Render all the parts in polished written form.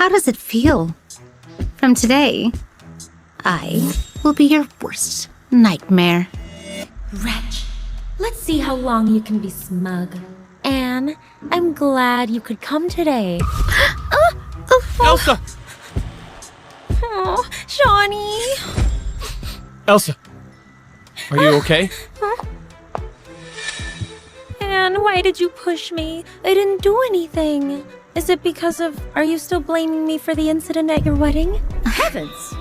How does it feel? From today, I will be your worst nightmare. Wretch. Let's see how long you can be smug. Anne, I'm glad you could come today. Elsa! Oh, Shawnee. Elsa! Are you okay? Anne, why did you push me? I didn't do anything. Is it because of... Are you still blaming me for the incident at your wedding? Heavens!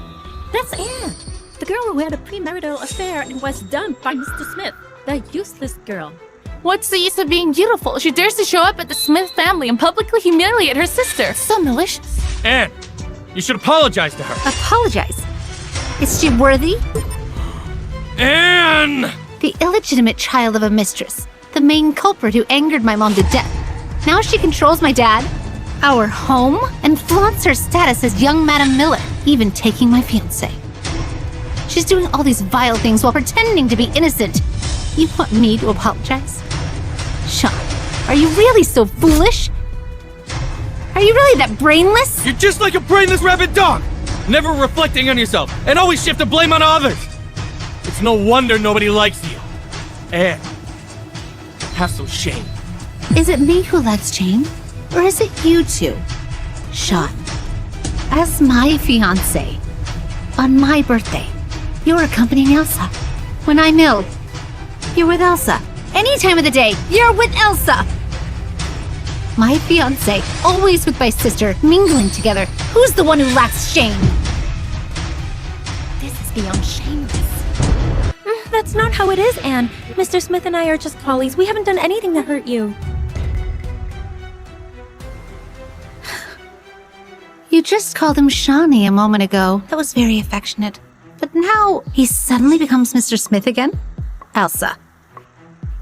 That's Anne, the girl who had a premarital affair and was dumped by Mr. Smith, the useless girl. What's the use of being beautiful? She dares to show up at the Smith family and publicly humiliate her sister. So malicious. Anne! You should apologize to her! Apologize? Is she worthy? Anne! The illegitimate child of a mistress. The main culprit who angered my mom to death. Now she controls my dad, our home, and flaunts her status as young Madam Miller, even taking my fiancé. She's doing all these vile things while pretending to be innocent. You want me to apologize? Shawn, are you really so foolish? Are you really that brainless? You're just like a brainless rabid dog! Never reflecting on yourself, and always shift the blame on others! It's no wonder nobody likes you. Anne, have some shame. Is it me who lacks shame? Or is it you two? Shawn, as my fiancé, on my birthday, you're accompanying Elsa. When I'm ill, you're with Elsa. Any time of the day, you're with Elsa. My fiancé, always with my sister, mingling together. Who's the one who lacks shame? This is beyond shameless. That's not how it is, Anne. Mr. Smith and I are just colleagues. We haven't done anything to hurt you. You just called him Shawnee a moment ago. That was very affectionate. But now he suddenly becomes Mr. Smith again? Elsa.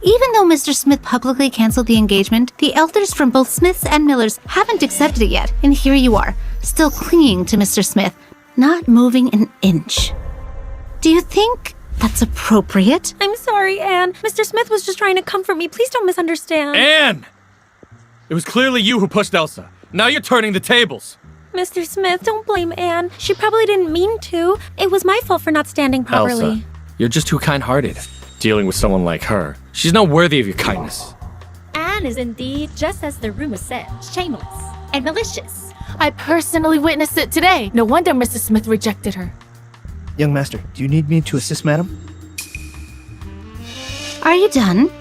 Even though Mr. Smith publicly canceled the engagement, the elders from both Smiths and Millers haven't accepted it yet. And here you are, still clinging to Mr. Smith, not moving an inch. Do you think that's appropriate? I'm sorry, Anne. Mr. Smith was just trying to comfort me. Please don't misunderstand. Anne! It was clearly you who pushed Elsa. Now you're turning the tables. Mr. Smith, don't blame Anne. She probably didn't mean to. It was my fault for not standing properly. Elsa, you're just too kind-hearted. Dealing with someone like her, she's not worthy of your kindness. Anne is indeed, just as the rumor said, shameless and malicious. I personally witnessed it today. No wonder Mrs. Smith rejected her. Young master, do you need me to assist, madam? Are you done?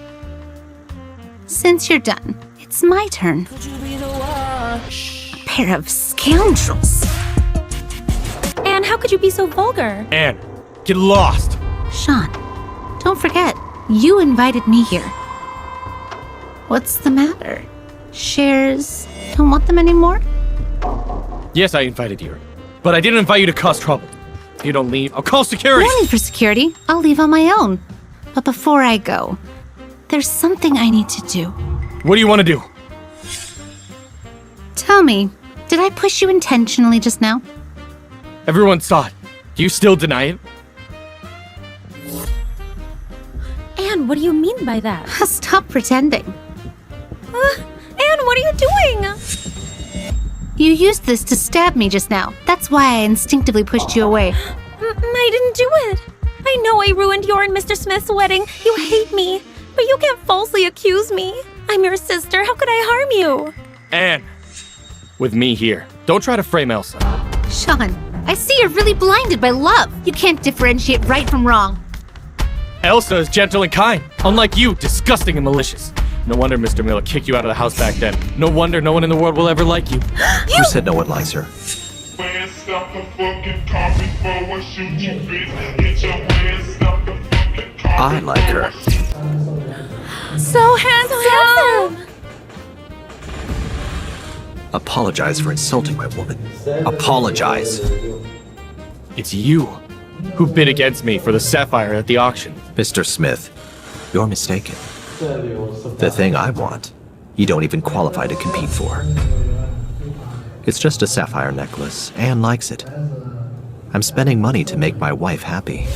Since you're done, it's my turn. Pair of scoundrels. Anne, how could you be so vulgar? Anne, get lost! Shawn, don't forget, you invited me here. What's the matter? Shares don't want them anymore? Yes, I invited you, but I didn't invite you to cause trouble. If you don't leave, I'll call security! No need for security. I'll leave on my own. But before I go, there's something I need to do. What do you want to do? Tell me, did I push you intentionally just now? Everyone saw it. Do you still deny it? Anne, what do you mean by that? Stop pretending. Anne, what are you doing? You used this to stab me just now. That's why I instinctively pushed you away. I didn't do it. I know I ruined your and Mr. Smith's wedding. You hate me, but you can't falsely accuse me. I'm your sister. How could I harm you? Anne, with me here. Don't try to frame Elsa. Shawn, I see you're really blinded by love. You can't differentiate right from wrong. Elsa is gentle and kind, unlike you, disgusting and malicious. No wonder Mr. Miller kicked you out of the house back then. No wonder no one in the world will ever like you. Who said no one likes her? I like her. So handsome! Apologize for insulting my woman. Apologize. It's you who bid against me for the sapphire at the auction. Mr. Smith, you're mistaken. The thing I want, you don't even qualify to compete for. It's just a sapphire necklace. Anne likes it. I'm spending money to make my wife happy.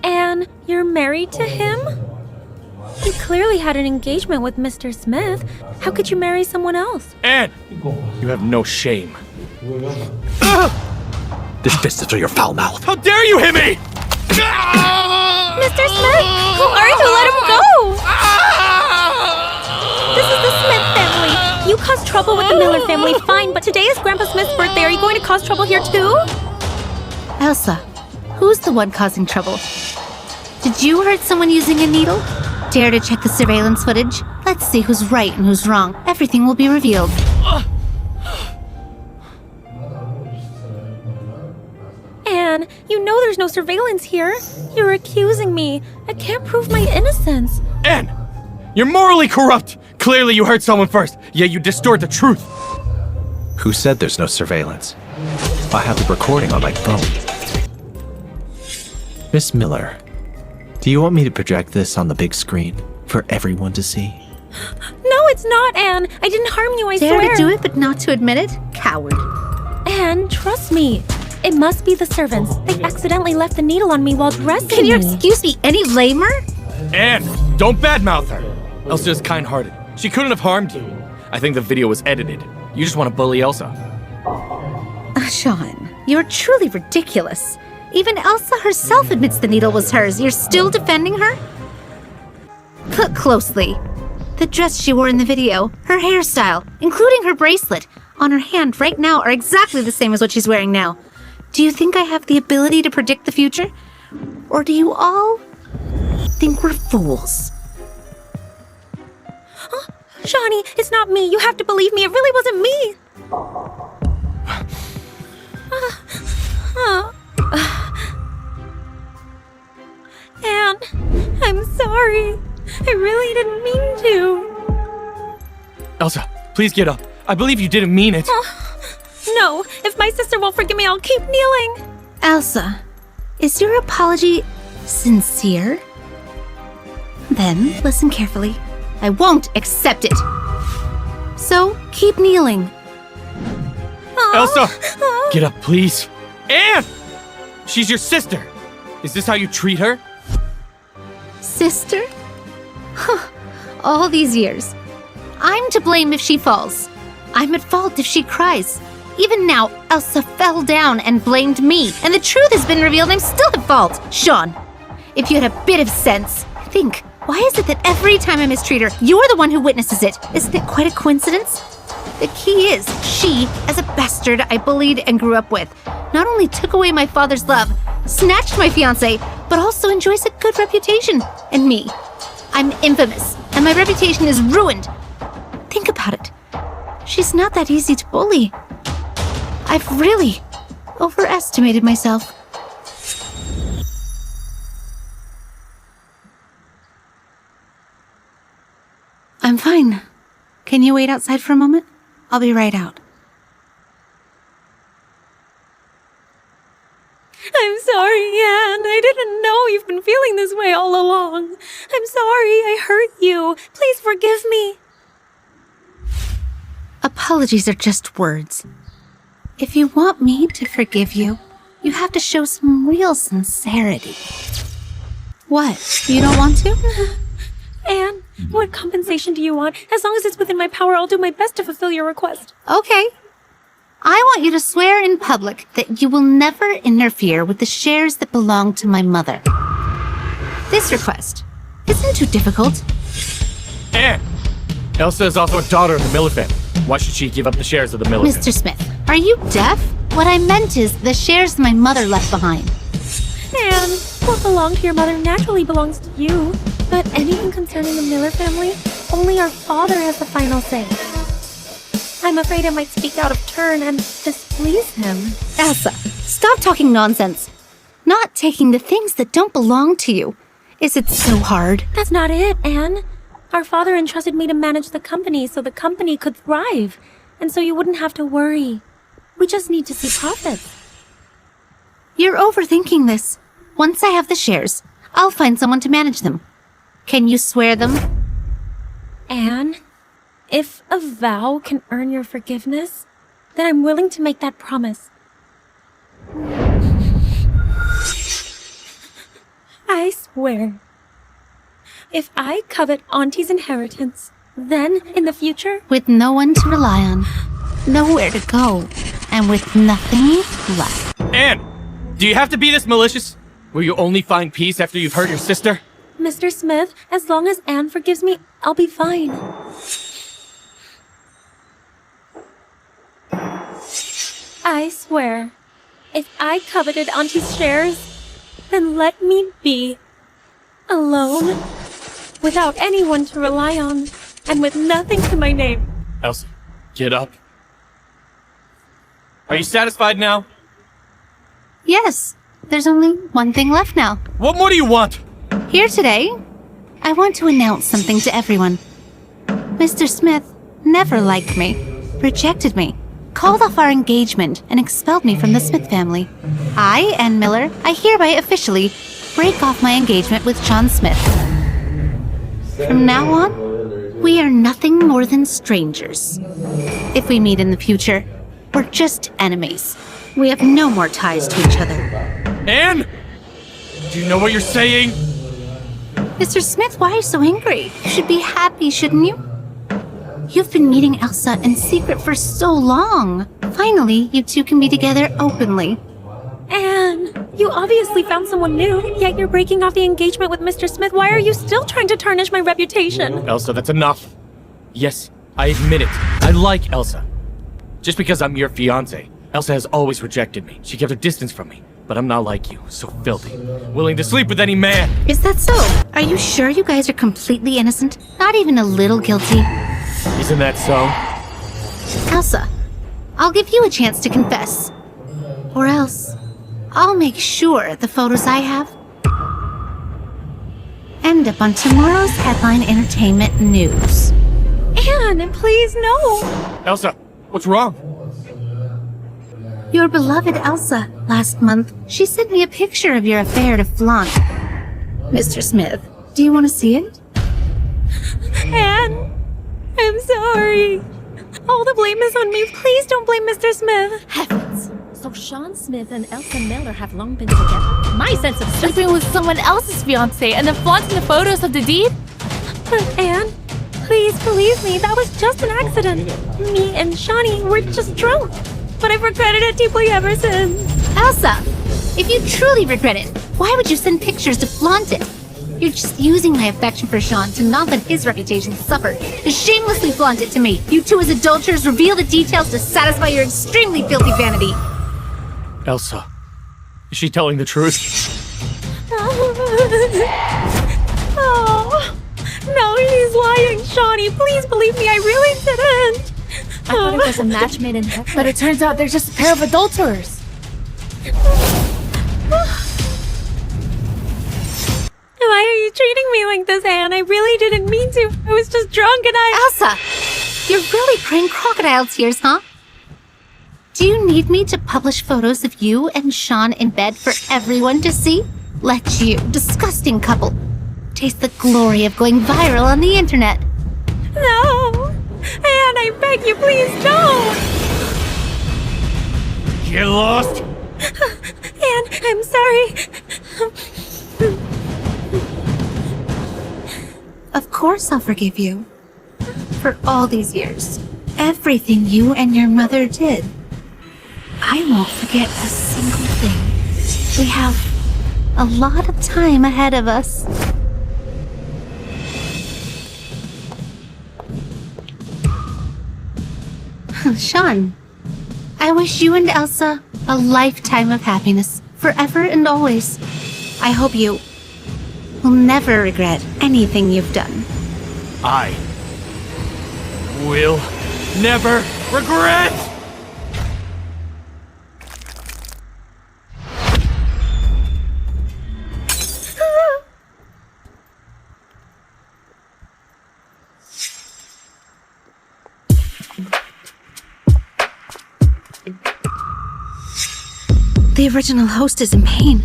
Anne, you're married to him? You clearly had an engagement with Mr. Smith. How could you marry someone else? Anne! You have no shame. This fist is through your foul mouth. How dare you hit me! Mr. Smith, who are you? Let him go! This is the Smith family. You caused trouble with the Miller family, fine, but today is Grandpa Smith's birthday. Are you going to cause trouble here too? Elsa, who's the one causing trouble? Did you hurt someone using a needle? Dare to check the surveillance footage? Let's see who's right and who's wrong. Everything will be revealed. Anne, you know there's no surveillance here. You're accusing me. I can't prove my innocence. Anne! You're morally corrupt! Clearly you hurt someone first, yet you distort the truth. Who said there's no surveillance? I have the recording on my phone. Miss Miller, do you want me to project this on the big screen for everyone to see? No, it's not, Anne. I didn't harm you, I Dare swear. to do it but not to admit it? Coward. Anne, trust me. It must be the servants. They accidentally left the needle on me while dressing Can your me. excuse be any lamer? Anne, don't badmouth her. Elsa is kind-hearted. She couldn't have harmed you. I think the video was edited. You just want to bully Elsa. Shawn, you're truly ridiculous. Even Elsa herself admits the needle was hers. You're still defending her? Look closely. The dress she wore in the video, her hairstyle, including her bracelet, on her hand right now are exactly the same as what she's wearing now. Do you think I have the ability to predict the future? Or do you all think we're fools? Shawnee, it's not me. You have to believe me. It really wasn't me. Anne, I'm sorry. I really didn't mean to. Elsa, please get up. I believe you didn't mean it. No, if my sister won't forgive me, I'll keep kneeling. Elsa, is your apology sincere? Then listen carefully. I won't accept it. So keep kneeling. Elsa, get up, please. Anne! She's your sister. Is this how you treat her? Sister? Huh. All these years. I'm to blame if she falls. I'm at fault if she cries. Even now, Elsa fell down and blamed me, and the truth has been revealed. I'm still at fault. Shawn, if you had a bit of sense, think, why is it that every time I mistreat her, you're the one who witnesses it? Isn't it quite a coincidence? The key is, she, as a bastard I bullied and grew up with, not only took away my father's love, snatched my fiancé, but also enjoys a good reputation. And me, I'm infamous, and my reputation is ruined. Think about it. She's not that easy to bully. I've really overestimated myself. I'm fine. Can you wait outside for a moment? I'll be right out. I'm sorry, Anne. I didn't know you've been feeling this way all along. I'm sorry I hurt you. Please forgive me. Apologies are just words. If you want me to forgive you, you have to show some real sincerity. What? You don't want to? Anne, what compensation do you want? As long as it's within my power, I'll do my best to fulfill your request. Okay. I want you to swear in public that you will never interfere with the shares that belong to my mother. This request isn't too difficult. Anne! Elsa is also a daughter of the Miller family. Why should she give up the shares of the Miller family? Mr. Smith, are you deaf? What I meant is the shares my mother left behind. Anne, what belonged to your mother naturally belongs to you. But anything concerning the Miller family, only our father has the final say. I'm afraid I might speak out of turn and displease him. Elsa, stop talking nonsense. Not taking the things that don't belong to you. Is it so hard? That's not it, Anne. Our father entrusted me to manage the company so the company could thrive. And so you wouldn't have to worry. We just need to see profits. You're overthinking this. Once I have the shares, I'll find someone to manage them. Can you swear them? Anne, if a vow can earn your forgiveness, then I'm willing to make that promise. I swear. If I covet Auntie's inheritance, then, in the future, With no one to rely on, nowhere to go, and with nothing left. Anne! Do you have to be this malicious? Will you only find peace after you've hurt your sister? Mr. Smith, as long as Anne forgives me, I'll be fine. I swear, if I coveted Auntie's shares, then let me be. Alone, without anyone to rely on, and with nothing to my name. Elsa, get up. Are you satisfied now? Yes, there's only one thing left now. What more do you want? Here today, I want to announce something to everyone. Mr. Smith never liked me, rejected me, called off our engagement, and expelled me from the Smith family. I, Anne Miller, I hereby officially break off my engagement with Shawn Smith. From now on, we are nothing more than strangers. If we meet in the future, we're just enemies. We have no more ties to each other. Anne! Do you know what you're saying? Mr. Smith, why are you so angry? You should be happy, shouldn't you? You've been meeting Elsa in secret for so long. Finally, you two can be together openly. Anne, you obviously found someone new, yet you're breaking off the engagement with Mr. Smith. Why are you still trying to tarnish my reputation? Elsa, that's enough. Yes, I admit it. I like Elsa. Just because I'm your fiancé, Elsa has always rejected me. She kept her distance from me. But I'm not like you, so filthy. Willing to sleep with any man. Is that so? Are you sure you guys are completely innocent? Not even a little guilty? Isn't that so? Elsa, I'll give you a chance to confess. Or else, I'll make sure the photos I have end up on tomorrow's headline entertainment news. Anne, please no! Elsa, what's wrong? Your beloved Elsa, last month, she sent me a picture of your affair to flaunt. Mr. Smith, do you want to see it? Anne, I'm sorry. All the blame is on me. Please don't blame Mr. Smith. Heavens! So Shawn Smith and Elsa Miller have long been together? My sense of Sleeping with someone else's fiancé and then flaunting the photos of the deed? But Anne, please believe me, that was just an accident. Me and Shawnee were just drunk. But I've regretted it deeply ever since. Elsa, if you truly regret it, why would you send pictures to flaunt it? You're just using my affection for Shawn to not let his reputation suffer, to shamelessly flaunt it to me. You two as adulterers reveal the details to satisfy your extremely filthy vanity. Elsa, is she telling the truth? Oh, no, he's lying, Shawnee. Please believe me, I really didn't. I thought it was a match made in heaven. But it turns out they're just a pair of adulterers. Why are you treating me like this, Anne? I really didn't mean to. I was just drunk and Elsa, you're really crying crocodile tears, huh? Do you need me to publish photos of you and Shawn in bed for everyone to see? Let you, disgusting couple, taste the glory of going viral on the internet. No! Anne, I beg you, please don't! Get lost! Anne, I'm sorry. Of course I'll forgive you. For all these years, everything you and your mother did. I won't forget a single thing. We have a lot of time ahead of us. Shawn, I wish you and Elsa a lifetime of happiness, forever and always. I hope you will never regret anything you've done. I will never regret! The original host is in pain.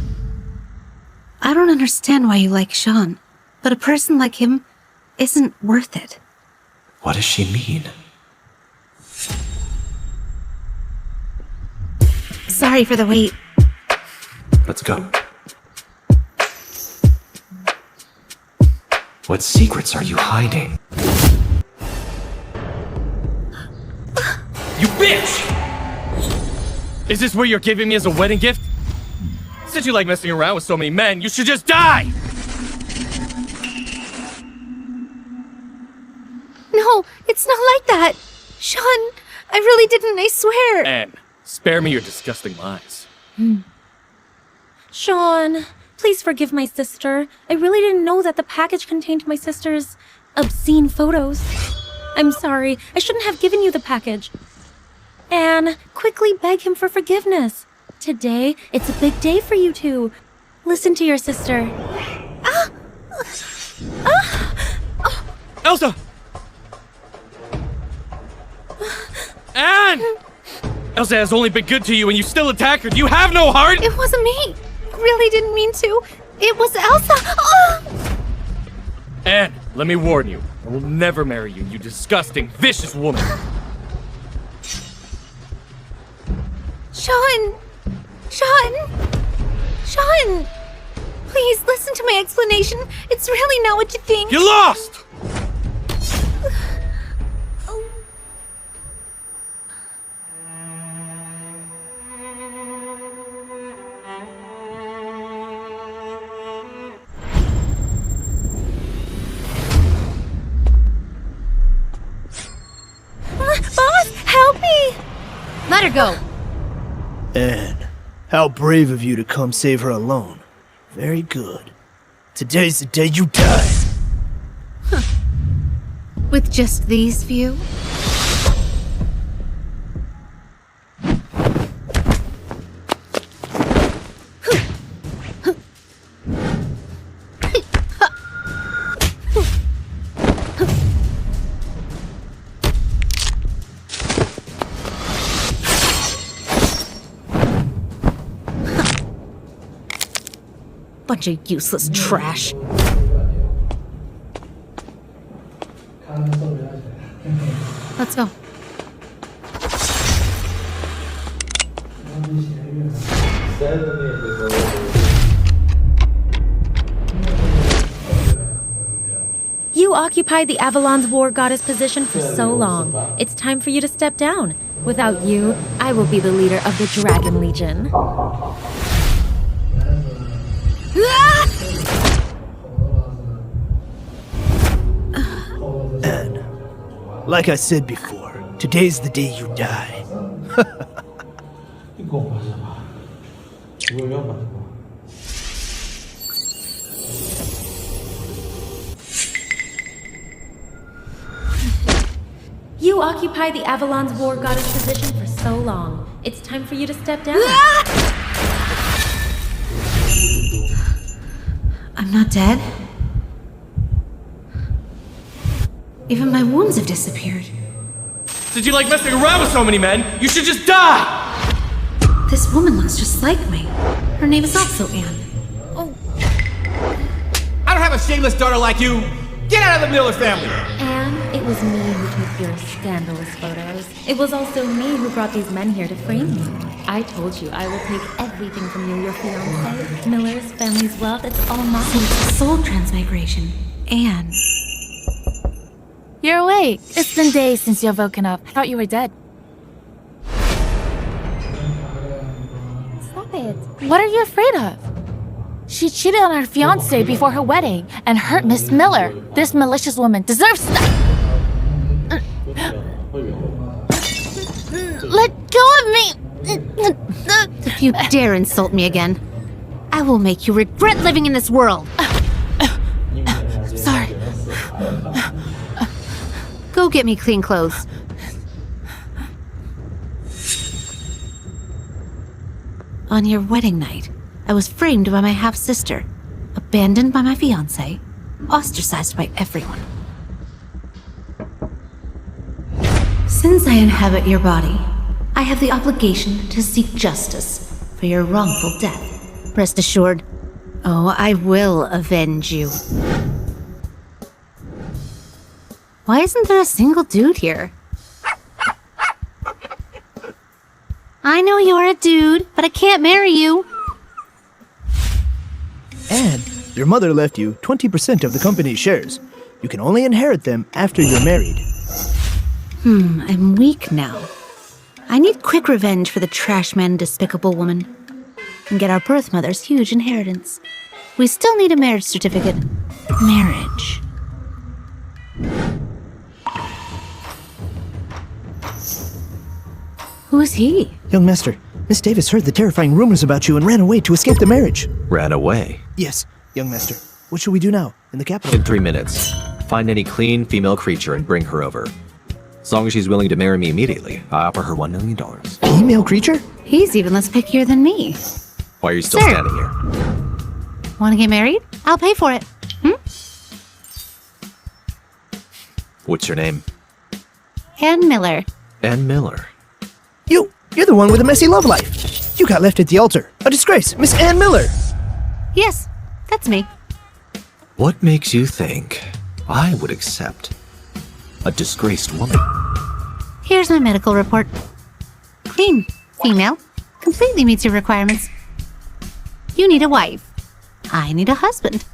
I don't understand why you like Shawn, but a person like him isn't worth it. What does she mean? Sorry for the wait. Let's go. What secrets are you hiding? You bitch! Is this what you're giving me as a wedding gift? Since you like messing around with so many men, you should just die! No, it's not like that. Shawn, I really didn't, I swear. Anne, spare me your disgusting lies. Shawn, please forgive my sister. I really didn't know that the package contained my sister's obscene photos. I'm sorry. I shouldn't have given you the package. Anne, quickly beg him for forgiveness. Today, it's a big day for you two. Listen to your sister. Elsa! Anne! Elsa has only been good to you and you still attack her. Do you have no heart? It wasn't me. Really didn't mean to. It was Elsa. Oh! Anne, let me warn you. I will never marry you, you disgusting, vicious woman. Shawn! Please listen to my explanation. It's really not what you think. You lost! Boss, help me! Let her go. Anne, how brave of you to come save her alone. Very good. Today's the day you die. With just these few? Bunch of useless trash. Let's go. You occupied the Avalon's war goddess position for so long. It's time for you to step down. Without you, I will be the leader of the Dragon Legion. Anne, like I said before, today's the day you die. You occupy the Avalon's war goddess position for so long. It's time for you to step down. I'm not dead. Even my wounds have disappeared. Since you like messing around with so many men, you should just die! This woman looks just like me. Her name is also Anne. I don't have a shameless daughter like you. Get out of the Miller family. And it was me who took your scandalous photos. It was also me who brought these men here to frame you. I told you I will take everything from you, your fiancé, Miller's, family's wealth, it's all mine. So it's a soul transmigration. Anne. You're awake. It's been days since you've woken up. I thought you were dead. Stop it. What are you afraid of? She cheated on her fiancé before her wedding and hurt Miss Miller. This malicious woman deserves that. Let go of me! If you dare insult me again, I will make you regret living in this world. Sorry. Go get me clean clothes. On your wedding night, I was framed by my half-sister, abandoned by my fiancé, ostracized by everyone. Since I inhabit your body, I have the obligation to seek justice for your wrongful death. Rest assured, I will avenge you. Why isn't there a single dude here? I know you're a dude, but I can't marry you. Anne, Your mother left you 20% of the company's shares. You can only inherit them after you're married. I'm weak now. I need quick revenge for the trash man and despicable woman. And get our birth mother's huge inheritance. We still need a marriage certificate. Marriage. Who is he? Young master, Miss Davis heard the terrifying rumors about you and ran away to escape the marriage. Ran away. Yes, young master. What should we do now, in the capital? In 3 minutes, find any clean female creature and bring her over. As long as she's willing to marry me immediately, I offer her $1 million. Female creature? He's even less pickier than me. Why are you still Sir. standing here? Want to get married? I'll pay for it. What's your name? Ann Miller. Ann Miller. You're the one with a messy love life. You got left at the altar. A disgrace, Miss Ann Miller. Yes, that's me. What makes you think I would accept a disgraced woman? Here's my medical report. Clean, female, completely meets your requirements. You need a wife. I need a husband.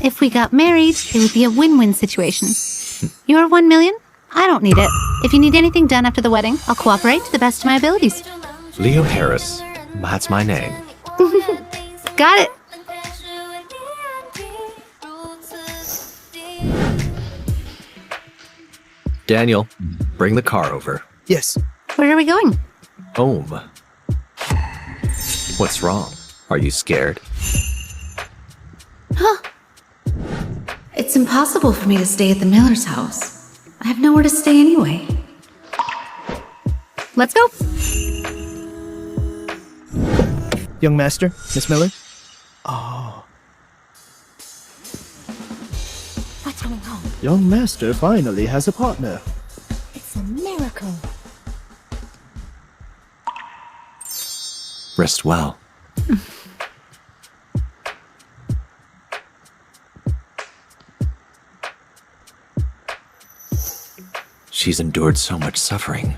If we got married, it would be a win-win situation. Your 1 million? I don't need it. If you need anything done after the wedding, I'll cooperate to the best of my abilities. Leo Harris. That's my name. Got it. Daniel, bring the car over. Yes. Where are we going? Home. What's wrong? Are you scared? It's impossible for me to stay at the Miller's house. I have nowhere to stay anyway. Let's go. Young master, Miss Miller. What's going on? Young master finally has a partner. It's a miracle. Rest well. She's endured so much suffering.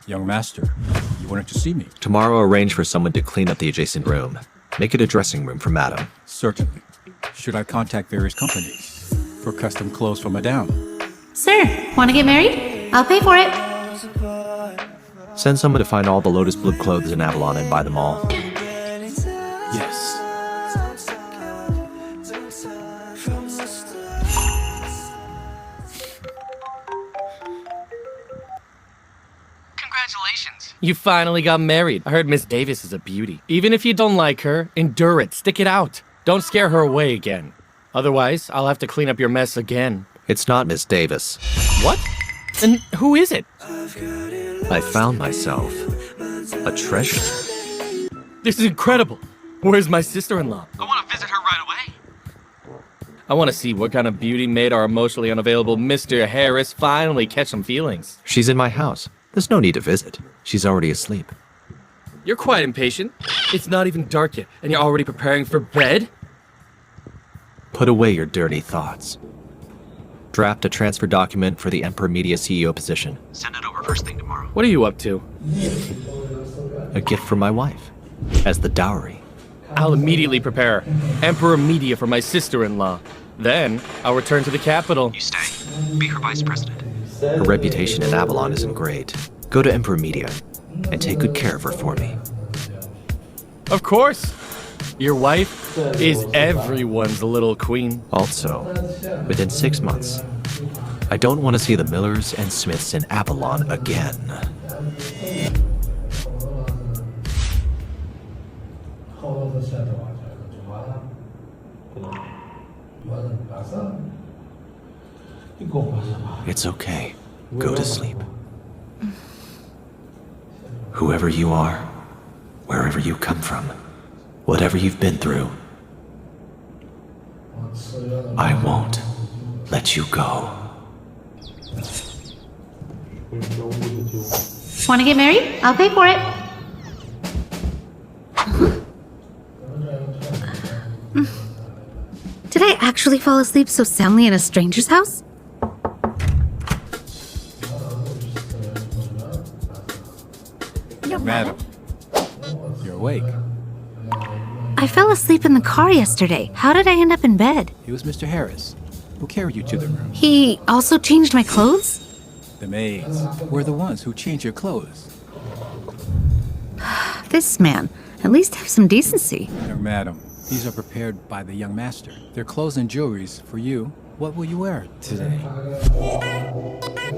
Young master, you wanted to see me? Tomorrow arrange for someone to clean up the adjacent room. Make it a dressing room for Madame. Certainly. Should I contact various companies for custom clothes for Madame? Sir, want to get married? I'll pay for it. Send someone to find all the Lotus Blue clothes in Avalon and buy them all. Yes. Congratulations. You finally got married. I heard Miss Davis is a beauty. Even if you don't like her, endure it. Stick it out. Don't scare her away again. Otherwise, I'll have to clean up your mess again. It's not Miss Davis. What? And who is it? I found myself a treasure. This is incredible. Where's my sister-in-law? I want to visit her right away. I want to see what kind of beauty made our emotionally unavailable Mr. Harris finally catch some feelings. She's in my house. There's no need to visit. She's already asleep. You're quite impatient. It's not even dark yet, and you're already preparing for bed? Put away your dirty thoughts. Draft a transfer document for the Emperor Media CEO position. Send it over first thing tomorrow. What are you up to? A gift from my wife. As the dowry. I'll immediately prepare Emperor Media for my sister-in-law. Then, I'll return to the capital. You stay. Be her vice president. Her reputation in Avalon isn't great. Go to Emperor Media and take good care of her for me. Of course. Your wife is everyone's little queen. Also, within 6 months, I don't want to see the Millers and Smiths in Avalon again. It's okay. Go to sleep. Whoever you are, wherever you come from, whatever you've been through, I won't let you go. Want to get married? I'll pay for it. Did I actually fall asleep so soundly in a stranger's house? Madam, you're awake. I I fell asleep in the car yesterday. How did I end up in bed? It was Mr. Harris who carried you to the room. He also changed my clothes? The maids were the ones who changed your clothes. This man, at least have some decency. Young madam, these are prepared by the young master. Their clothes and jewelries for you. What will you wear today?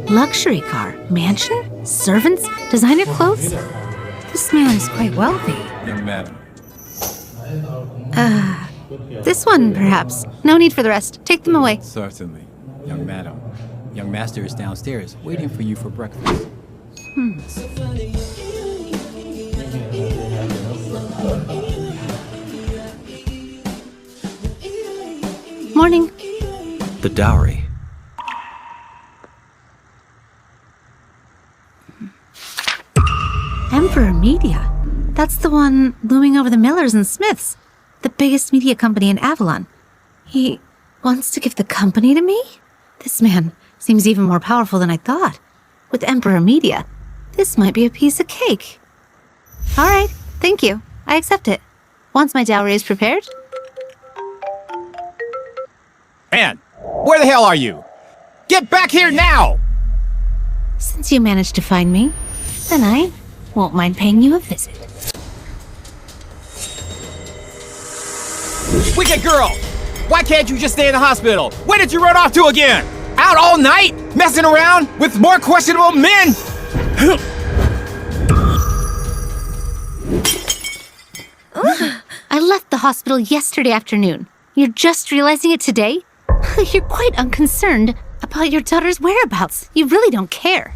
Luxury car, mansion, servants, designer clothes. This man is quite wealthy. Young madam. This one, perhaps. No need for the rest. Take them away. Certainly. Young madam. Young master is downstairs, waiting for you for breakfast. Morning. The dowry. Emperor Media. That's the one looming over the Millers and Smiths, the biggest media company in Avalon. He wants to give the company to me? This man seems even more powerful than I thought. With Emperor Media, this might be a piece of cake. All right, thank you. I accept it. Once my dowry is prepared. Man, where the hell are you? Get back here now! Since you managed to find me, then I won't mind paying you a visit. Wicked girl! Why can't you just stay in the hospital? Where did you run off to again? Out all night? Messing around with more questionable men? I left the hospital yesterday afternoon. You're just realizing it today? You're quite unconcerned about your daughter's whereabouts. You really don't care.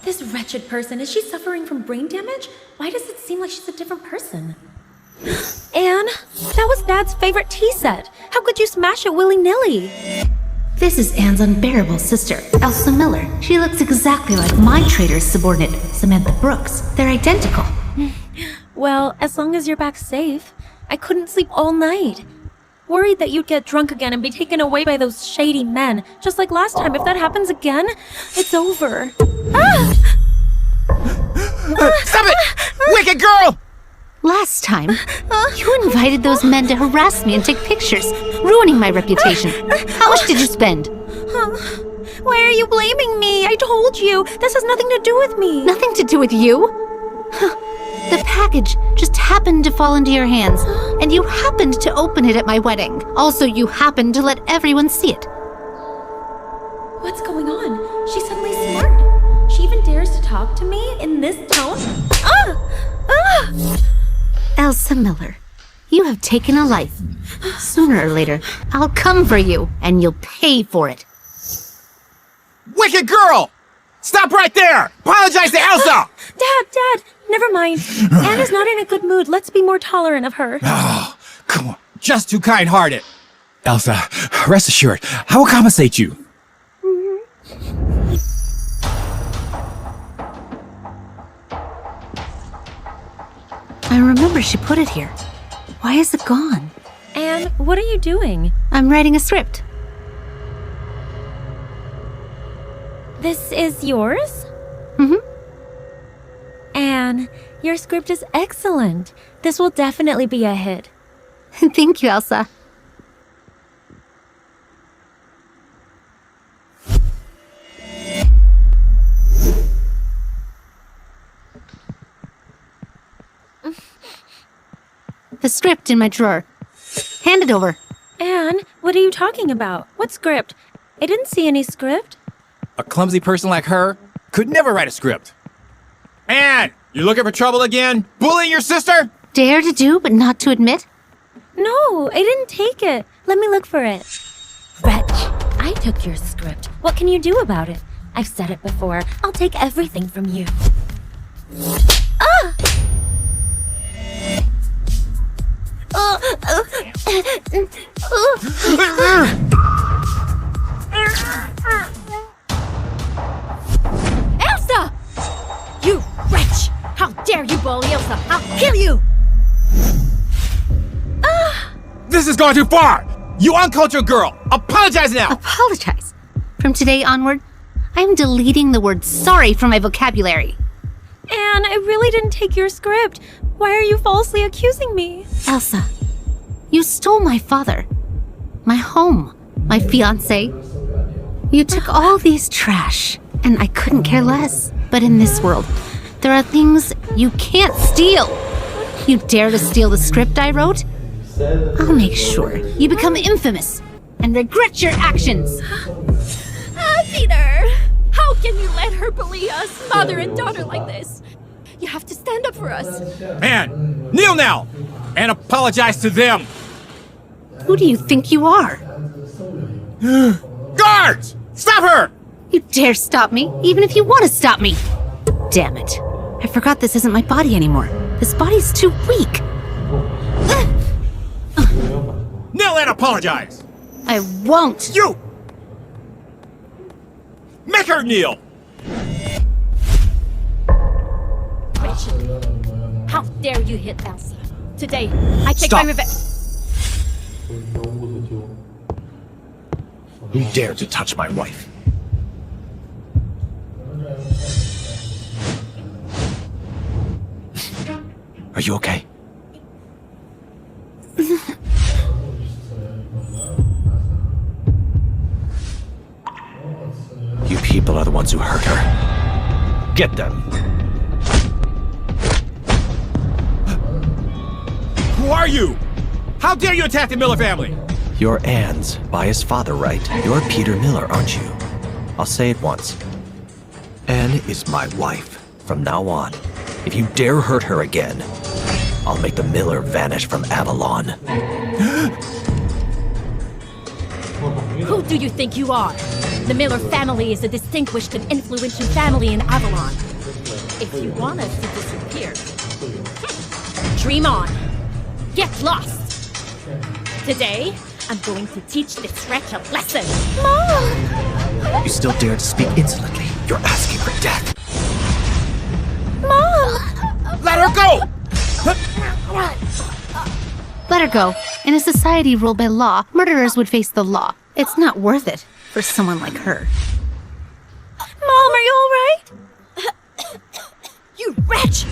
This wretched person, is she suffering from brain damage? Why does it seem like she's a different person? Anne, that was Dad's favorite tea set. How could you smash it willy-nilly? This is Anne's unbearable sister, Elsa Miller. She looks exactly like my traitor's subordinate, Samantha Brooks. They're identical. Well, as long as you're back safe. I couldn't sleep all night. Worried that you'd get drunk again and be taken away by those shady men. Just like last time, if that happens again, it's over. Stop it! Wicked girl! Last time, you invited those men to harass me and take pictures, ruining my reputation. How much did you spend? Why are you blaming me? I told you. This has nothing to do with me. Nothing to do with you? The package just happened to fall into your hands, and you happened to open it at my wedding. Also, you happened to let everyone see it. What's going on? She's suddenly smart. She even dares to talk to me in this tone? Elsa Miller, you have taken a life. Sooner or later, I'll come for you, and you'll pay for it. Wicked girl! Stop right there! Apologize to Elsa! Dad, never mind. Anne is not in a good mood. Let's be more tolerant of her. Oh, come on. Just too kind-hearted. Elsa, rest assured, I will compensate you. I remember she put it here. Why is it gone? Anne, what are you doing? I'm writing a script. This is yours? Anne, your script is excellent. This will definitely be a hit. Thank you, Elsa. The script in my drawer. Hand it over. Anne, what are you talking about? What script? I didn't see any script. A clumsy person like her could never write a script. Anne, you looking for trouble again? Bullying your sister? Dare to do, but not to admit? No, I didn't take it. Let me look for it. Wretch, I took your script. What can you do about it? I've said it before. I'll take everything from you. Elsa! You wretch! How dare you bully Elsa? I'll kill you! This has gone too far! You uncultured girl! Apologize now! Apologize. From today onward, I'm deleting the word sorry from my vocabulary. Anne, I really didn't take your script. Why are you falsely accusing me? Elsa, you stole my father, my home, my fiancé. You took all these trash, and I couldn't care less. But in this world, there are things you can't steal. You dare to steal the script I wrote? I'll make sure you become infamous and regret your actions. Peter! How can you let her bully us, mother and daughter, like this? You have to stand up for us. Anne, kneel now! And apologize to them! Who do you think you are? Guards! Stop her! You dare stop me, even if you want to stop me. Damn it. I forgot this isn't my body anymore. This body's too weak. Kneel and apologize! I won't. You! Make her kneel! Richard, how dare you hit Elsa? Today, I take Stop. my revenge. Who dared to touch my wife? Are you okay? You people are the ones who hurt her. Get them. Who are you? How dare you attack the Miller family? You're Anne's biased father, right? You're Peter Miller, aren't you? I'll say it once. Anne is my wife from now on. If you dare hurt her again, I'll make the Miller vanish from Avalon. Who do you think you are? The Miller family is a distinguished and influential family in Avalon. If you want us to disappear, dream on. Get lost. Today, I'm going to teach this wretch a lesson. Mom! You still dare to speak insolently? You're asking for death. Mom! Let her go! Let her go. In a society ruled by law, murderers would face the law. It's not worth it for someone like her. Mom, are you alright? You wretch!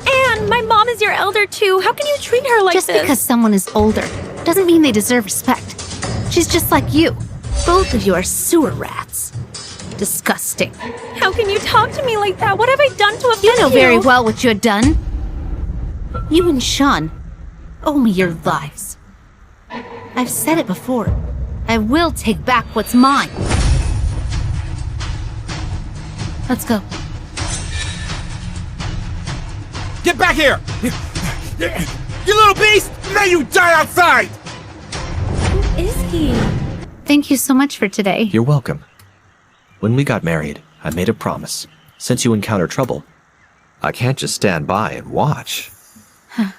Anne, my mom is your elder too. How can you treat her like Just this? because someone is older doesn't mean they deserve respect. She's just like you. Both of you are sewer rats. Disgusting. How can you talk to me like that? What have I done to offend you? You know very well what you had done. You and Shawn owe me your lives. I've said it before. I will take back what's mine. Let's go. Get back here! You little beast! May you die outside! Who is he? Thank you so much for today. You're welcome. When we got married, I made a promise. Since you encounter trouble, I can't just stand by and watch.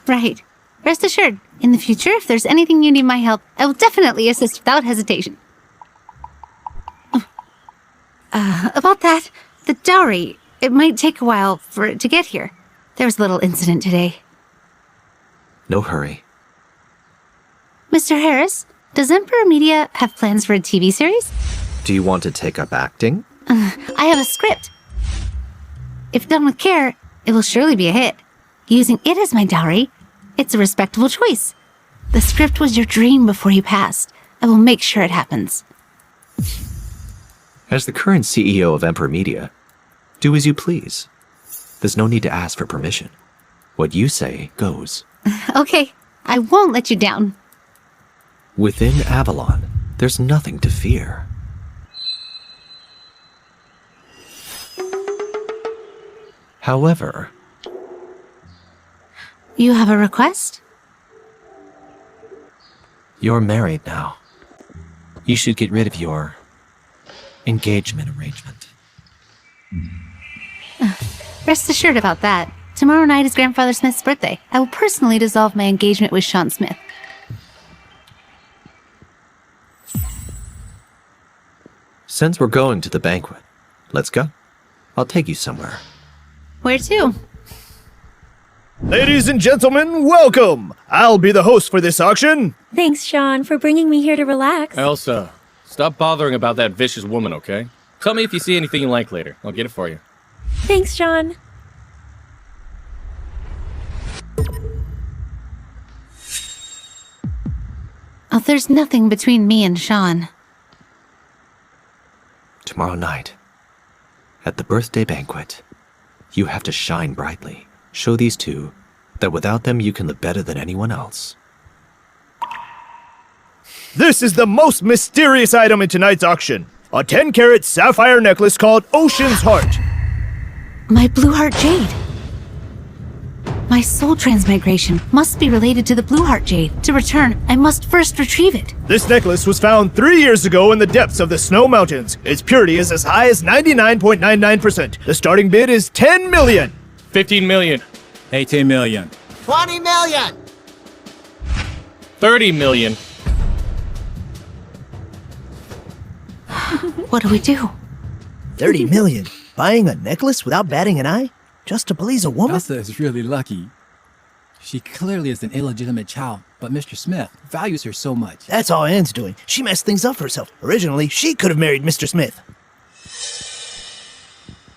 Right. Rest assured, in the future, if there's anything you need my help, I will definitely assist without hesitation. About that, the dowry, it might take a while for it to get here. There was a little incident today. No hurry. Mr. Harris, does Emperor Media have plans for a TV series? Do you want to take up acting? I have a script. If done with care, it will surely be a hit. Using it as my dowry, it's a respectable choice. The script was your dream before you passed. I will make sure it happens. As the current CEO of Emperor Media, do as you please. There's no need to ask for permission. What you say goes. Okay, I won't let you down. Within Avalon, there's nothing to fear. However, You have a request? you're married now. You should get rid of your engagement arrangement. Rest assured about that. Tomorrow night is Grandfather Smith's birthday. I will personally dissolve my engagement with Shawn Smith. Since we're going to the banquet, let's go. I'll take you somewhere. Where to? Ladies and gentlemen, welcome! I'll be the host for this auction. Thanks, Shawn, for bringing me here to relax. Elsa, stop bothering about that vicious woman, okay? Tell me if you see anything you like later. I'll get it for you. Thanks, Shawn. Oh, there's nothing between me and Shawn. Tomorrow night, at the birthday banquet, you have to shine brightly. Show these two that without them you can live better than anyone else. This is the most mysterious item in tonight's auction. A 10-carat sapphire necklace called Ocean's Heart. My blue heart jade. My soul transmigration must be related to the blue heart jade. To return, I must first retrieve it. This necklace was found 3 years ago in the depths of the Snow Mountains. Its purity is as high as 99.99%. The starting bid is 10 million. 15 million. 18 million. 20 million! 30 million. What do we do? 30 million? Buying a necklace without batting an eye? Just to please a woman? Elsa is really lucky. She clearly is an illegitimate child, but Mr. Smith values her so much. That's all Anne's doing. She messed things up for herself. Originally, she could have married Mr. Smith.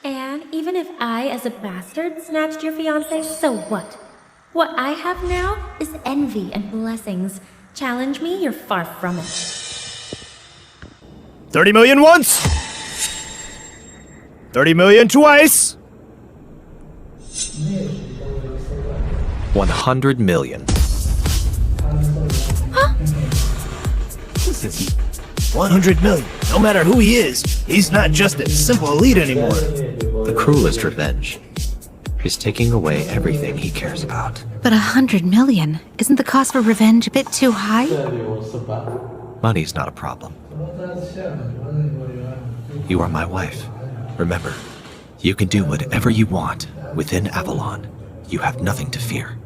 And even if I, as a bastard, snatched your fiancé, so what? What I have now is envy and blessings. Challenge me, you're far from it. 30 million once! 30 million twice! 100 million. This isn't 100 million. No matter who he is, he's not just a simple elite anymore. The cruelest revenge is taking away everything he cares about. But 100 million? Isn't the cost for revenge a bit too high? Money's not a problem. You are my wife. Remember, you can do whatever you want within Avalon. You have nothing to fear.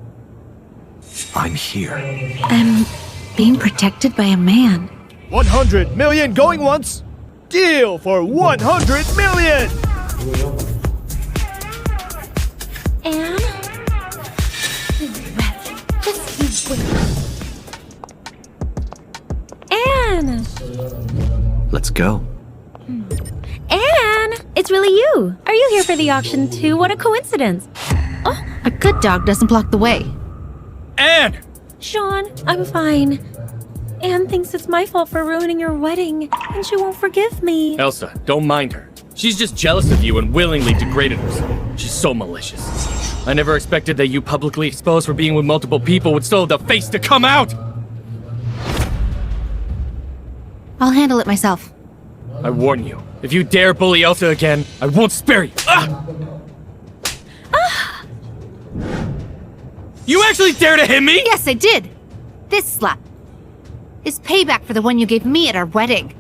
I'm here. I'm being protected by a man. 100 million going once? Deal for 100 million! Anne? You wretch. Just you wait. Anne! Let's go. Anne! It's really you. Are you here for the auction too? What a coincidence. Oh, a good dog doesn't block the way. Anne! Shawn, I'm fine. Anne thinks it's my fault for ruining your wedding, and she won't forgive me. Elsa, don't mind her. She's just jealous of you and willingly degraded herself. She's so malicious. I never expected that you publicly exposed for being with multiple people would still have the face to come out! I'll handle it myself. I warn you, if you dare bully Elsa again, I won't spare you! Ah! You actually dare to hit me?! Yes, I did. This slap is payback for the one you gave me at our wedding.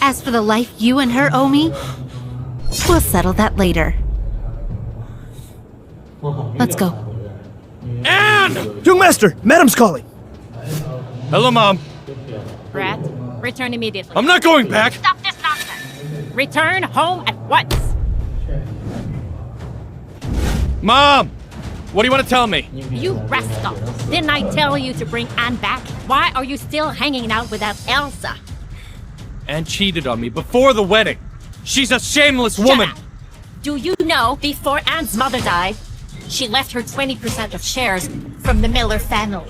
As for the life you and her owe me, we'll settle that later. Let's go. Anne! Young master, madam's calling. Hello, Mom. Brad, return immediately. I'm not going back! Stop this nonsense! Return home at once! Mom! What do you want to tell me? You rascal! Didn't I tell you to bring Anne back? Why are you still hanging out with that Elsa? Anne cheated on me before the wedding. She's a shameless woman! Shut up. Do you know, before Anne's mother died, she left her 20% of shares from the Miller family.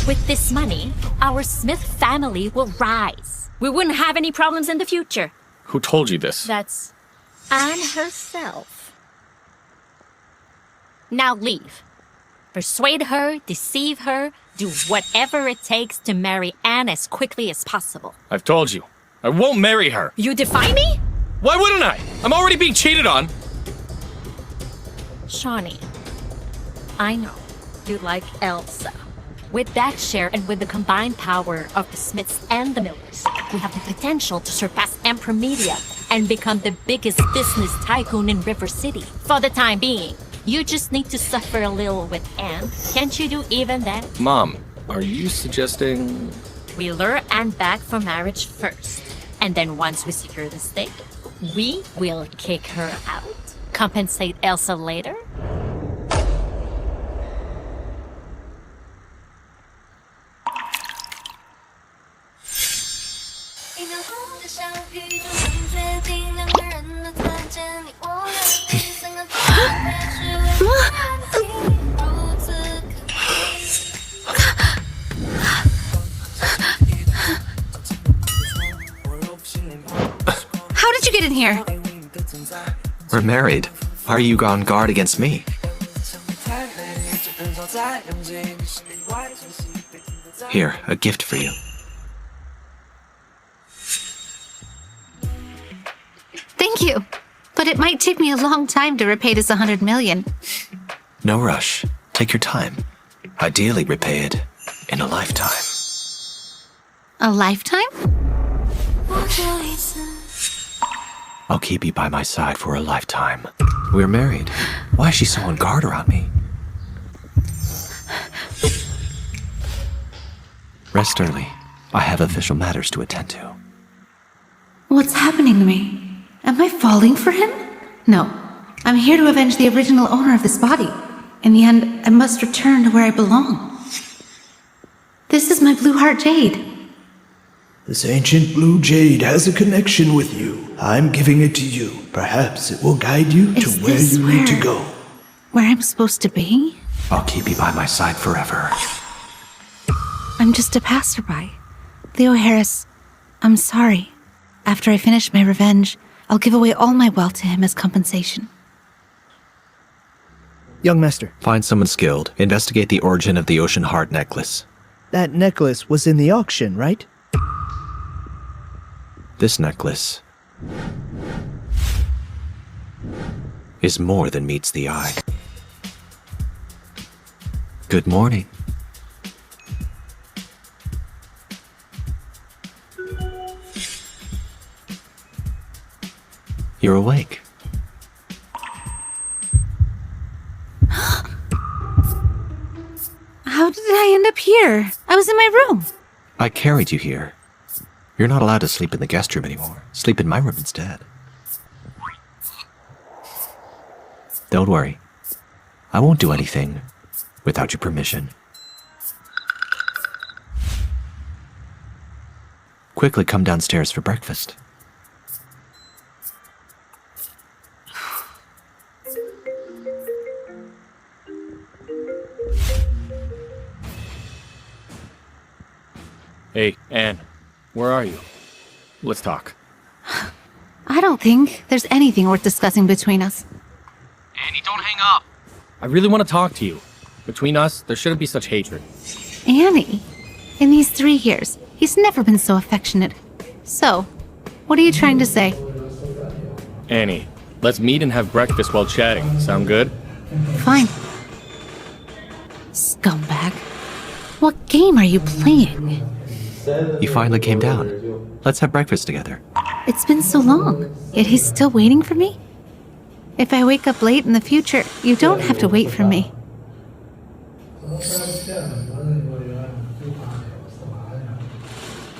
With this money, our Smith family will rise. We wouldn't have any problems in the future. Who told you this? That's Anne herself. Now leave. Persuade her, deceive her, do whatever it takes to marry Anne as quickly as possible. I've told you. I won't marry her. You defy me? Why wouldn't I? I'm already being cheated on. Shawnee, I know you like Elsa. With that share and with the combined power of the Smiths and the Millers, we have the potential to surpass Emperor Media and become the biggest business tycoon in River City. For the time being, you just need to suffer a little with Anne. Can't you do even that? Mom, are you suggesting... We lure Anne back for marriage first. And then once we secure the stake, we will kick her out. Compensate Elsa later? here? We're married. Why are you on guard against me? Here, a gift for you. Thank you. But it might take me a long time to repay this 100 million. No rush. Take your time. Ideally repay it in a lifetime. A lifetime? I'll keep you by my side for a lifetime. We're married. Why is she so on guard around me? Rest early. I have official matters to attend to. What's happening to me? Am I falling for him? No. I'm here to avenge the original owner of this body. In the end, I must return to where I belong. This is my blue heart jade. This ancient blue jade has a connection with you. I'm giving it to you. Perhaps it will guide you to Is where this you need to where- go. Where I'm supposed to be? I'll keep you by my side forever. I'm just a passerby. Leo Harris, I'm sorry. After I finish my revenge, I'll give away all my wealth to him as compensation. Young master, Find someone skilled. Investigate the origin of the Ocean Heart necklace. that necklace was in the auction, right? This necklace is more than meets the eye. Good morning. You're awake. How did I end up here? I was in my room. I carried you here. You're not allowed to sleep in the guest room anymore. Sleep in my room instead. Don't worry. I won't do anything without your permission. Quickly come downstairs for breakfast. Hey, Anne. Where are you? Let's talk. I don't think there's anything worth discussing between us. Annie, don't hang up! I really want to talk to you. Between us, there shouldn't be such hatred. Annie, in these 3 years, he's never been so affectionate. So, what are you trying to say? Annie, let's meet and have breakfast while chatting. Sound good? Fine. Scumbag. What game are you playing? You finally came down. Let's have breakfast together. It's been so long, yet he's still waiting for me? If I wake up late in the future, you don't have to wait for me.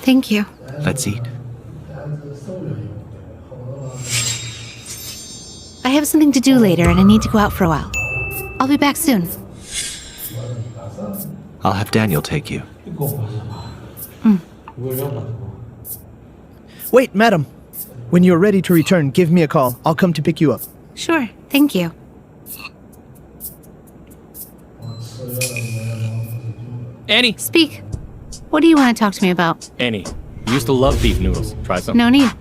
Thank you. Let's eat. I have something to do later and I need to go out for a while. I'll be back soon. I'll have Daniel take you. Wait, madam. When you're ready to return, give me a call. I'll come to pick you up. Sure, thank you. Annie! Speak. What do you want to talk to me about? Annie, you used to love beef noodles. Try some. No need.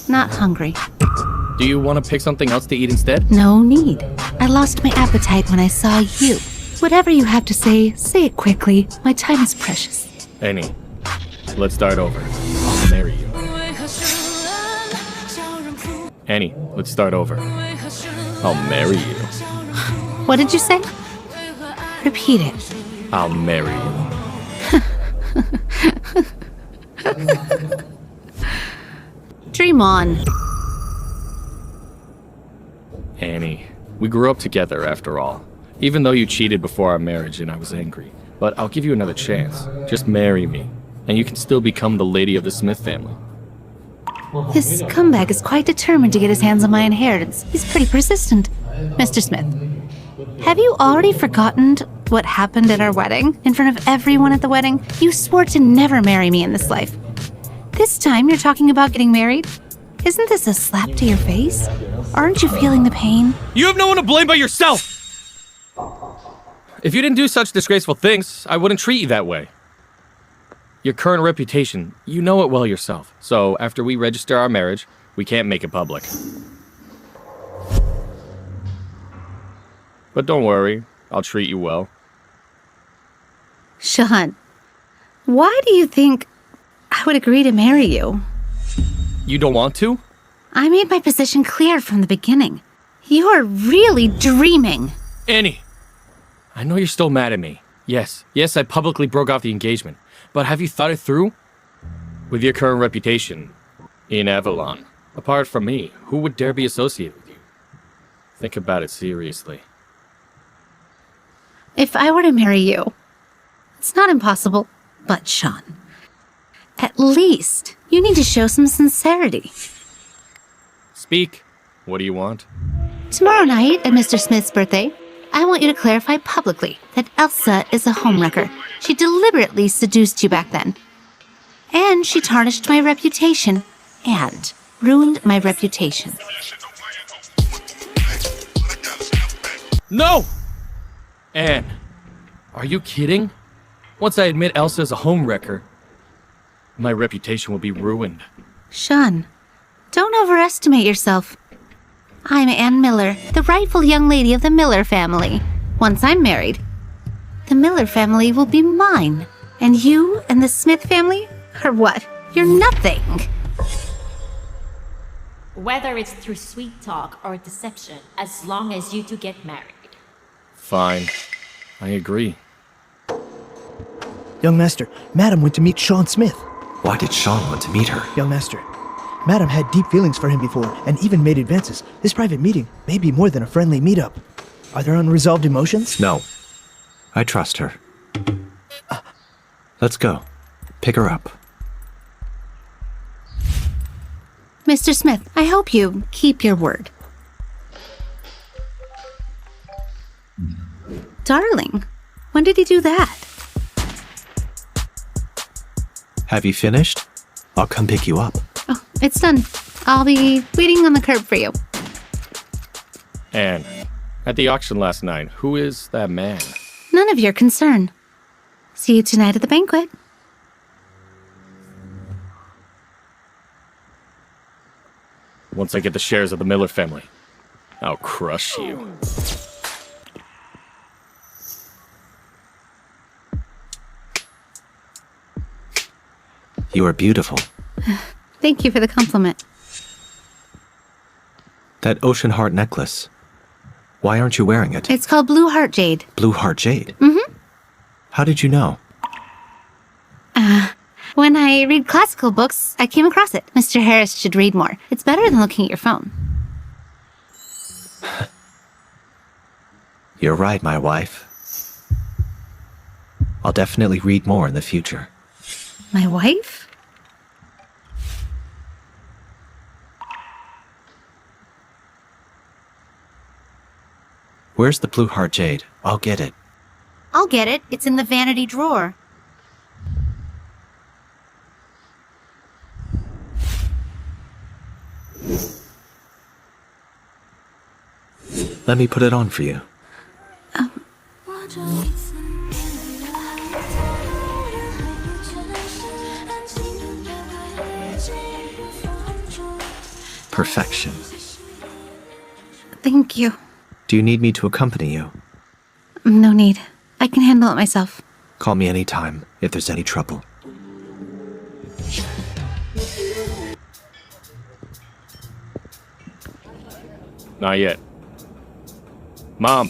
Not hungry. Do you want to pick something else to eat instead? No need. I lost my appetite when I saw you. Whatever you have to say it quickly. My time is precious. Annie, let's start over. I'll marry you. Annie, let's start over. I'll marry you. What did you say? Repeat it. I'll marry you. Dream on. Annie, we grew up together after all. Even though you cheated before our marriage and I was angry. But I'll give you another chance. Just marry me, and you can still become the lady of the Smith family. This scumbag is quite determined to get his hands on my inheritance. He's pretty persistent. Mr. Smith, have you already forgotten what happened at our wedding? In front of everyone at the wedding? You swore to never marry me in this life. This time you're talking about getting married? Isn't this a slap to your face? Aren't you feeling the pain? You have no one to blame but yourself! If you didn't do such disgraceful things, I wouldn't treat you that way. Your current reputation, you know it well yourself. So after we register our marriage, We can't make it public. But don't worry, I'll treat you well. Shawn, why do you think I would agree to marry you? You don't want to? I made my position clear from the beginning. You're really dreaming. Annie! I know you're still mad at me. Yes, I publicly broke off the engagement. But have you thought it through? With your current reputation in Avalon, apart from me, who would dare be associated with you? Think about it seriously. If I were to marry you, it's not impossible, but Shawn, at least you need to show some sincerity. Speak. What do you want? Tomorrow night at Mr. Smith's birthday, I want you to clarify publicly that Elsa is a homewrecker. She deliberately seduced you back then. And she tarnished my reputation and ruined my reputation. No! Anne, are you kidding? Once I admit Elsa is a homewrecker, my reputation will be ruined. Shawn, don't overestimate yourself. I'm Anne Miller, the rightful young lady of the Miller family. Once I'm married, the Miller family will be mine. And you and the Smith family are what? You're nothing. Whether it's through sweet talk or deception, as long as you two get married. Fine. I agree. Young Master, Madam went to meet Shawn Smith. Why did Shawn want to meet her? Young Master, Madam had deep feelings for him before and even made advances. This private meeting may be more than a friendly meetup. Are there unresolved emotions? No. I trust her. Let's go. Pick her up. Mr. Smith, I hope you keep your word. Darling, when did he do that? Have you finished? I'll come pick you up. Oh, it's done. I'll be waiting on the curb for you. Anne, at the auction last night, who is that man? None of your concern. See you tonight at the banquet. Once I get the shares of the Miller family, I'll crush you. You are beautiful. Thank you for the compliment. That ocean heart necklace. Why aren't you wearing it? It's called Blue Heart Jade. Blue heart jade? Mm-hmm. How did you know? When I read classical books, I came across it. Mr. Harris should read more. It's better than looking at your phone. You're right, my wife. I'll definitely read more in the future. My wife? Where's the blue heart jade? I'll get it. I'll get it. It's in the vanity drawer. Let me put it on for you. Perfection. Thank you. Do you need me to accompany you? No need. I can handle it myself. Call me anytime if there's any trouble. Not yet. Mom,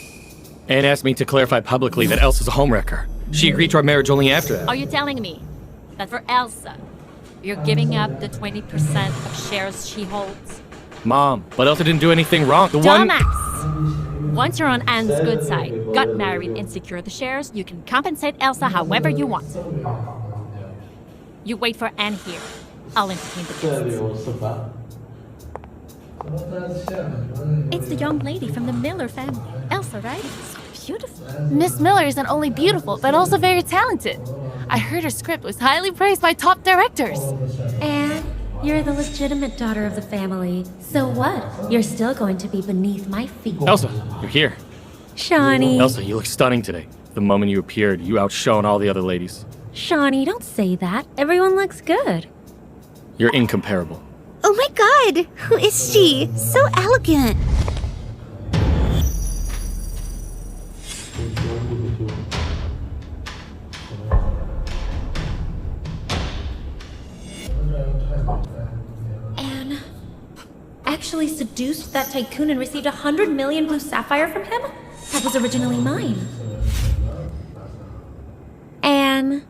Anne asked me to clarify publicly that Elsa's a homewrecker. She agreed to our marriage only after that. Are you telling me that for Elsa, you're giving up the 20% of shares she holds? Mom, but Elsa didn't do anything wrong. Dumbass! Once you're on Anne's good side, got married and secured the shares, you can compensate Elsa however you want. You wait for Anne here. I'll entertain the guests. It's the young lady from the Miller family. Elsa, right? So beautiful. Miss Miller isn't only beautiful, but also very talented. I heard her script was highly praised by top directors. And you're the legitimate daughter of the family. So what? You're still going to be beneath my feet. Elsa, you're here. Shawnee. Elsa, you look stunning today. The moment you appeared, you outshone all the other ladies. Shawnee, don't say that. Everyone looks good. You're incomparable. Oh my god! Who is she? So elegant! Anne actually seduced that tycoon and received 100 million blue sapphire from him? That was originally mine. Anne,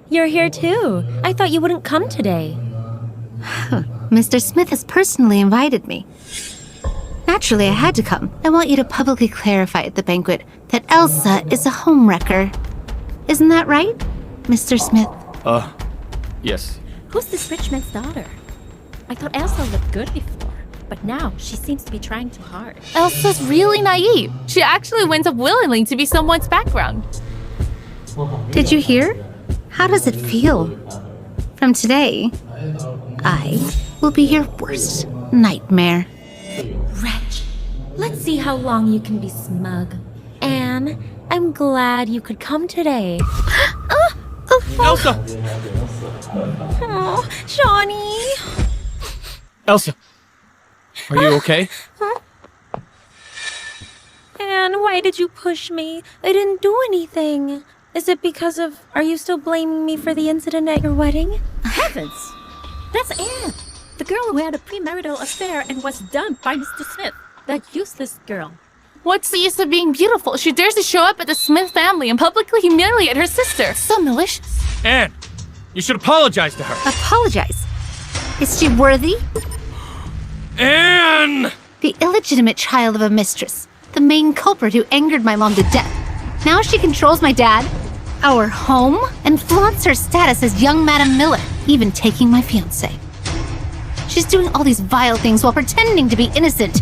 you're here too. I thought you wouldn't come today. Mr. Smith has personally invited me. Naturally, I had to come. I want you to publicly clarify at the banquet that Elsa is a homewrecker. Isn't that right, Mr. Smith? Yes. Who's this rich man's daughter? I thought Elsa looked good before, but now she seems to be trying too hard. Elsa's really naive. She actually went up willingly to be someone's background. Did you hear? How does it feel? From today, I will be your worst nightmare. Wretch. Let's see how long you can be smug. Anne, I'm glad you could come today. Elsa! Oh, Shawnee. Elsa! Are you okay? Anne, why did you push me? I didn't do anything. Is it because of... Are you still blaming me for the incident at your wedding? Heavens! That's Anne! The girl who had a premarital affair and was dumped by Mr. Smith. That useless girl. What's the use of being beautiful? She dares to show up at the Smith family and publicly humiliate her sister. So malicious. Anne! You should apologize to her. Apologize. Is she worthy? Anne! The illegitimate child of a mistress. The main culprit who angered my mom to death. Now she controls my dad, our home, and flaunts her status as young Madam Miller, even taking my fiancé. She's doing all these vile things while pretending to be innocent.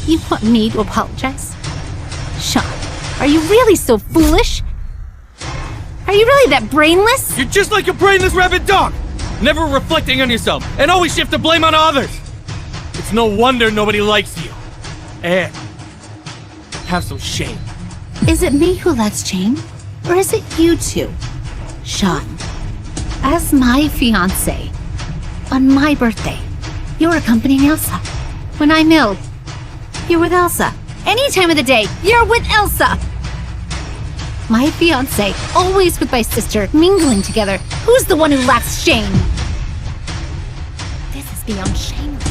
You want me to apologize? Shawn, are you really so foolish? Are you really that brainless? You're just like a brainless rabid dog! Never reflecting on yourself, and always shift the blame on others! It's no wonder nobody likes you. Anne, have some shame. Is it me who lacks shame? Or is it you two? Shawn, as my fiancé, on my birthday, you're accompanying Elsa. When I'm ill, you're with Elsa. Any time of the day, you're with Elsa! My fiancé, always with my sister, mingling together. Who's the one who lacks shame? This is beyond shameless.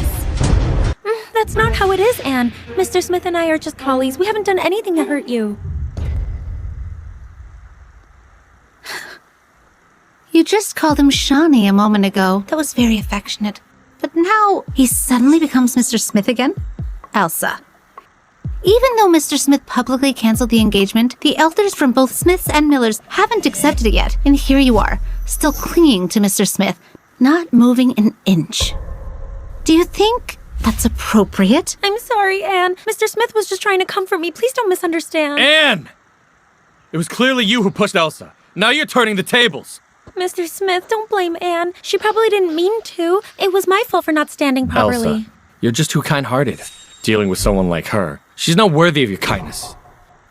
That's not how it is, Anne. Mr. Smith and I are just colleagues. We haven't done anything to hurt you. You just called him Shawnee a moment ago. That was very affectionate. But now he suddenly becomes Mr. Smith again? Elsa. Even though Mr. Smith publicly canceled the engagement, the elders from both Smiths and Millers haven't accepted it yet. And here you are, still clinging to Mr. Smith, not moving an inch. Do you think that's appropriate? I'm sorry, Anne. Mr. Smith was just trying to comfort me. Please don't misunderstand. Anne! It was clearly you who pushed Elsa. Now you're turning the tables. Mr. Smith, don't blame Anne. She probably didn't mean to. It was my fault for not standing properly. Elsa, you're just too kind-hearted. Dealing with someone like her, she's not worthy of your kindness.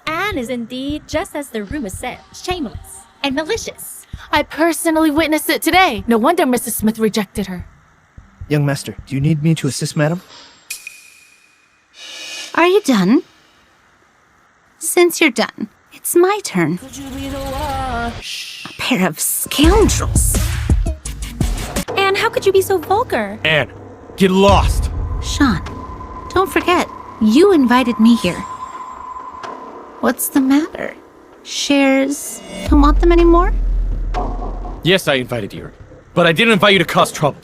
Anne is indeed, just as the rumor said, shameless and malicious. I personally witnessed it today. No wonder Mrs. Smith rejected her. Young master, do you need me to assist, madam? Are you done? Since you're done, it's my turn. A pair of scoundrels. Anne, how could you be so vulgar? Anne, get lost. Shawn, don't forget, you invited me here. What's the matter? Shares don't want them anymore? Yes, I invited you, but I didn't invite you to cause trouble.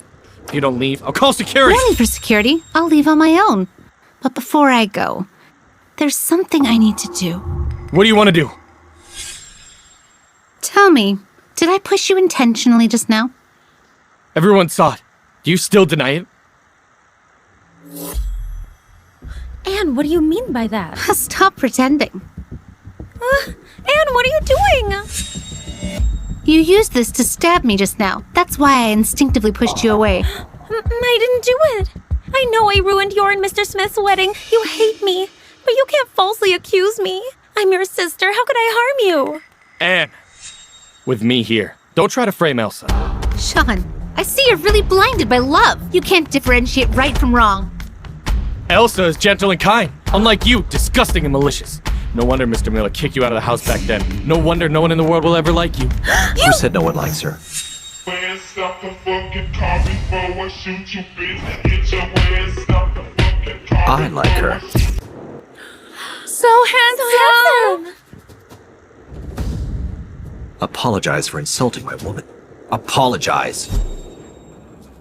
If you don't leave, I'll call security. No need for security. I'll leave on my own. But before I go, there's something I need to do. What do you want to do? Tell me, did I push you intentionally just now? Everyone saw it. Do you still deny it? Anne, what do you mean by that? Stop pretending. Anne, what are you doing? You used this to stab me just now. That's why I instinctively pushed you away. I didn't do it. I know I ruined your and Mr. Smith's wedding. You hate me, but you can't falsely accuse me. I'm your sister. How could I harm you? Anne, with me here. Don't try to frame Elsa. Shawn, I see you're really blinded by love. You can't differentiate right from wrong. Elsa is gentle and kind, unlike you, disgusting and malicious. No wonder Mr. Miller kicked you out of the house back then. No wonder no one in the world will ever like you. Who said no one likes her? I like her. So handsome! Apologize for insulting my woman. Apologize.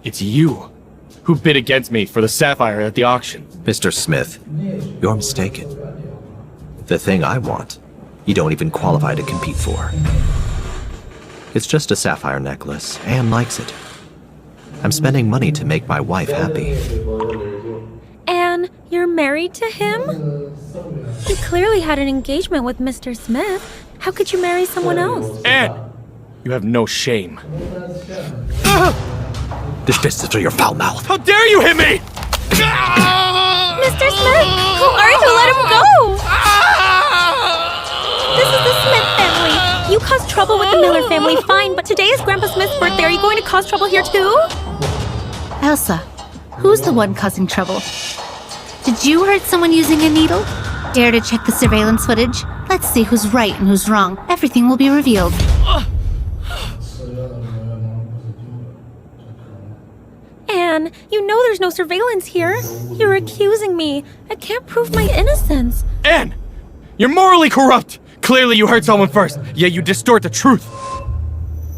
It's you who bid against me for the sapphire at the auction. Mr. Smith, you're mistaken. The thing I want, you don't even qualify to compete for. It's just a sapphire necklace. Anne likes it. I'm spending money to make my wife happy. Anne, you're married to him? You clearly had an engagement with Mr. Smith. How could you marry someone else? Anne! You have no shame. This distance to your foul mouth. How dare you hit me! Mr. Smith, who are you? Let him go! This is the Smith family. You caused trouble with the Miller family, fine, but today is Grandpa Smith's birthday. Are you going to cause trouble here too? Elsa, who's the one causing trouble? Did you hurt someone using a needle? Dare to check the surveillance footage? Let's see who's right and who's wrong. Everything will be revealed. Anne, you know there's no surveillance here. You're accusing me. I can't prove my innocence. Anne! You're morally corrupt! Clearly you hurt someone first, yet you distort the truth.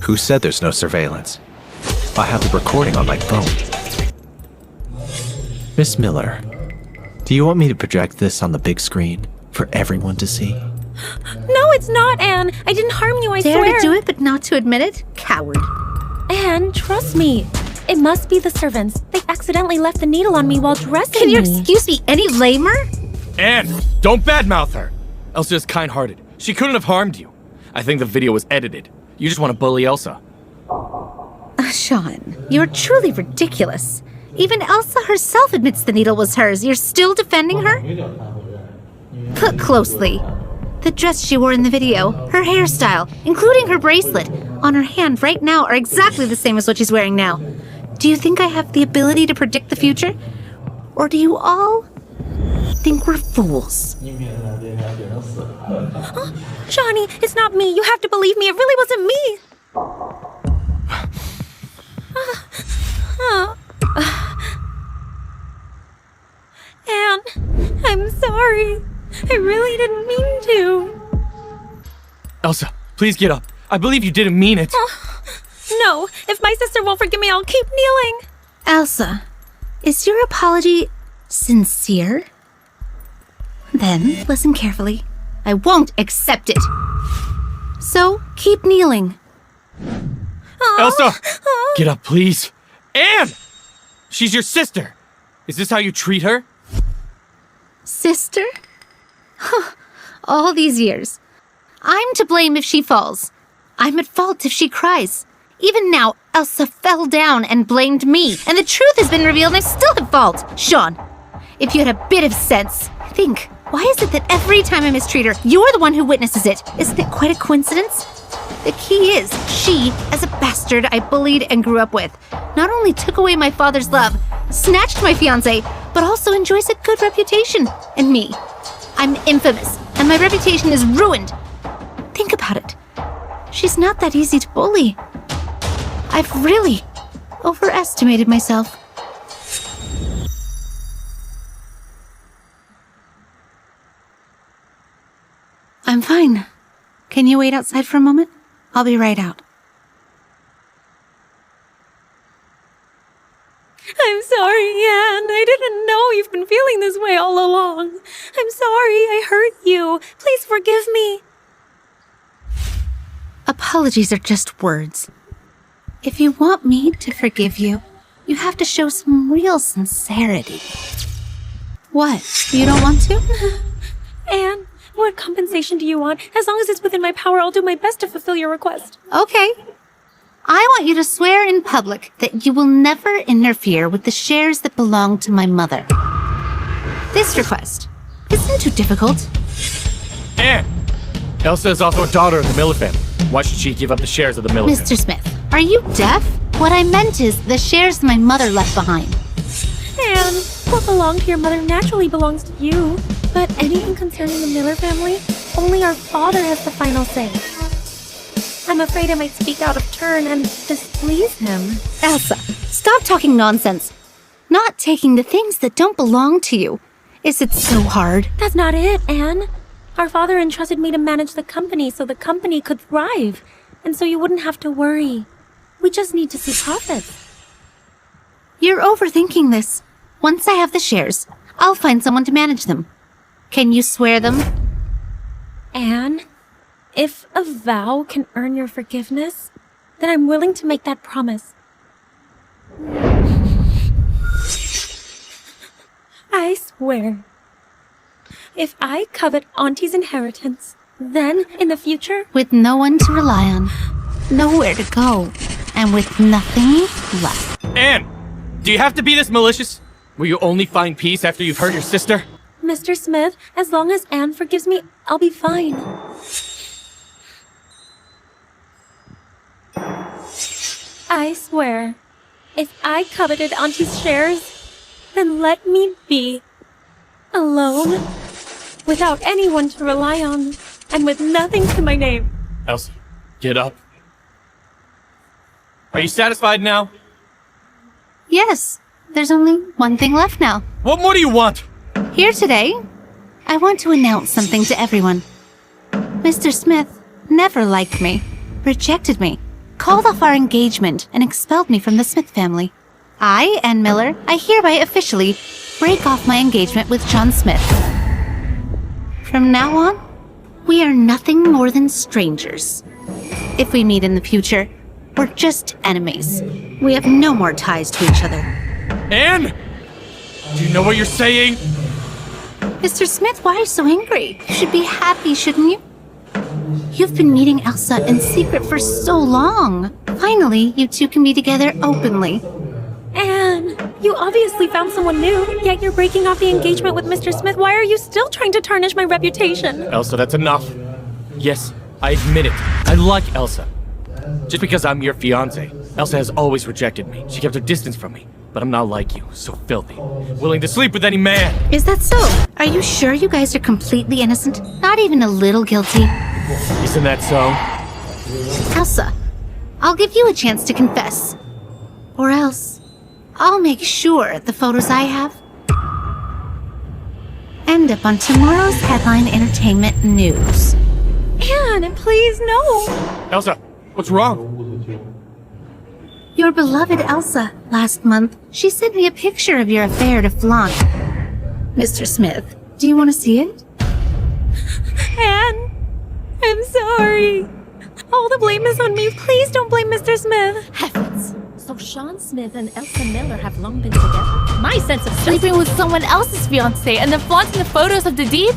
Who said there's no surveillance? I have the recording on my phone. Miss Miller, do you want me to project this on the big screen for everyone to see? No, it's not, Anne. I didn't harm you, I Dare swear. to do it, but not to admit it? Coward. Anne, trust me. It must be the servants. They accidentally left the needle on me while dressing Can your me. excuse be any lamer? Anne, don't badmouth her. Elsa is kind-hearted. She couldn't have harmed you. I think the video was edited. You just want to bully Elsa. Shawn, you're truly ridiculous. Even Elsa herself admits the needle was hers. You're still defending her? Look closely. The dress she wore in the video, her hairstyle, including her bracelet, on her hand right now are exactly the same as what she's wearing now. Do you think I have the ability to predict the future? Or do you all think we're fools? Johnny, it's not me. You have to believe me. It really wasn't me. Anne, I'm sorry. I really didn't mean to. Elsa, please get up. I believe you didn't mean it. No, if my sister won't forgive me, I'll keep kneeling. Elsa, is your apology sincere? Then listen carefully. I won't accept it. So keep kneeling. Elsa! Get up, please. Anne! She's your sister. Is this how you treat her? Sister? Huh. All these years. I'm to blame if she falls. I'm at fault if she cries. Even now, Elsa fell down and blamed me, and the truth has been revealed and I'm still at fault. Shawn, if you had a bit of sense, think, why is it that every time I mistreat her, you're the one who witnesses it? Isn't it quite a coincidence? The key is, she, as a bastard I bullied and grew up with, not only took away my father's love, snatched my fiancé, but also enjoys a good reputation in me. I'm infamous, and my reputation is ruined. Think about it. She's not that easy to bully. I've really overestimated myself. I'm fine. Can you wait outside for a moment? I'll be right out. I'm sorry, Anne. I didn't know you've been feeling this way all along. I'm sorry I hurt you. Please forgive me. Apologies are just words. If you want me to forgive you, you have to show some real sincerity. What? You don't want to? Anne, what compensation do you want? As long as it's within my power, I'll do my best to fulfill your request. Okay. I want you to swear in public that you will never interfere with the shares that belong to my mother. This request isn't too difficult. Anne! Elsa is also a daughter of the Miller family. Why should she give up the shares of the Miller family? Mr. Smith, are you deaf? What I meant is the shares my mother left behind. Anne, what belonged to your mother naturally belongs to you. But anything concerning the Miller family, only our father has the final say. I'm afraid I might speak out of turn and displease him. Elsa, stop talking nonsense. Not taking the things that don't belong to you. Is it so hard? That's not it, Anne. Our father entrusted me to manage the company so the company could thrive, and so you wouldn't have to worry. We just need to see profits. You're overthinking this. Once I have the shares, I'll find someone to manage them. Can you swear them? Anne, if a vow can earn your forgiveness, then I'm willing to make that promise. I swear, if I covet Auntie's inheritance, then, in the future, With no one to rely on, nowhere to go, and with nothing left. Anne! Do you have to be this malicious? Will you only find peace after you've hurt your sister? Mr. Smith, as long as Anne forgives me, I'll be fine. I swear, if I coveted Auntie's shares, then let me be. Alone, without anyone to rely on, and with nothing to my name. Elsa, get up. Are you satisfied now? Yes, there's only one thing left now. What more do you want? Here today, I want to announce something to everyone. Mr. Smith never liked me, rejected me, called off our engagement, and expelled me from the Smith family. I, Anne Miller, I hereby officially break off my engagement with Shawn Smith. From now on, we are nothing more than strangers. If we meet in the future, we're just enemies. We have no more ties to each other. Anne! Do you know what you're saying? Mr. Smith, why are you so angry? You should be happy, shouldn't you? You've been meeting Elsa in secret for so long. Finally, you two can be together openly. Anne, you obviously found someone new, yet you're breaking off the engagement with Mr. Smith. Why are you still trying to tarnish my reputation? Elsa, that's enough. Yes, I admit it. I like Elsa. Just because I'm your fiancé, Elsa has always rejected me. She kept her distance from me. But I'm not like you, so filthy. Willing to sleep with any man. Is that so? Are you sure you guys are completely innocent? Not even a little guilty? Isn't that so? Elsa, I'll give you a chance to confess. Or else, I'll make sure the photos I have end up on tomorrow's headline entertainment news. Anne, please, no! Elsa, what's wrong? Your beloved Elsa, last month, she sent me a picture of your affair to flaunt. Mr. Smith, do you want to see it? Anne, I'm sorry. All the blame is on me. Please don't blame Mr. Smith. Heavens! So Shawn Smith and Elsa Miller have long been together? My sense of Sleeping with someone else's fiancé and then flaunting the photos of the deed?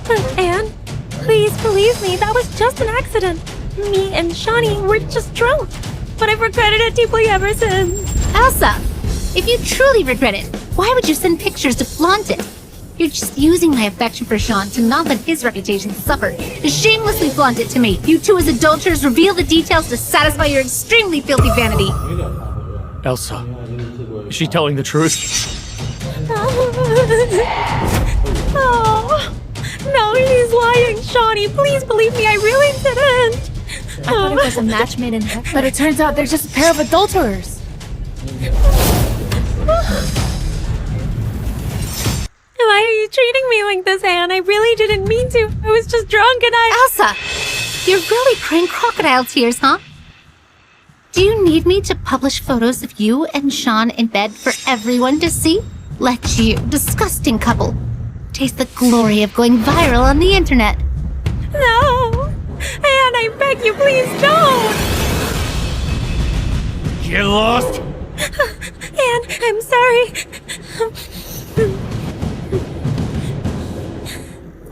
But Anne, please believe me, that was just an accident. Me and Shawnee were just drunk. But I've regretted it deeply ever since. Elsa, if you truly regret it, why would you send pictures to flaunt it? You're just using my affection for Shawn to not let his reputation suffer, to shamelessly flaunt it to me. You two as adulterers reveal the details to satisfy your extremely filthy vanity. Elsa, is she telling the truth? Oh, no, he's lying, Shawnee. Please believe me, I really didn't. I thought it was a match made in heaven. But it turns out they're just a pair of adulterers. Why are you treating me like this, Anne? I really didn't mean to. I was just drunk and Elsa, you're really crying crocodile tears, huh? Do you need me to publish photos of you and Shawn in bed for everyone to see? Let you, disgusting couple, taste the glory of going viral on the internet. No! Anne, I beg you, please don't! Get lost! Anne, I'm sorry.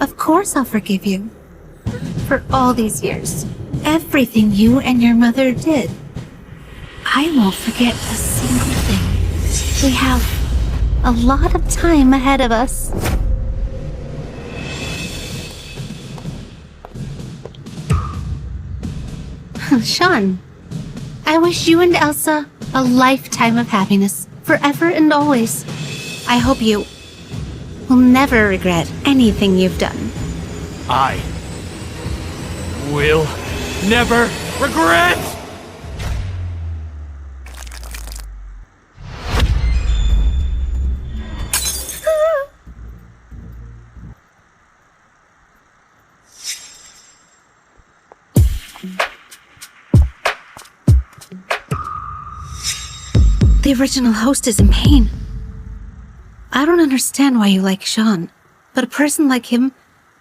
Of course I'll forgive you. For all these years, everything you and your mother did. I won't forget a single thing. We have a lot of time ahead of us. Shawn, I wish you and Elsa a lifetime of happiness, forever and always. I hope you will never regret anything you've done. I will never regret! The original host is in pain. I don't understand why you like Shawn, but a person like him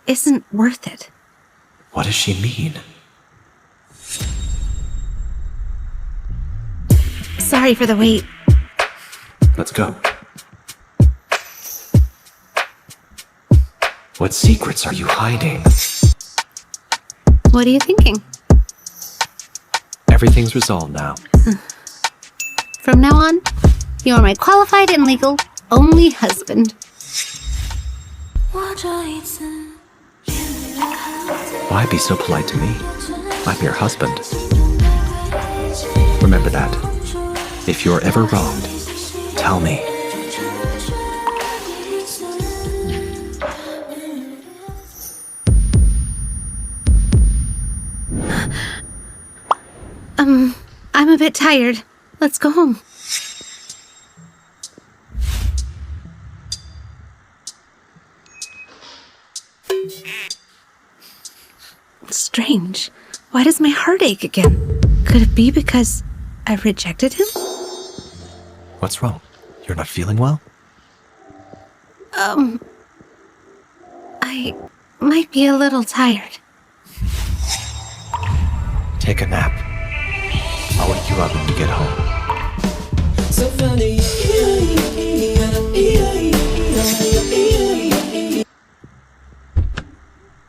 isn't worth it. What does she mean? Sorry for the wait. Let's go. What secrets are you hiding? What are you thinking? Everything's resolved now. From now on, you're my qualified and legal only husband. Why be so polite to me? I'm your husband. Remember that. If you're ever wronged, tell me. I'm a bit tired. Let's go home. Strange. Why does my heart ache again? Could it be because I rejected him? What's wrong? You're not feeling well? I might be a little tired. Take a nap. I'll wake you up when you get home.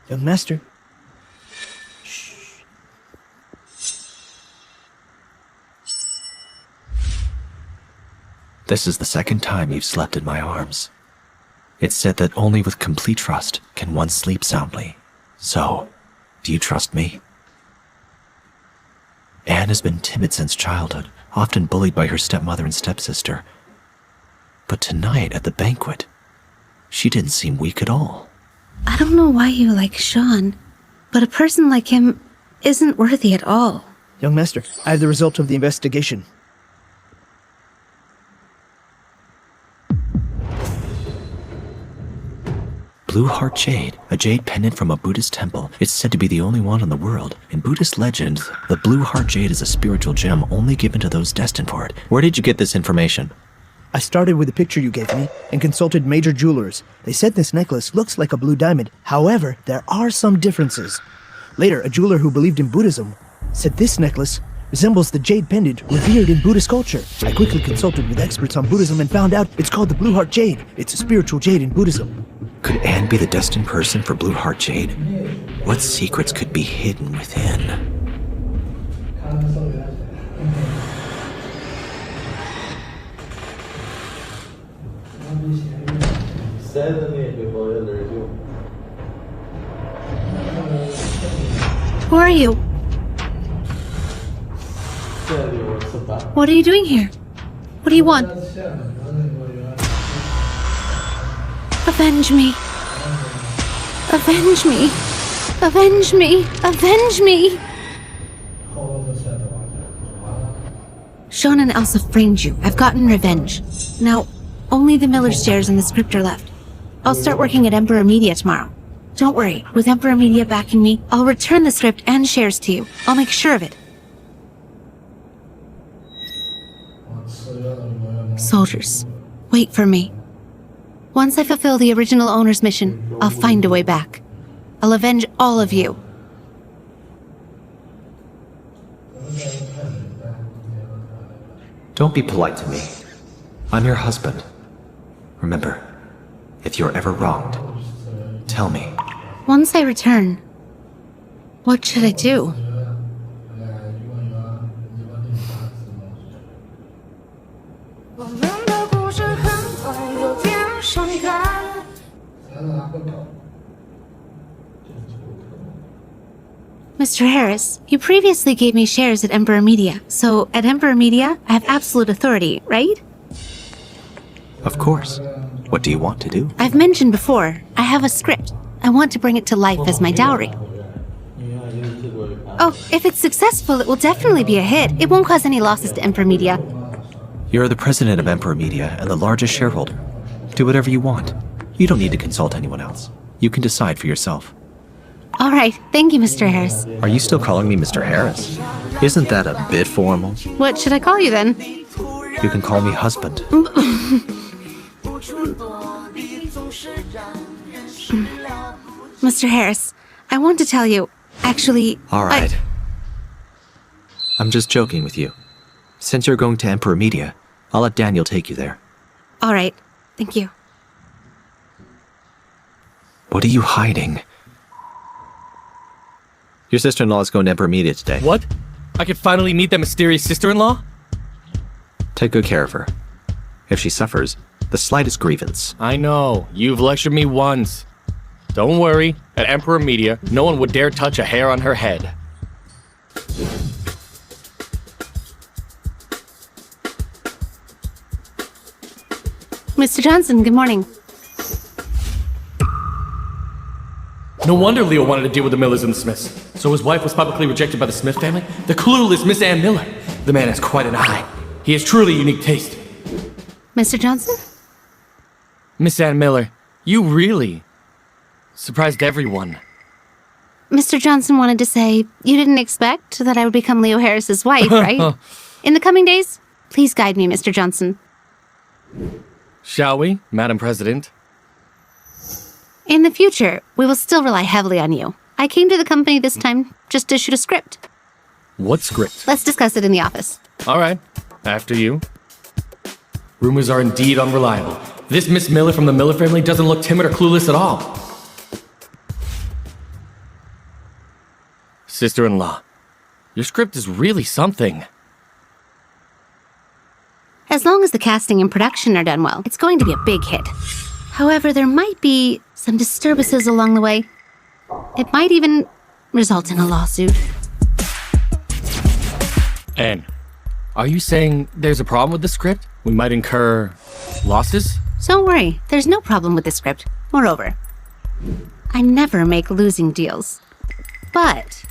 Young master. This is the second time you've slept in my arms. It's said that only with complete trust can one sleep soundly. So, do you trust me? Anne has been timid since childhood, often bullied by her stepmother and stepsister. But tonight at the banquet, she didn't seem weak at all. I don't know why you like Shawn, but a person like him isn't worthy at all. Young master, I have the result of the investigation. Blue Heart Jade, a jade pendant from a Buddhist temple. It's said to be the only one in the world. In Buddhist legend, the Blue Heart Jade is a spiritual gem only given to those destined for it. Where did you get this information? I started with the picture you gave me and consulted major jewelers. They said this necklace looks like a blue diamond. However, there are some differences. Later, a jeweler who believed in Buddhism said this necklace resembles the jade pendant revered in Buddhist culture. I quickly consulted with experts on Buddhism and found out it's called the Blue Heart Jade. It's a spiritual jade in Buddhism. Could Anne be the destined person for Blue Heart Jade? What secrets could be hidden within? Who are you? What are you doing here? What do you want? Avenge me. Avenge me. Avenge me. Avenge me. Shawn and Elsa framed you. I've gotten revenge. Now, only the Miller's shares and the script are left. I'll start working at Emperor Media tomorrow. Don't worry, with Emperor Media backing me, I'll return the script and shares to you. I'll make sure of it. Soldiers, wait for me. Once I fulfill the original owner's mission, I'll find a way back. I'll avenge all of you. Don't be polite to me. I'm your husband. Remember, if you're ever wronged, tell me. Once I return, what should I do? Mr. Harris, you previously gave me shares at Emperor Media, so at Emperor Media, I have absolute authority, right? Of course. What do you want to do? I've mentioned before, I have a script. I want to bring it to life as my dowry. Oh, if it's successful, it will definitely be a hit. It won't cause any losses to Emperor Media. You're the president of Emperor Media and the largest shareholder. Do whatever you want. You don't need to consult anyone else. You can decide for yourself. All right, thank you, Mr. Harris. Are you still calling me Mr. Harris? Isn't that a bit formal? What should I call you then? You can call me husband. Mr. Harris, I want to tell you, actually... All right. I'm just joking with you. Since you're going to Emperor Media, I'll let Daniel take you there. All right, thank you. What are you hiding? Your sister-in-law is going to Emperor Media today. What? I could finally meet that mysterious sister-in-law? Take good care of her. If she suffers the slightest grievance. I know. You've lectured me once. Don't worry. At Emperor Media, no one would dare touch a hair on her head. Mr. Johnson, good morning. No wonder Leo wanted to deal with the Millers and the Smiths. So his wife was publicly rejected by the Smith family? The clueless Miss Ann Miller. The man has quite an eye. He has truly unique taste. Mr. Johnson? Miss Ann Miller, you really surprised everyone. Mr. Johnson wanted to say you didn't expect that I would become Leo Harris's wife, right? In the coming days, please guide me, Mr. Johnson. Shall we, Madam President? In the future, we will still rely heavily on you. I came to the company this time just to shoot a script. What script? Let's discuss it in the office. All right, after you. Rumors are indeed unreliable. This Miss Miller from the Miller family doesn't look timid or clueless at all. Sister-in-law, your script is really something. As long as the casting and production are done well, it's going to be a big hit. However, there might be some disturbances along the way. It might even result in a lawsuit. Anne, are you saying there's a problem with the script? We might incur losses? Don't worry, there's no problem with the script. Moreover, I never make losing deals. But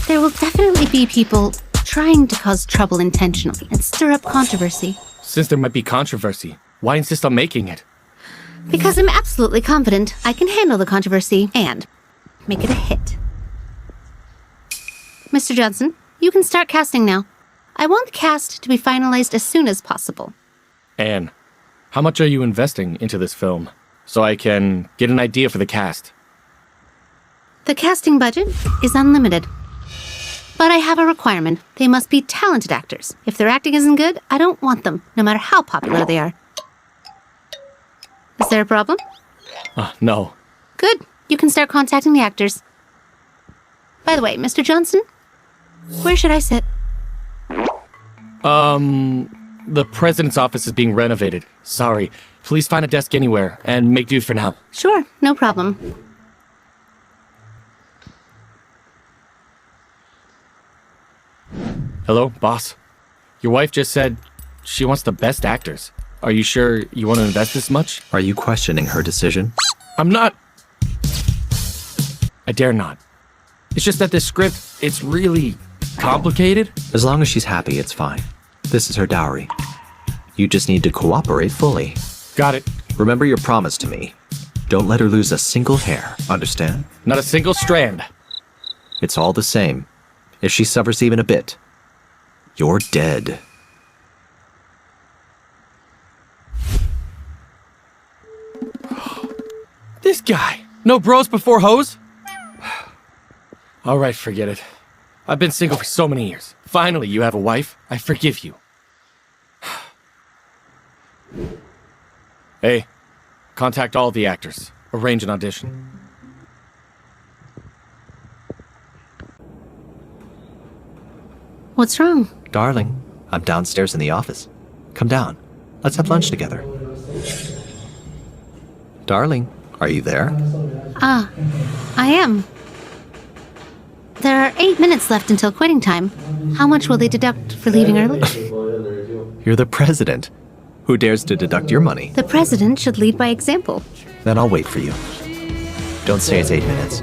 there will definitely be people trying to cause trouble intentionally and stir up controversy. Since there might be controversy, why insist on making it? Because I'm absolutely confident I can handle the controversy and make it a hit. Mr. Johnson, you can start casting now. I want the cast to be finalized as soon as possible. Anne, how much are you investing into this film? So I can get an idea for the cast. The casting budget is unlimited. But I have a requirement. They must be talented actors. If their acting isn't good, I don't want them, no matter how popular they are. Is there a problem? No. Good. You can start contacting the actors. By the way, Mr. Johnson, where should I sit? The president's office is being renovated. Sorry. Please find a desk anywhere and make do for now. Sure, no problem. Hello, boss. Your wife just said she wants the best actors. Are you sure you want to invest this much? Are you questioning her decision? I'm not. I dare not. It's just that this script, it's really complicated. As long as she's happy, it's fine. This is her dowry. You just need to cooperate fully. Got it. Remember your promise to me. Don't let her lose a single hair, understand? Not a single strand. It's all the same. If she suffers even a bit, you're dead. This guy. No bros before hoes? All right, forget it. I've been single for so many years. Finally, you have a wife. I forgive you. Hey, contact all the actors. Arrange an audition. What's wrong? Darling, I'm downstairs in the office. Come down. Let's have lunch together. Darling, are you there? I am. There 8 minutes left until quitting time. How much will they deduct for leaving early? You're the president. Who dares to deduct your money? The president should lead by example. Then I'll wait for you. Don't say it's 8 minutes.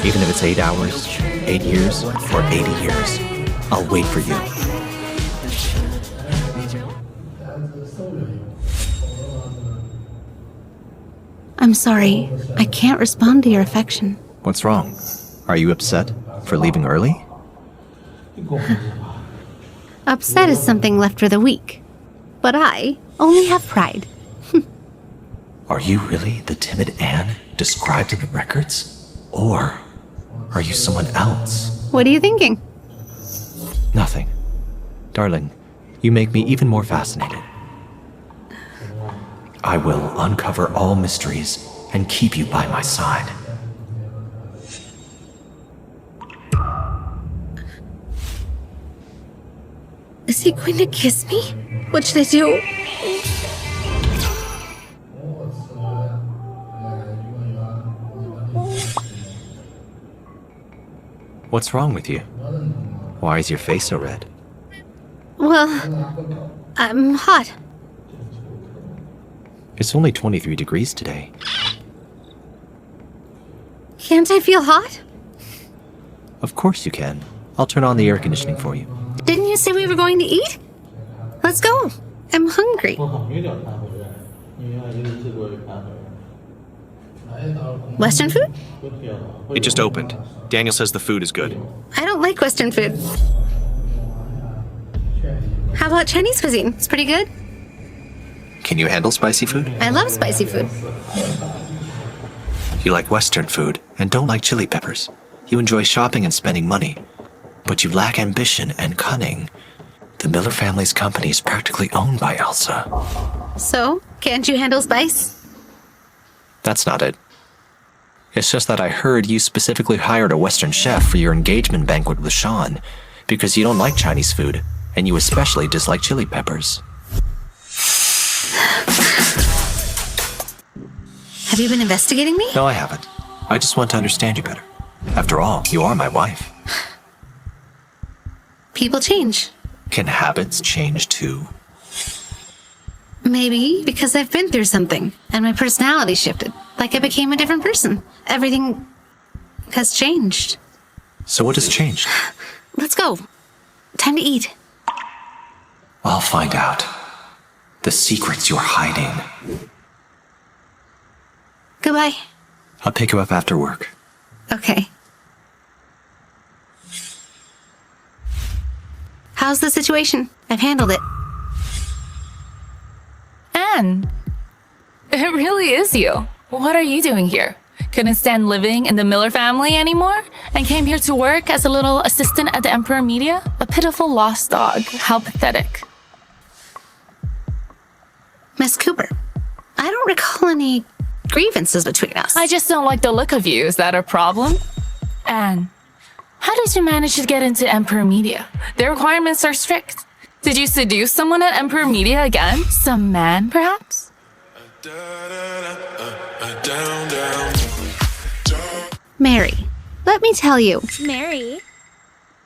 Even if it's 8 hours, 8 years, or 80 years, I'll wait for you. I'm sorry. I can't respond to your affection. What's wrong? Are you upset for leaving early? Upset is something left for the weak. But I only have pride. Are you really the timid Anne described in the records? Or are you someone else? What are you thinking? Nothing. Darling, you make me even more fascinated. I will uncover all mysteries and keep you by my side. Is he going to kiss me? What should I do? What's wrong with you? Why is your face so red? Well, I'm hot. It's only 23 degrees today. Can't I feel hot? Of course you can. I'll turn on the air conditioning for you. Didn't you say we were going to eat? Let's go. I'm hungry. Western food? It just opened. Daniel says the food is good. I don't like Western food. How about Chinese cuisine? It's pretty good. Can you handle spicy food? I love spicy food. You like Western food and don't like chili peppers. You enjoy shopping and spending money, but you lack ambition and cunning. The Miller family's company is practically owned by Elsa. So, can't you handle spice? That's not it. It's just that I heard you specifically hired a Western chef for your engagement banquet with Shawn because you don't like Chinese food, and you especially dislike chili peppers. Have you been investigating me? No, I haven't. I just want to understand you better. After all, you are my wife. People change. Can habits change too? Maybe because I've been through something and my personality shifted. Like I became a different person. Everything has changed. So what has changed? Let's go. Time to eat. I'll find out. The secrets you're hiding. Goodbye. I'll pick you up after work. Okay. How's the situation? I've handled it. Anne, it really is you. What are you doing here? Couldn't stand living in the Miller family anymore? And came here to work as a little assistant at the Emperor Media? A pitiful lost dog. How pathetic. Miss Cooper, I don't recall any grievances between us. I just don't like the look of you. Is that a problem? Anne, how did you manage to get into Emperor Media? Their requirements are strict. Did you seduce someone at Emperor Media again? Some man, perhaps? Mary, let me tell you. Mary,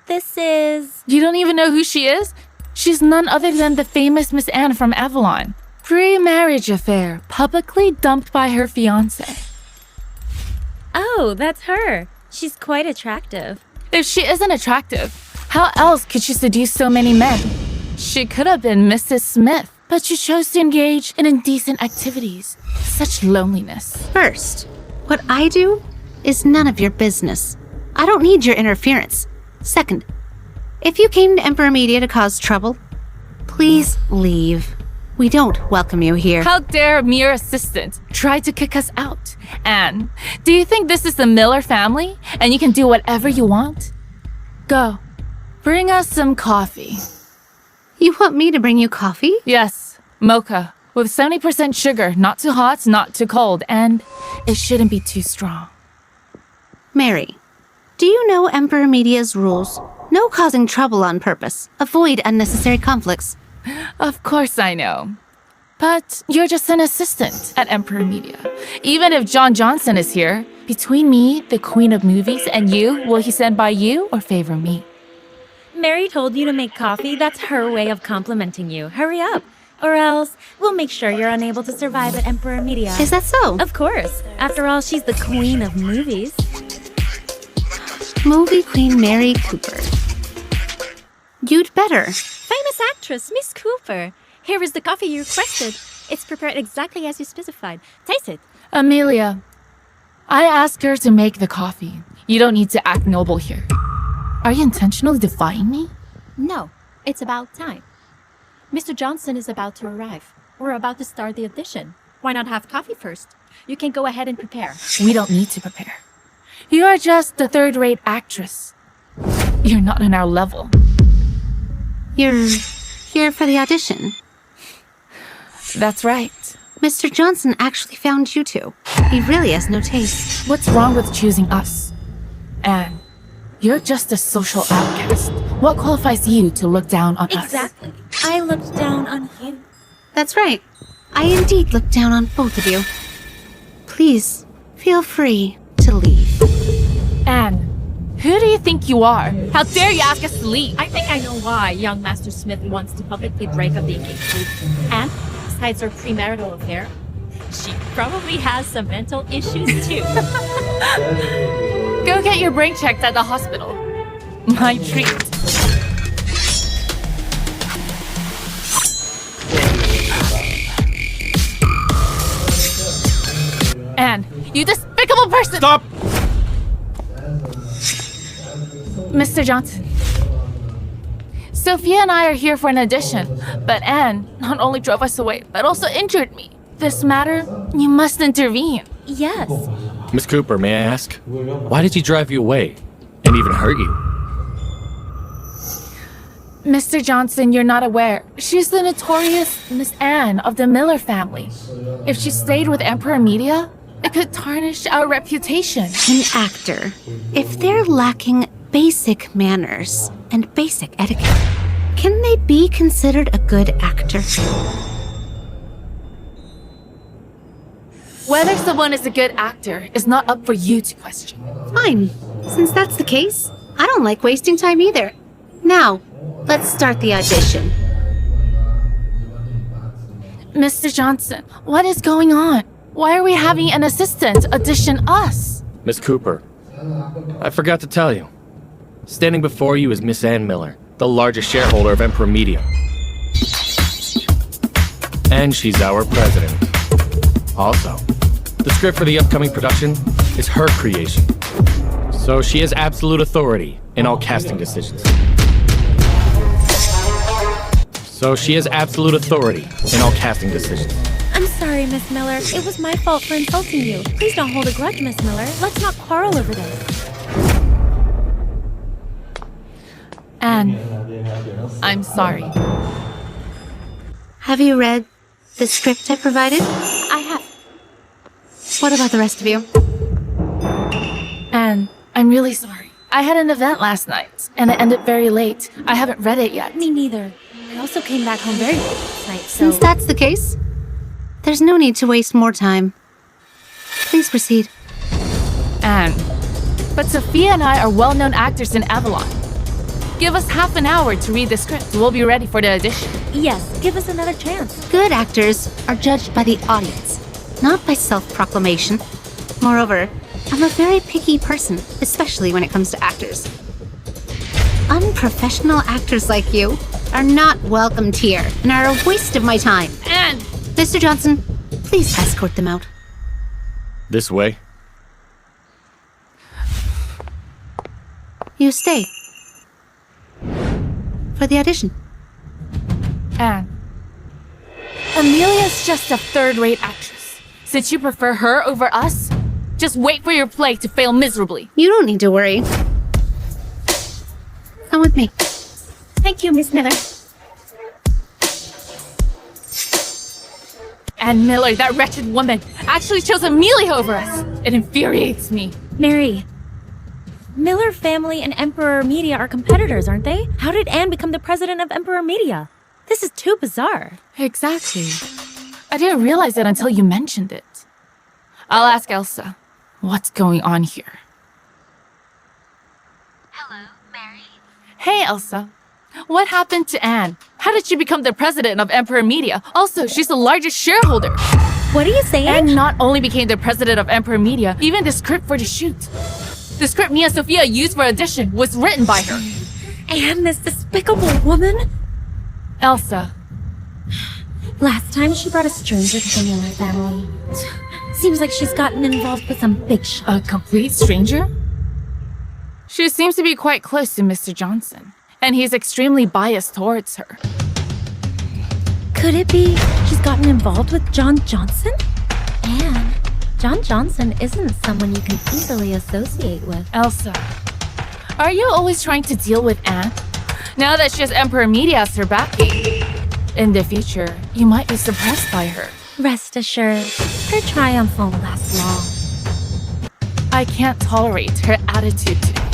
this is... You don't even know who she is? She's none other than the famous Miss Anne from Avalon. Pre-marriage affair, publicly dumped by her fiancé. Oh, that's her. She's quite attractive. If she isn't attractive, how else could she seduce so many men? She could have been Mrs. Smith, but she chose to engage in indecent activities. Such loneliness. First, what I do is none of your business. I don't need your interference. Second, if you came to Emperor Media to cause trouble, please leave. We don't welcome you here. How dare a mere assistant try to kick us out? Anne, do you think this is the Miller family and you can do whatever you want? Go. Bring us some coffee. You want me to bring you coffee? Yes, mocha, with 70% sugar, not too hot, not too cold, and it shouldn't be too strong. Mary, do you know Emperor Media's rules? No causing trouble on purpose. Avoid unnecessary conflicts. Of course I know. But you're just an assistant at Emperor Media. Even if John Johnson is here, between me, the queen of movies, and you, will he stand by you or favor me? Mary told you to make coffee. That's her way of complimenting you. Hurry up. Or else, we'll make sure you're unable to survive at Emperor Media. Is that so? Of course. After all, she's the queen of movies. Movie queen Mary Cooper. You'd better. Famous actress, Miss Cooper. Here is the coffee you requested. It's prepared exactly as you specified. Taste it. Amelia, I asked her to make the coffee. You don't need to act noble here. Are you intentionally defying me? No, it's about time. Mr. Johnson is about to arrive. We're about to start the audition. Why not have coffee first? You can go ahead and prepare. We don't need to prepare. You are just a third-rate actress. You're not on our level. You're here for the audition. That's right. Mr. Johnson actually found you two. He really has no taste. What's wrong with choosing us? Anne, you're just a social outcast. What qualifies you to look down on us? Exactly. I looked down on you. That's right. I indeed look down on both of you. Please, feel free to leave. Anne, who do you think you are? How dare you ask us to leave? I think I know why young Master Smith wants to publicly break up the engagement. And, besides her premarital affair, she probably has some mental issues too. Go get your brain checked at the hospital. My treat. Anne, you despicable person! Stop! Mr. Johnson. Sophia and I are here for an audition, but Anne not only drove us away, but also injured me. This matter, you must intervene. Yes. Miss Cooper, may I ask? Why did she drive you away? And even hurt you? Mr. Johnson, you're not aware. She's the notorious Miss Anne of the Miller family. If she stayed with Emperor Media, it could tarnish our reputation. An actor, if they're lacking basic manners and basic etiquette, can they be considered a good actor? Whether someone is a good actor is not up for you to question. Fine. Since that's the case, I don't like wasting time either. Now, let's start the audition. Mr. Johnson, what is going on? Why are we having an assistant audition us? Miss Cooper, I forgot to tell you. Standing before you is Miss Ann Miller, the largest shareholder of Emperor Media. And she's our president. Also, the script for the upcoming production is her creation. So she has absolute authority in all casting decisions. I'm sorry, Miss Miller. It was my fault for insulting you. Please don't hold a grudge, Miss Miller. Let's not quarrel over this. Anne, I'm sorry. Have you read the script I provided? I have. What about the rest of you? Anne, I'm really sorry. I had an event last night, and it ended very late. I haven't read it yet. Me neither. I also came back home very late last night, so... Since that's the case, there's no need to waste more time. Please proceed. Anne, but Sophia and I are well-known actors in Avalon. Give us half an hour to read the script. We'll be ready for the audition. Yes, give us another chance. Good actors are judged by the audience, not by self-proclamation. Moreover, I'm a very picky person, especially when it comes to actors. Unprofessional actors like you are not welcomed here and are a waste of my time. Anne! Mr. Johnson, please escort them out. This way? You stay. For the audition. Anne, Amelia's just a third-rate actress. Since you prefer her over us, just wait for your play to fail miserably. You don't need to worry. Come with me. Thank you, Miss Miller. Anne Miller, that wretched woman, actually chose Amelia over us. It infuriates me. Mary, Miller family and Emperor Media are competitors, aren't they? How did Anne become the president of Emperor Media? This is too bizarre. Exactly. I didn't realize it until you mentioned it. I'll ask Elsa. What's going on here? Hello, Mary? Hey, Elsa. What happened to Anne? How did she become the president of Emperor Media? Also, she's the largest shareholder. What are you saying? Anne not only became the president of Emperor Media, even the script for the shoot. The script Mia Sophia used for audition was written by her. Anne, this despicable woman? Elsa. Last time she brought a stranger to the Miller family. Seems like she's gotten involved with some big shot. A complete stranger? She seems to be quite close to Mr. Johnson, and he's extremely biased towards her. Could it be she's gotten involved with John Johnson? Anne, John Johnson isn't someone you can easily associate with. Elsa, are you always trying to deal with Anne? Now that she has Emperor Media as her backing. In the future, you might be suppressed by her. Rest assured, her triumph won't last long. I can't tolerate her attitude today.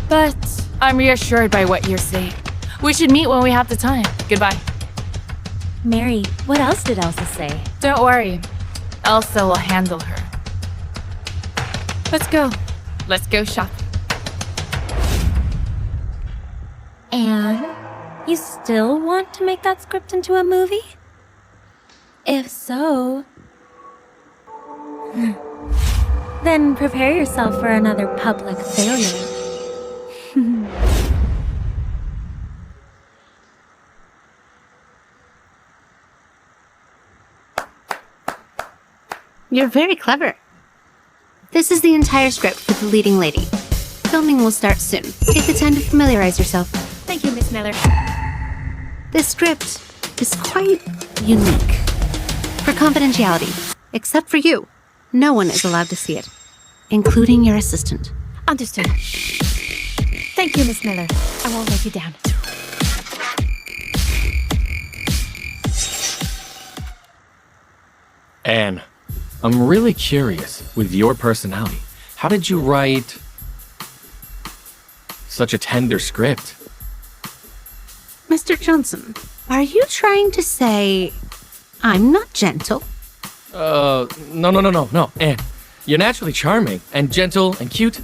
But I'm reassured by what you're saying. We should meet when we have the time. Goodbye. Mary, what else did Elsa say? Don't worry. Elsa will handle her. Let's go. Let's go shopping. Anne, you still want to make that script into a movie? If so, then prepare yourself for another public failure. You're very clever. This is the entire script for the leading lady. Filming will start soon. Take the time to familiarize yourself. Thank you, Miss Miller. This script is quite unique. For confidentiality, except for you, no one is allowed to see it, including your assistant. Understood. Thank you, Miss Miller. I won't let you down. Anne, I'm really curious with your personality. How did you write such a tender script? Mr. Johnson, are you trying to say I'm not gentle? No. Anne, you're naturally charming and gentle and cute.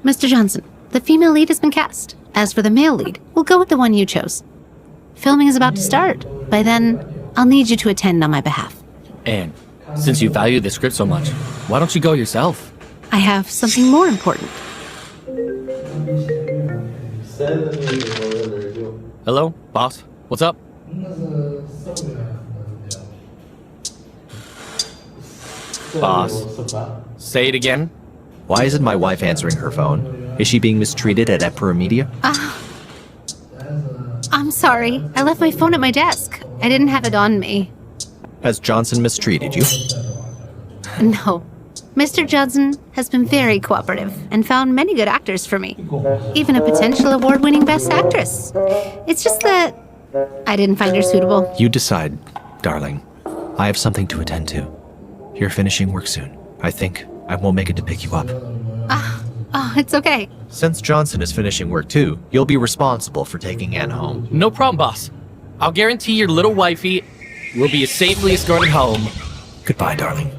Mr. Johnson, the female lead has been cast. As for the male lead, we'll go with the one you chose. Filming is about to start. By then, I'll need you to attend on my behalf. Anne, since you value the script so much, why don't you go yourself? I have something more important. Hello, boss? What's up? Boss? Say it again? Why isn't my wife answering her phone? Is she being mistreated at Emperor Media? I'm sorry. I left my phone at my desk. I didn't have it on me. Has Johnson mistreated you? No. Mr. Johnson has been very cooperative and found many good actors for me. Even a potential award-winning Best Actress. It's just that I didn't find her suitable. You decide, darling. I have something to attend to. You're finishing work soon. I think I won't make it to pick you up. Oh, it's okay. Since Johnson is finishing work too, you'll be responsible for taking Anne home. No problem, boss. I'll guarantee your little wifey will be safely escorted home. Goodbye, darling.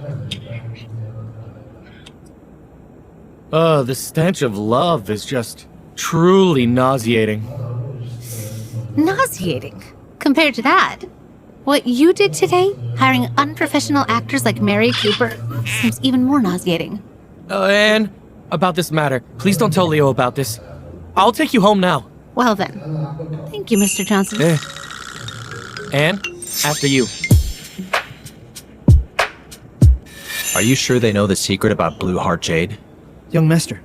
The stench of love is just truly nauseating. Nauseating. Compared to that, what you did today, hiring unprofessional actors like Mary Cooper, seems even more nauseating. Anne, about this matter, please don't tell Leo about this. I'll take you home now. Well then, thank you, Mr. Johnson. Anne, after you. Are you sure they know the secret about Blue Heart Jade? Young master,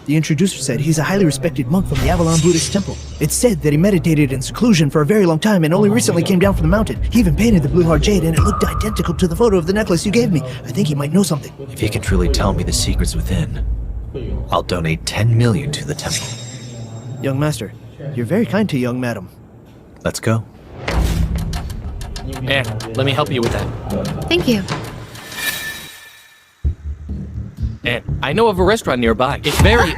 the introducer said he's a highly respected monk from the Avalon Buddhist temple. It's said that he meditated in seclusion for a very long time and only recently came down from the mountain. He even painted the Blue Heart Jade and it looked identical to the photo of the necklace you gave me. I think he might know something. If he can truly tell me the secrets within, I'll donate 10 million to the temple. Young master, you're very kind to young madam. Let's go. Anne, let me help you with that. Thank you. Anne, I know of a restaurant nearby. It's very,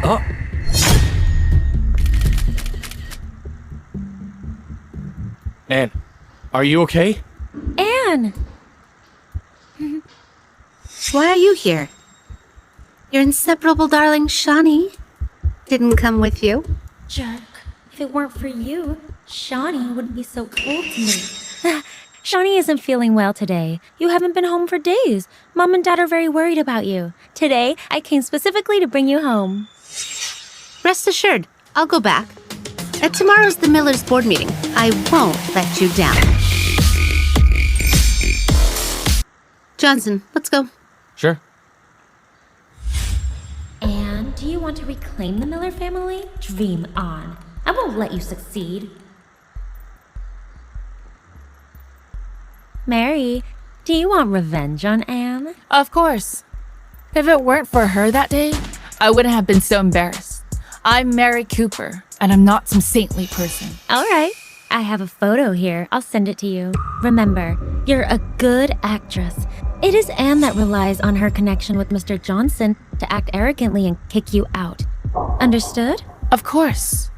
Anne, are you okay? Anne! Why are you here? Your inseparable darling Shawnee didn't come with you. Jerk. If it weren't for you, Shawnee wouldn't be so cold to me. Shawnee isn't feeling well today. You haven't been home for days. Mom and Dad are very worried about you. Today, I came specifically to bring you home. Rest assured, I'll go back. At tomorrow's the Miller's board meeting. I won't let you down. Johnson, let's go. Sure. And do you want to reclaim the Miller family? Dream on. I won't let you succeed. Mary, do you want revenge on Anne? Of course. If it weren't for her that day, I wouldn't have been so embarrassed. I'm Mary Cooper, and I'm not some saintly person. All right. I have a photo here. I'll send it to you. Remember, you're a good actress. It is Anne that relies on her connection with Mr. Johnson to act arrogantly and kick you out. Understood? Of course.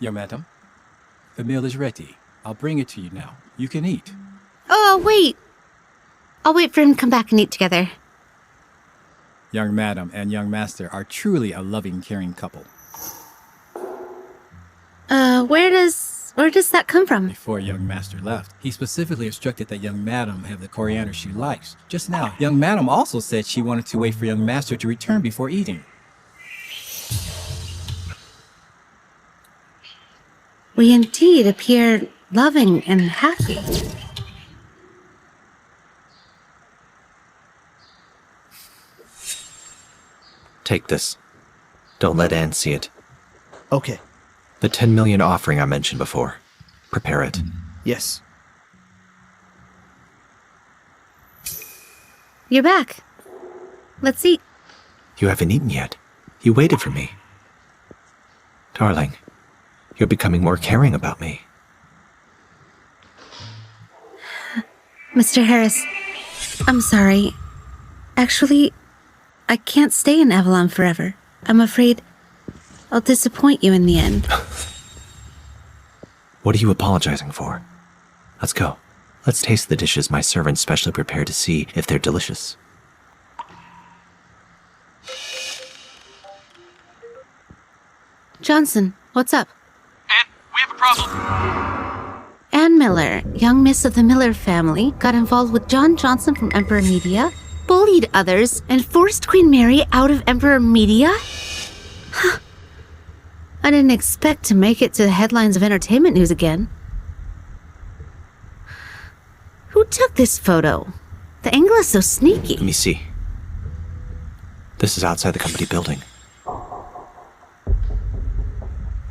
Young madam, the meal is ready. I'll bring it to you now. You can eat. Oh, wait. I'll wait for him to come back and eat together. Young madam and young master are truly a loving, caring couple. Where does that come from? Before young master left, he specifically instructed that young madam have the coriander she likes. Just now, young madam also said she wanted to wait for young master to return before eating. We indeed appear loving and happy. Take this. Don't let Anne see it. Okay. The 10 million offering I mentioned before. Prepare it. Yes. You're back. Let's eat. You haven't eaten yet. You waited for me. Darling, you're becoming more caring about me. Mr. Harris, I'm sorry. Actually, I can't stay in Avalon forever. I'm afraid I'll disappoint you in the end. What are you apologizing for? Let's go. Let's taste the dishes my servants specially prepared to see if they're delicious. Johnson, what's up? Anne, we have a problem. Anne Miller, young miss of the Miller family, got involved with John Johnson from Emperor Media, bullied others, and forced Queen Mary out of Emperor Media? Huh. I didn't expect to make it to the headlines of entertainment news again. Who took this photo? The angle is so sneaky. Let me see. This is outside the company building.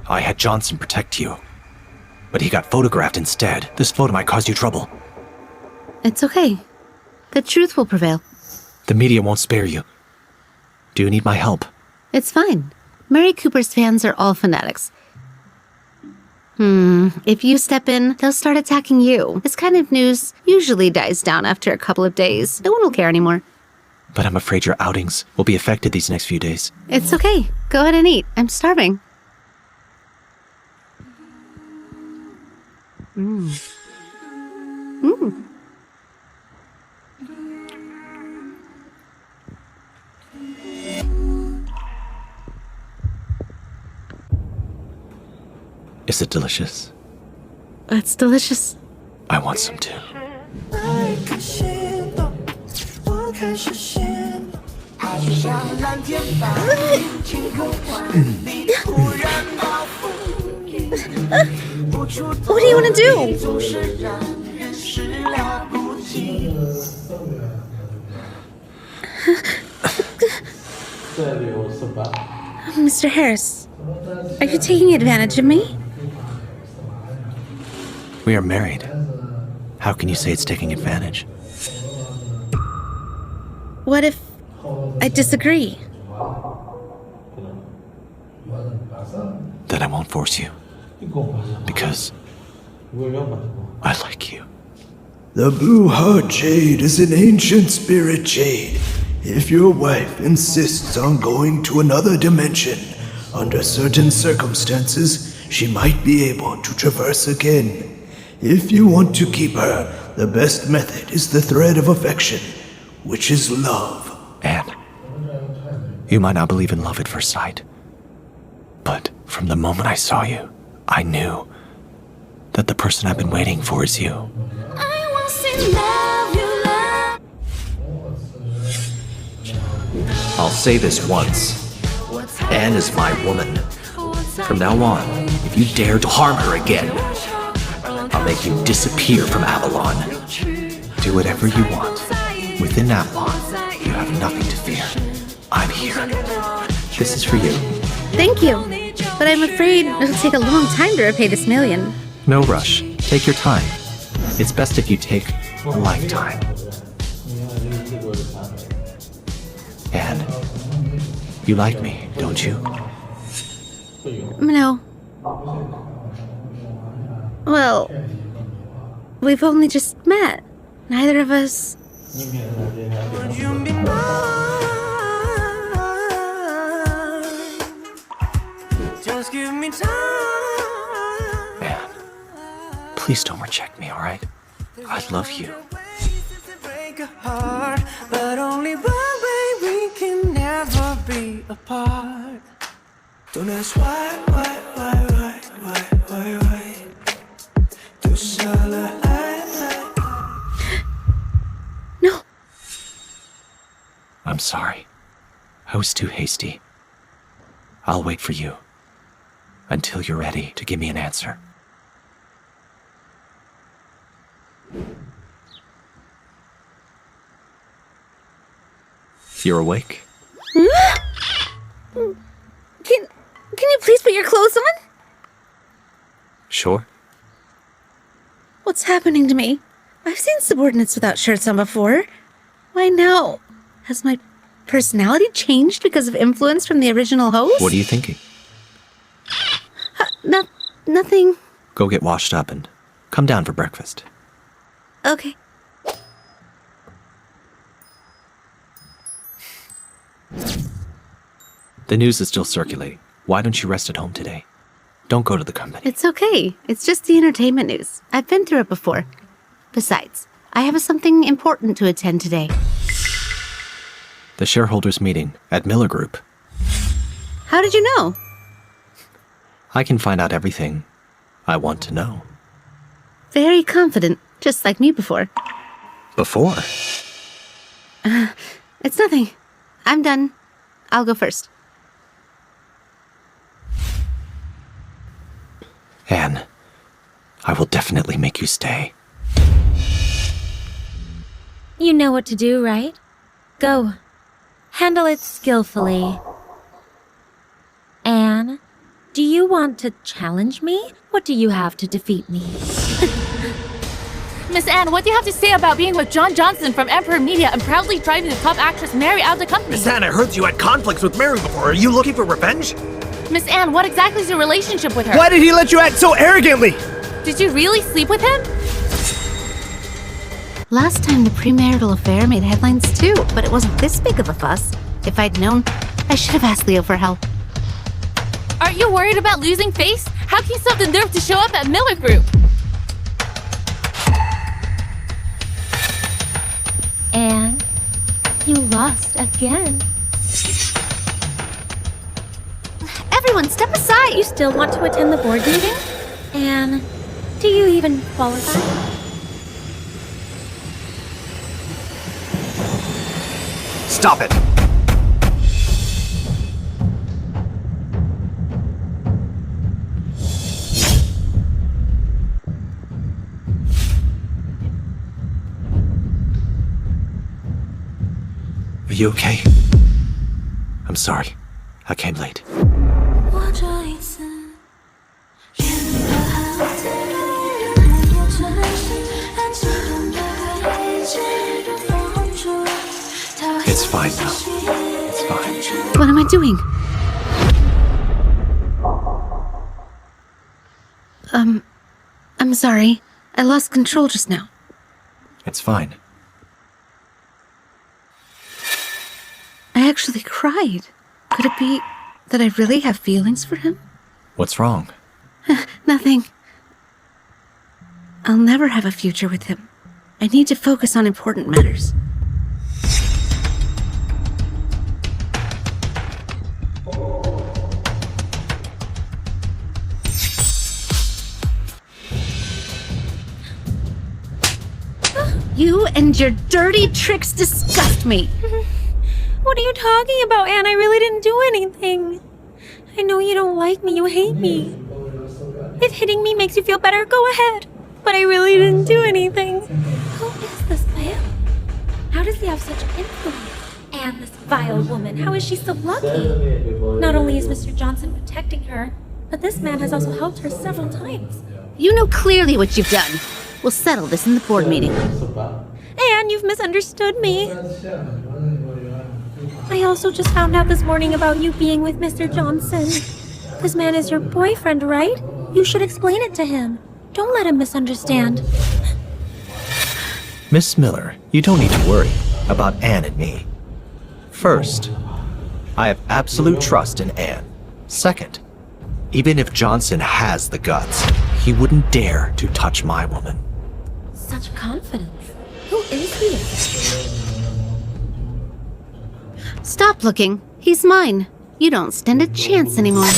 I had Johnson protect you, but he got photographed instead. This photo might cause you trouble. It's okay. The truth will prevail. The media won't spare you. Do you need my help? It's fine. Mary Cooper's fans are all fanatics. If you step in, they'll start attacking you. This kind of news usually dies down after a couple of days. No one will care anymore. But I'm afraid your outings will be affected these next few days. It's okay. Go ahead and eat. I'm starving. Is it delicious? It's delicious. I want some too. What do you want to do? Mr. Harris, are you taking advantage of me? We are married. How can you say it's taking advantage? What if I disagree? Then I won't force you. Because I like you. The blue heart jade is an ancient spirit jade. If your wife insists on going to another dimension, under certain circumstances, she might be able to traverse again. If you want to keep her, the best method is the thread of affection, which is love. Anne, you might not believe in love at first sight, but from the moment I saw you, I knew that the person I've been waiting for is you. I will say love you, love. I'll say this once. Anne is my woman. From now on, if you dare to harm her again, I'll make you disappear from Avalon. Do whatever you want. Within Avalon, you have nothing to fear. I'm here. This is for you. Thank you. But I'm afraid it'll take a long time to repay this million. No rush. Take your time. It's best if you take a lifetime. Anne, you like me, don't you? No. Well, we've only just met. Neither of us... Just give me time. Anne, please don't reject me, alright? I love you. Break a heart, but only one way we can never be apart. Don't ask why. Do shala, No. I'm sorry. I was too hasty. I'll wait for you until you're ready to give me an answer. You're awake? Can you please put your clothes on? Sure. What's happening to me? I've seen subordinates without shirts on before. Why now? Has my personality changed because of influence from the original host? What are you thinking? Nothing. Go get washed up and come down for breakfast. Okay. The news is still circulating. Why don't you rest at home today? Don't go to the company. It's okay. It's just the entertainment news. I've been through it before. Besides, I have something important to attend today. The shareholders meeting at Miller Group. How did you know? I can find out everything I want to know. Very confident, just like me before. Before? It's nothing. I'm done. I'll go first. Anne, I will definitely make you stay. You know what to do, right? Go. Handle it skillfully. Anne, do you want to challenge me? What do you have to defeat me? Miss Anne, what do you have to say about being with John Johnson from Emperor Media and proudly driving the top actress Mary out of the company? Miss Anne, I heard you had conflicts with Mary before. Are you looking for revenge? Miss Anne, what exactly is your relationship with her? Why did he let you act so arrogantly? Did you really sleep with him? Last time the premarital affair made headlines too, but it wasn't this big of a fuss. If I'd known, I should have asked Leo for help. Aren't you worried about losing face? How can you still have the nerve to show up at Miller Group? Anne, you lost again. Everyone, step aside! You still want to attend the board meeting? Anne, do you even qualify? Stop it! Are you okay? I'm sorry. I came late. It's fine now. It's fine. What am I doing? I'm sorry. I lost control just now. It's fine. I actually cried. Could it be that I really have feelings for him? What's wrong? Nothing. I'll never have a future with him. I need to focus on important matters. You and your dirty tricks disgust me. What are you talking about, Anne? I really didn't do anything. I know you don't like me, you hate me. If hitting me makes you feel better, go ahead. But I really didn't do anything. Who is this man? How does he have such influence? Anne, this vile woman, how is she so lucky? Not only is Mr. Johnson protecting her, but this man has also helped her several times. You know clearly what you've done. We'll settle this in the board meeting. Anne, you've misunderstood me. I also just found out this morning about you being with Mr. Johnson. This man is your boyfriend, right? You should explain it to him. Don't let him misunderstand. Miss Miller, you don't need to worry about Anne and me. First, I have absolute trust in Anne. Second, even if Johnson has the guts, he wouldn't dare to touch my woman. Such confidence. Who is he? Stop looking. He's mine. You don't stand a chance anymore.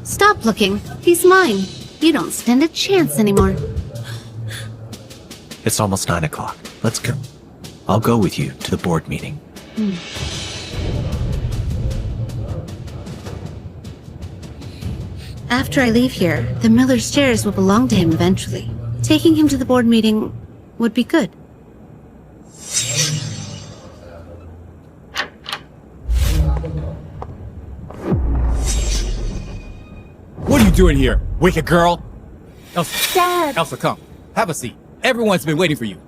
Stop looking. He's mine. You don't stand a chance anymore. It's almost 9 o'clock. Let's go. I'll go with you to the board meeting. After I leave here, the Miller's shares will belong to him eventually. Taking him to the board meeting would be good. What are you doing here, wicked girl? Elsa, Dad! Elsa, come. Have a seat. Everyone's been waiting for you.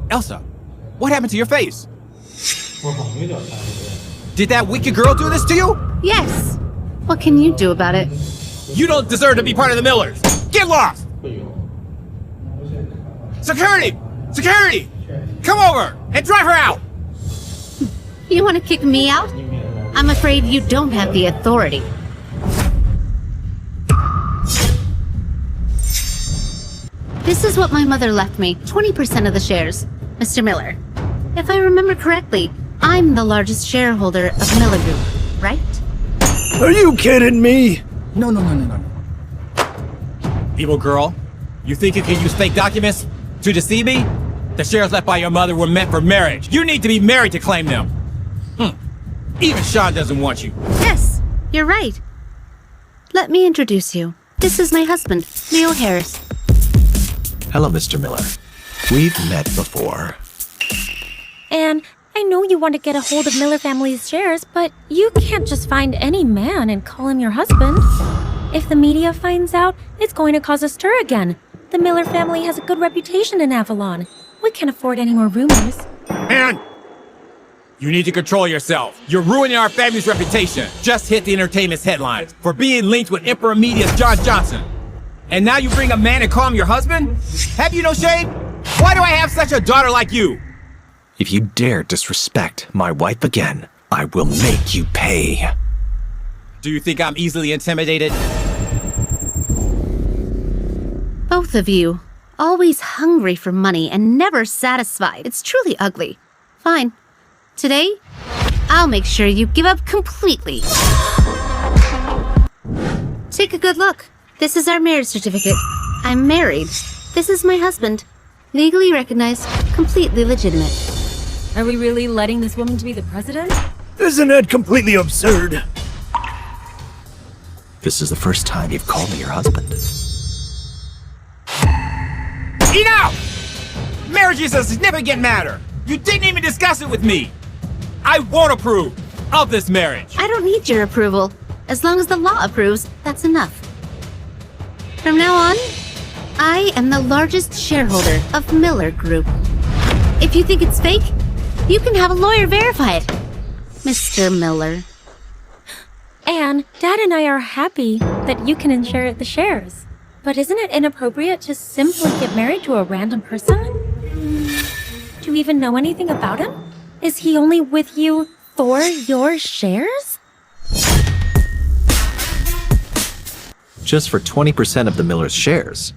Elsa, what happened to your face? Did that wicked girl do this to you? Yes. What can you do about it? You don't deserve to be part of the Millers. Get lost! Security! Security! Come over and drive her out! You want to kick me out? I'm afraid you don't have the authority. This is what my mother left me, 20% of the shares. Mr. Miller, if I remember correctly, I'm the largest shareholder of Miller Group, right? Are you kidding me? No. Evil girl, you think you can use fake documents to deceive me? The shares left by your mother were meant for marriage. You need to be married to claim them. Even Shawn doesn't want you. Yes, you're right. Let me introduce you. This is my husband, Leo Harris. Hello, Mr. Miller. We've met before. Anne, I know you want to get a hold of Miller family's shares, but you can't just find any man and call him your husband. If the media finds out, it's going to cause a stir again. The Miller family has a good reputation in Avalon. We can't afford any more rumors. Anne! You need to control yourself. You're ruining our family's reputation. Just hit the entertainment's headlines for being linked with Emperor Media's John Johnson. And now you bring a man and call him your husband? Have you no shame? Why do I have such a daughter like you? If you dare disrespect my wife again, I will make you pay. Do you think I'm easily intimidated? Both of you, always hungry for money and never satisfied. It's truly ugly. Fine. Today, I'll make sure you give up completely. Take a good look. This is our marriage certificate. I'm married. This is my husband. Legally recognized, completely legitimate. Are we really letting this woman to be the president? Isn't that completely absurd? This is the first time you've called me your husband. Enough! Marriage is a significant matter. You didn't even discuss it with me. I won't approve of this marriage. I don't need your approval. As long as the law approves, that's enough. From now on, I am the largest shareholder of Miller Group. If you think it's fake, you can have a lawyer verify it. Mr. Miller. Anne, Dad and I are happy that you can inherit the shares. But isn't it inappropriate to simply get married to a random person? Do you even know anything about him? Is he only with you for your shares? Just for 20% of the Miller's shares.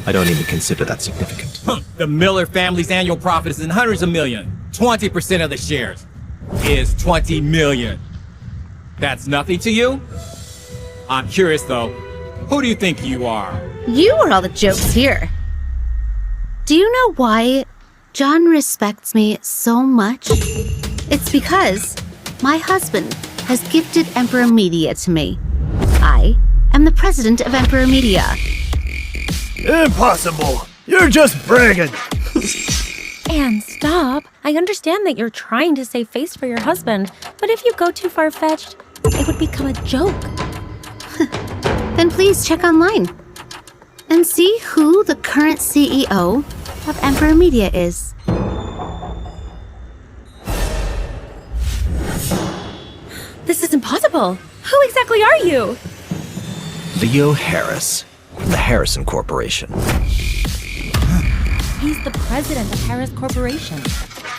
I don't even consider that significant. The Miller family's annual profit is in hundreds of millions. 20% of the shares is 20 million. That's nothing to you? I'm curious though, who do you think you are? You are all the jokes here. Do you know why John respects me so much? It's because my husband has gifted Emperor Media to me. I am the president of Emperor Media. Impossible! You're just bragging! And stop. I understand that you're trying to save face for your husband, but if you go too far-fetched, it would become a joke. Then please check online and see who the current CEO of Emperor Media is. This is impossible. Who exactly are you? Leo Harris, from the Harrison Corporation. He's the president of Harris Corporation.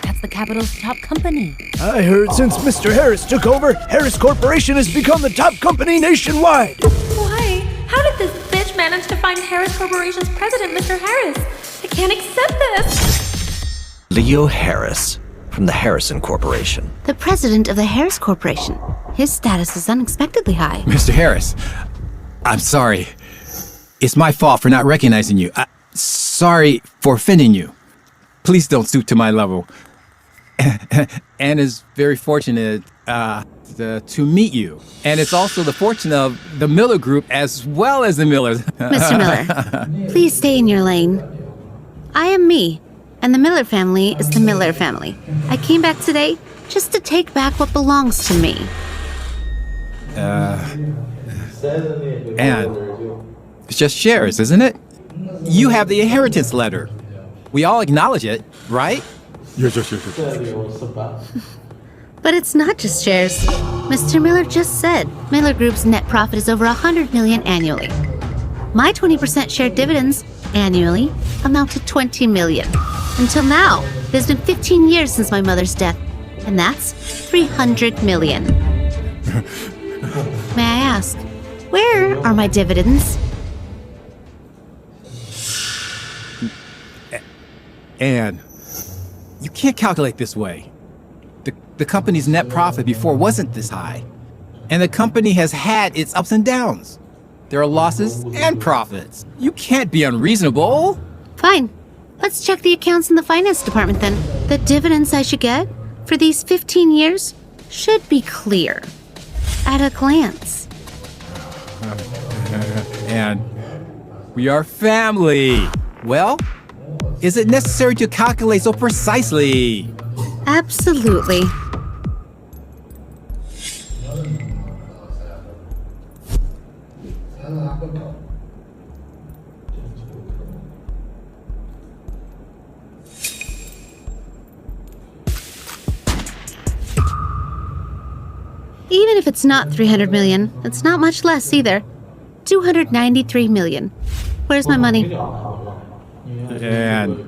That's the capital's top company. I heard since Mr. Harris took over, Harris Corporation has become the top company nationwide. Why? How did this bitch manage to find Harris Corporation's president, Mr. Harris? I can't accept this. Leo Harris, from the Harrison Corporation. The president of the Harris Corporation. His status is unexpectedly high. Mr. Harris, I'm sorry. It's my fault for not recognizing you. Sorry for offending you. Please don't stoop to my level. Anne is very fortunate to meet you. And it's also the fortune of the Miller Group as well as the Millers. Mr. Miller, please stay in your lane. I am me, and the Miller family is the Miller family. I came back today just to take back what belongs to me. Anne, it's just shares, isn't it? You have the inheritance letter. We all acknowledge it, right? But it's not just shares. Mr. Miller just said Miller Group's net profit is over 100 million annually. My 20% shared dividends annually amount to 20 million. Until now, it has been 15 years since my mother's death, and that's 300 million. May I ask, where are my dividends? Anne, you can't calculate this way. The company's net profit before wasn't this high. And the company has had its ups and downs. There are losses and profits. You can't be unreasonable. Fine. Let's check the accounts in the finance department then. The dividends I should get for these 15 years should be clear at a glance. And we are family. Well, is it necessary to calculate so precisely? Absolutely. Even if it's not 300 million, it's not much less either. 293 million. Where's my money? And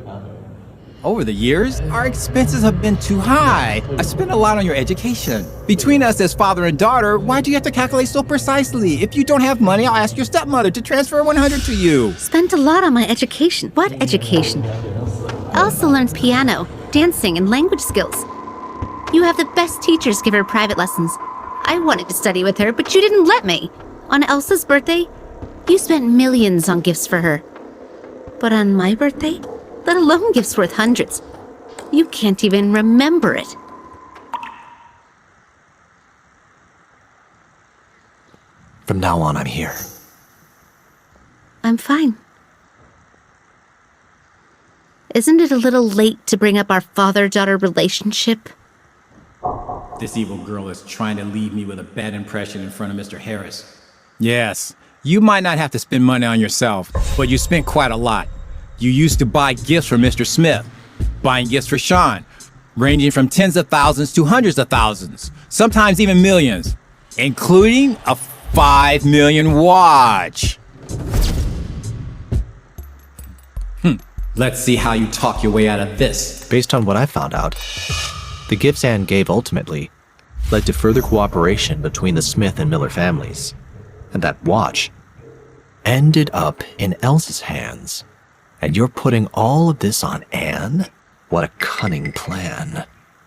over the years, our expenses have been too high. I spent a lot on your education. Between us as father and daughter, why do you have to calculate so precisely? If you don't have money, I'll ask your stepmother to transfer 100 to you. Spent a lot on my education. What education? Elsa learns piano, dancing, and language skills. You have the best teachers give her private lessons. I wanted to study with her, but you didn't let me. On Elsa's birthday, you spent millions on gifts for her. But on my birthday, let alone gifts worth hundreds, you can't even remember it. From now on, I'm here. I'm fine. Isn't it a little late to bring up our father-daughter relationship? This evil girl is trying to leave me with a bad impression in front of Mr. Harris. Yes, you might not have to spend money on yourself, but you spent quite a lot. You used to buy gifts for Mr. Smith, buying gifts for Shawn, ranging from tens of thousands to hundreds of thousands, sometimes even millions, including a 5 million watch. Let's see how you talk your way out of this. Based on what I found out, the gifts Anne gave ultimately led to further cooperation between the Smith and Miller families. And that watch ended up in Elsa's hands. And you're putting all of this on Anne? What a cunning plan.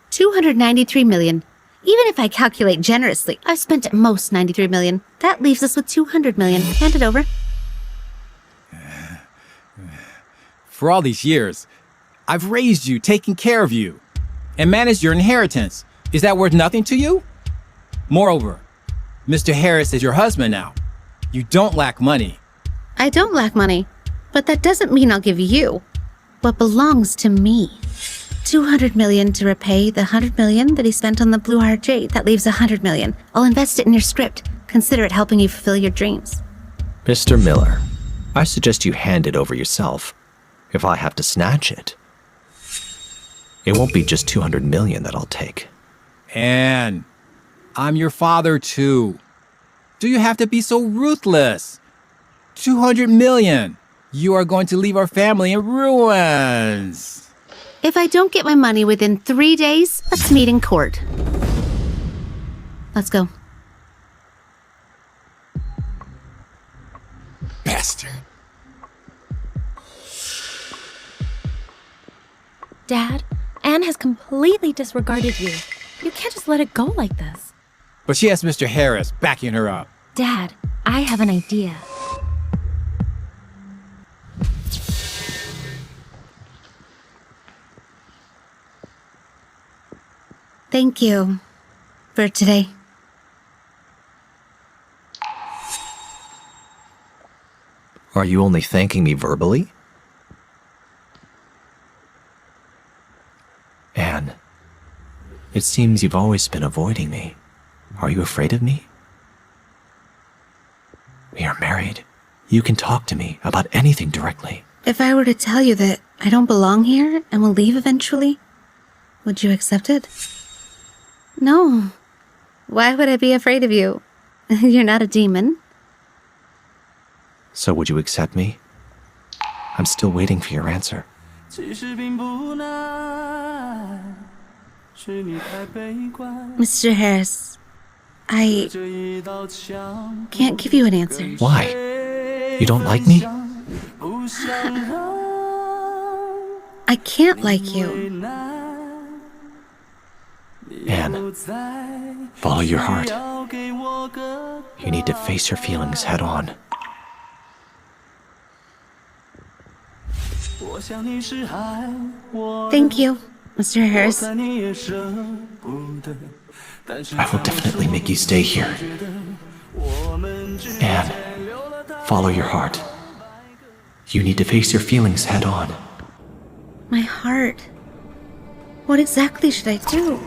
293 million. Even if I calculate generously, I've spent at most 93 million. That leaves us with 200 million. Hand it over. For all these years, I've raised you, taken care of you, and managed your inheritance. Is that worth nothing to you? Moreover, Mr. Harris is your husband now. You don't lack money. I don't lack money, but that doesn't mean I'll give you what belongs to me. 200 million to repay the 100 million that he spent on the Blue Heart Jade. That leaves 100 million. I'll invest it in your script. Consider it helping you fulfill your dreams. Mr. Miller, I suggest you hand it over yourself. If I have to snatch it, it won't be just 200 million that I'll take. Anne, I'm your father too. Do you have to be so ruthless? 200 million. You are going to leave our family in ruins. If I don't get my money within 3 days, let's meet in court. Let's go. Bastard. Dad, Anne has completely disregarded you. You can't just let it go like this. But she has Mr. Harris backing her up. Dad, I have an idea. Thank you for today. Are you only thanking me verbally? Anne, it seems you've always been avoiding me. Are you afraid of me? We are married. You can talk to me about anything directly. If I were to tell you that I don't belong here and will leave eventually, would you accept it? No. Why would I be afraid of you? You're not a demon. So would you accept me? I'm still waiting for your answer. Mr. Harris, I can't give you an answer. Why? You don't like me? I can't like you. Anne, follow your heart. You need to face your feelings head on. Thank you, Mr. Harris. I will definitely make you stay here. Anne, follow your heart. You need to face your feelings head on. My heart. What exactly should I do?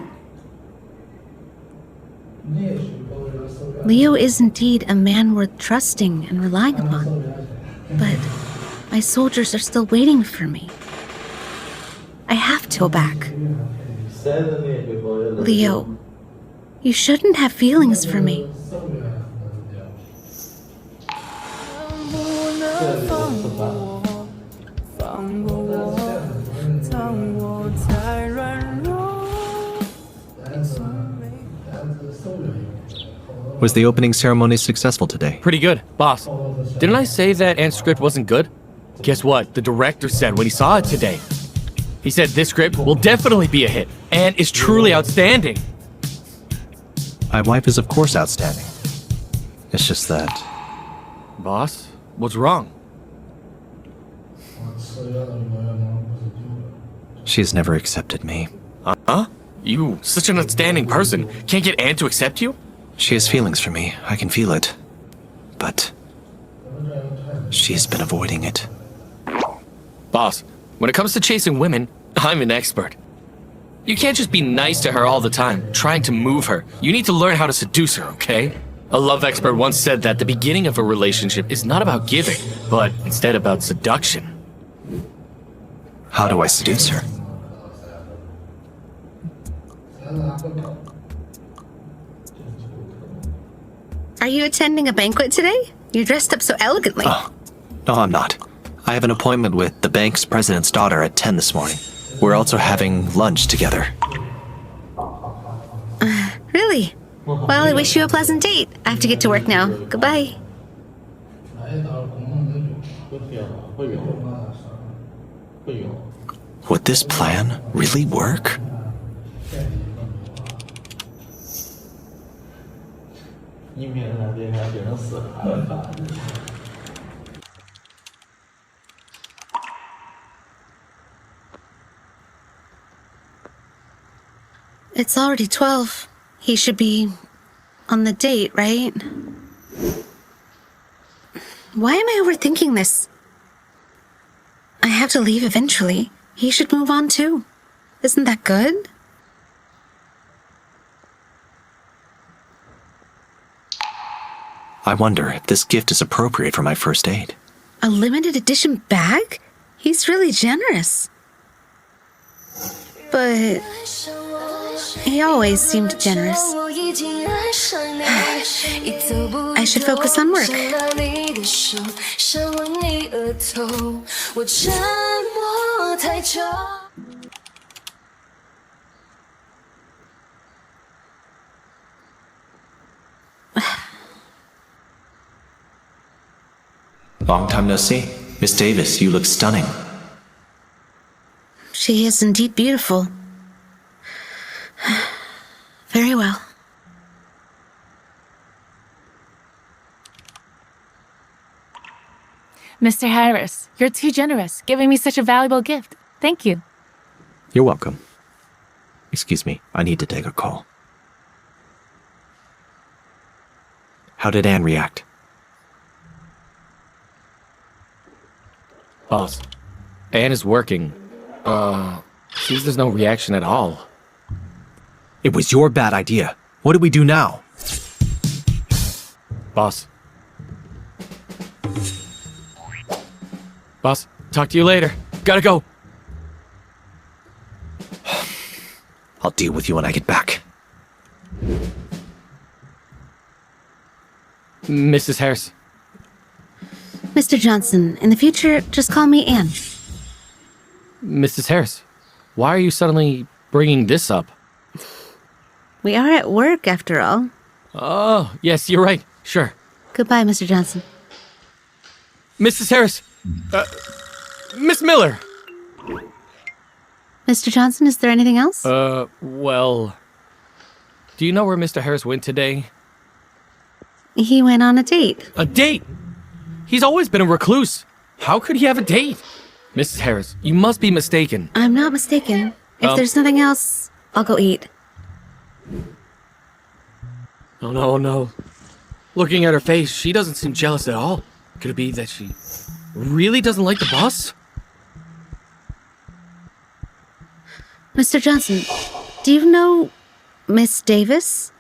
Leo is indeed a man worth trusting and relying upon. But my soldiers are still waiting for me. I have to go back. Leo, you shouldn't have feelings for me. Was the opening ceremony successful today? Pretty good, boss. Didn't I say that Anne's script wasn't good? Guess what? The director said when he saw it today. He said this script will definitely be a hit. Anne is truly outstanding. My wife is of course outstanding. It's just that... Boss, what's wrong? She has never accepted me. Huh? You, such an outstanding person, can't get Anne to accept you? She has feelings for me. I can feel it. But... she has been avoiding it. Boss, when it comes to chasing women, I'm an expert. You can't just be nice to her all the time, trying to move her. You need to learn how to seduce her, okay? A love expert once said that the beginning of a relationship is not about giving, but instead about seduction. How do I seduce her? Are you attending a banquet today? You're dressed up so elegantly. Oh, no, I'm not. I have an appointment with the bank's president's daughter at 10 this morning. We're also having lunch together. Really? Well, I wish you a pleasant date. I have to get to work now. Goodbye. Would this plan really work? It's already 12. He should be on the date, right? Why am I overthinking this? I have to leave eventually. He should move on too. Isn't that good? I wonder if this gift is appropriate for my first date. A limited edition bag? He's really generous. But he always seemed generous. I should focus on work. Long time no see. Miss Davis, you look stunning. She is indeed beautiful. Very well. Mr. Harris, you're too generous, giving me such a valuable gift. Thank you. You're welcome. Excuse me, I need to take a call. How did Anne react? Boss, Anne is working. Seems there's no reaction at all. It was your bad idea. What do we do now? Boss. Boss, talk to you later. Gotta go. I'll deal with you when I get back. Mrs. Harris. Mr. Johnson, in the future, just call me Anne. Mrs. Harris, why are you suddenly bringing this up? We are at work, after all. Oh, yes, you're right. Sure. Goodbye, Mr. Johnson. Mrs. Harris! Miss Miller! Mr. Johnson, is there anything else? Well... Do you know where Mr. Harris went today? He went on a date. A date? He's always been a recluse. How could he have a date? Mrs. Harris, you must be mistaken. I'm not mistaken. If there's nothing else, I'll go eat. Oh, no. Looking at her face, she doesn't seem jealous at all. Could it be that she really doesn't like the boss? Mr. Johnson, do you know Miss Davis?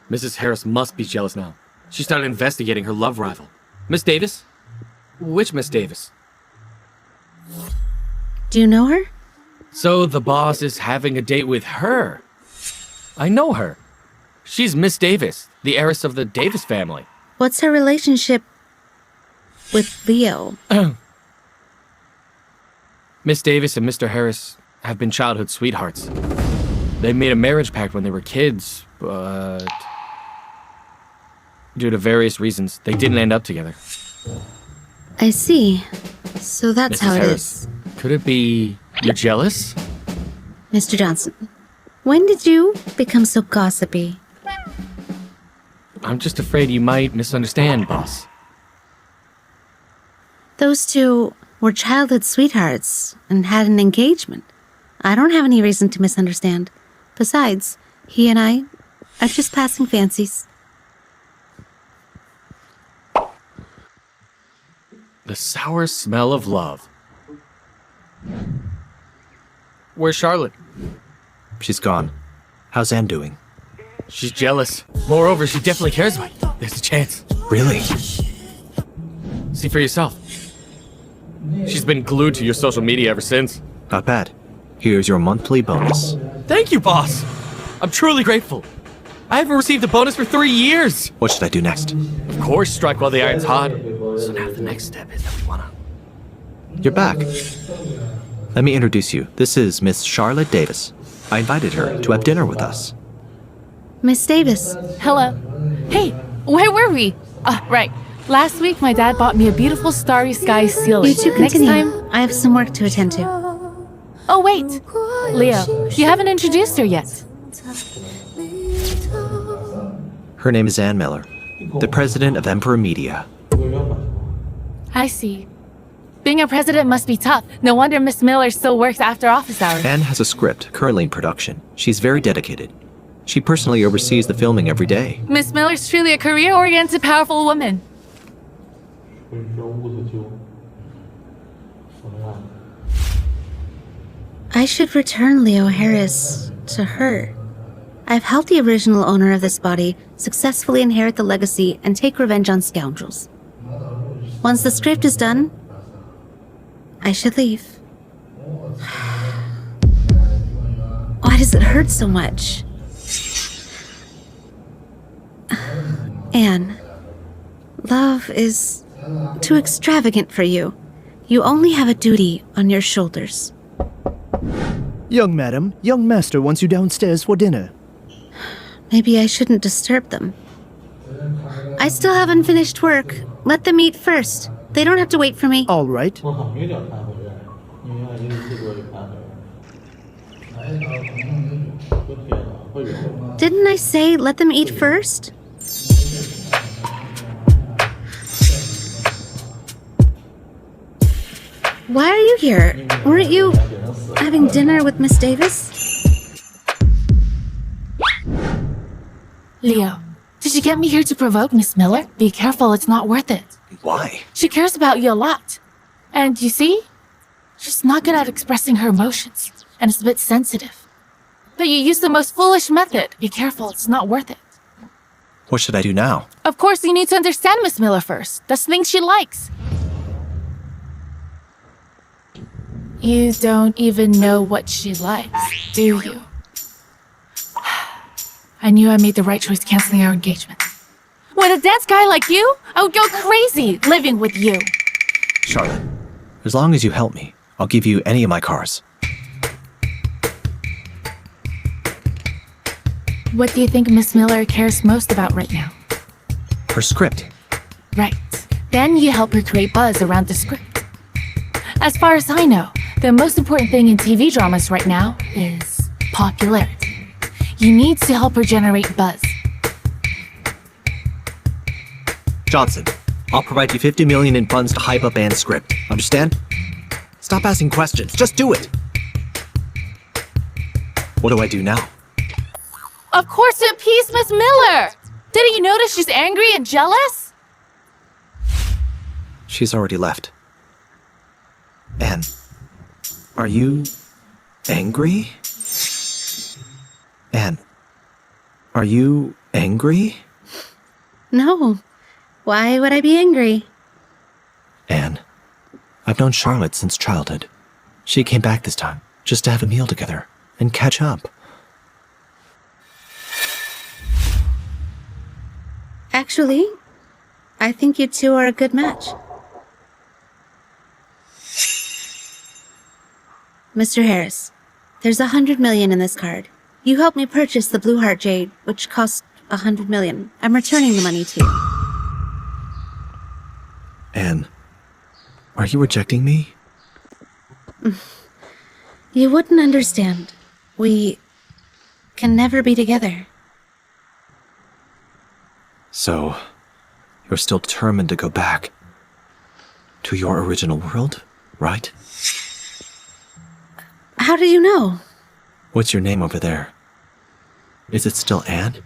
Mrs. Harris must be jealous now. She started investigating her love rival. Miss Davis? Which Miss Davis? Do you know her? So the boss is having a date with her. I know her. She's Miss Davis, the heiress of the Davis family. What's her relationship with Leo? Miss Davis and Mr. Harris have been childhood sweethearts. They made a marriage pact when they were kids, but... due to various reasons, they didn't end up together. I see. So that's Mrs. how it Harris, is. Could it be you're jealous? Mr. Johnson, when did you become so gossipy? I'm just afraid you might misunderstand, boss. Those two were childhood sweethearts and had an engagement. I don't have any reason to misunderstand. Besides, he and I are just passing fancies. The sour smell of love. Where's Charlotte? She's gone. How's Anne doing? She's jealous. Moreover, she definitely cares about you. There's a chance. Really? See for yourself. She's been glued to your social media ever since. Not bad. Here's your monthly bonus. Thank you, boss. I'm truly grateful. I haven't received a bonus for 3 years. What should I do next? Of course, strike while the iron's hot. So now the next step is that we wanna... You're back. Let me introduce you. This is Miss Charlotte Davis. I invited her to have dinner with us. Miss Davis. Hello. Hey, where were we? Right. Last week, my dad bought me a beautiful starry sky ceiling. You two continue. Next time, I have some work to attend to. Oh, wait. Leo, you haven't introduced her yet. Her name is Ann Miller, the president of Emperor Media. I see. Being a president must be tough. No wonder Miss Miller still works after office hours. Ann has a script currently in production. She's very dedicated. She personally oversees the filming every day. Miss Miller's truly a career-oriented, powerful woman. I should return Leo Harris to her. I've helped the original owner of this body successfully inherit the legacy and take revenge on scoundrels. Once the script is done, I should leave. Why does it hurt so much? Anne, love is too extravagant for you. You only have a duty on your shoulders. Young madam, young master wants you downstairs for dinner. Maybe I shouldn't disturb them. I still haven't finished work. Let them eat first. They don't have to wait for me. All right. Didn't I say let them eat first? Why are you here? Weren't you having dinner with Miss Davis? Leo, did you get me here to provoke Miss Miller? Be careful, it's not worth it. Why? She cares about you a lot. And you see, she's not good at expressing her emotions, and it's a bit sensitive. But you use the most foolish method. Be careful, it's not worth it. What should I do now? Of course, you need to understand Miss Miller first. That's the thing she likes. You don't even know what she likes, do you? I knew I made the right choice canceling our engagement. With a dense guy like you, I would go crazy living with you. Charlotte, as long as you help me, I'll give you any of my cars. What do you think Miss Miller cares most about right now? Her script. Right. Then you help her create buzz around the script. As far as I know, the most important thing in TV dramas right now is popularity. You need to help her generate buzz. Johnson, I'll provide you $50 million in funds to hype up Anne's script. Understand? Stop asking questions. Just do it. What do I do now? Of course, to appease Miss Miller! Didn't you notice she's angry and jealous? She's already left. Anne, are you angry? Anne, are you angry? No. Why would I be angry? Anne, I've known Charlotte since childhood. She came back this time, just to have a meal together and catch up. Actually, I think you two are a good match. Mr. Harris, there's $100 million in this card. You helped me purchase the Blue Heart Jade, which cost $100 million. I'm returning the money to you. Anne, are you rejecting me? You wouldn't understand. We can never be together. So, you're still determined to go back to your original world, right? How did you know? What's your name over there? Is it still Anne?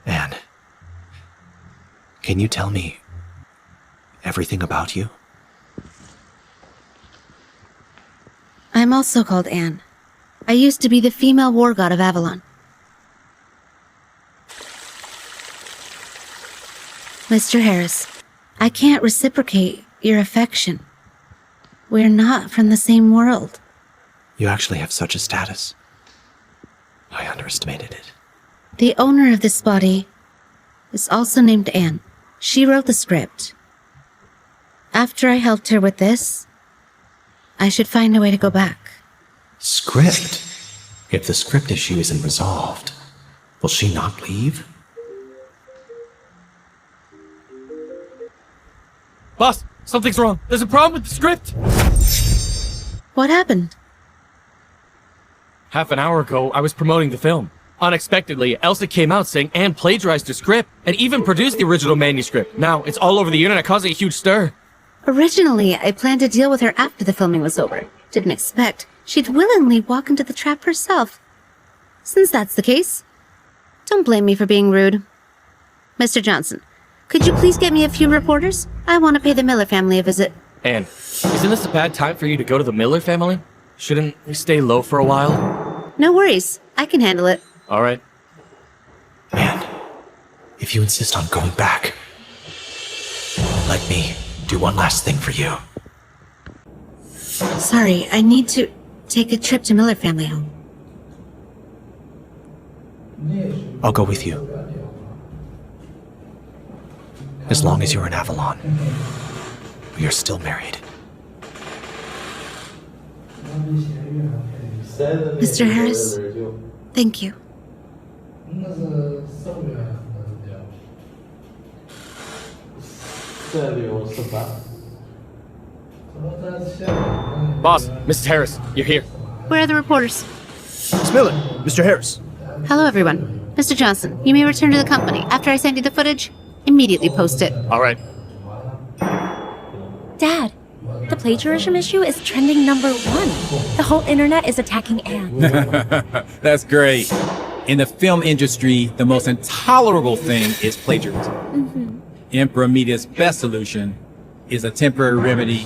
Anne, can you tell me everything about you? I'm also called Anne. I used to be the female war god of Avalon. Mr. Harris, I can't reciprocate your affection. We're not from the same world. You actually have such a status. I underestimated it. The owner of this body is also named Anne. She wrote the script. After I helped her with this, I should find a way to go back. Script? If the script issue isn't resolved, will she not leave? Boss, something's wrong. There's a problem with the script. What happened? Half an hour ago, I was promoting the film. Unexpectedly, Elsa came out saying Anne plagiarized the script and even produced the original manuscript. Now, it's all over the internet, causing a huge stir. Originally, I planned to deal with her after the filming was over. Didn't expect she'd willingly walk into the trap herself. Since that's the case, don't blame me for being rude. Mr. Johnson, could you please get me a few reporters? I want to pay the Miller family a visit. Anne, isn't this a bad time for you to go to the Miller family? Shouldn't we stay low for a while? No worries. I can handle it. All right. Anne, if you insist on going back, let me do one last thing for you. Sorry, I need to take a trip to Miller family home. I'll go with you. As long as you're in Avalon, we are still married. Mr. Harris, thank you. Boss, Mrs. Harris, you're here. Where are the reporters? Miss Miller, Mr. Harris. Hello, everyone. Mr. Johnson, you may return to the company. After I send you the footage, immediately post it. All right. Dad, the plagiarism issue is trending #1. The whole internet is attacking Anne. That's great. In the film industry, the most intolerable thing is plagiarism. Emperor Media's best solution is a temporary remedy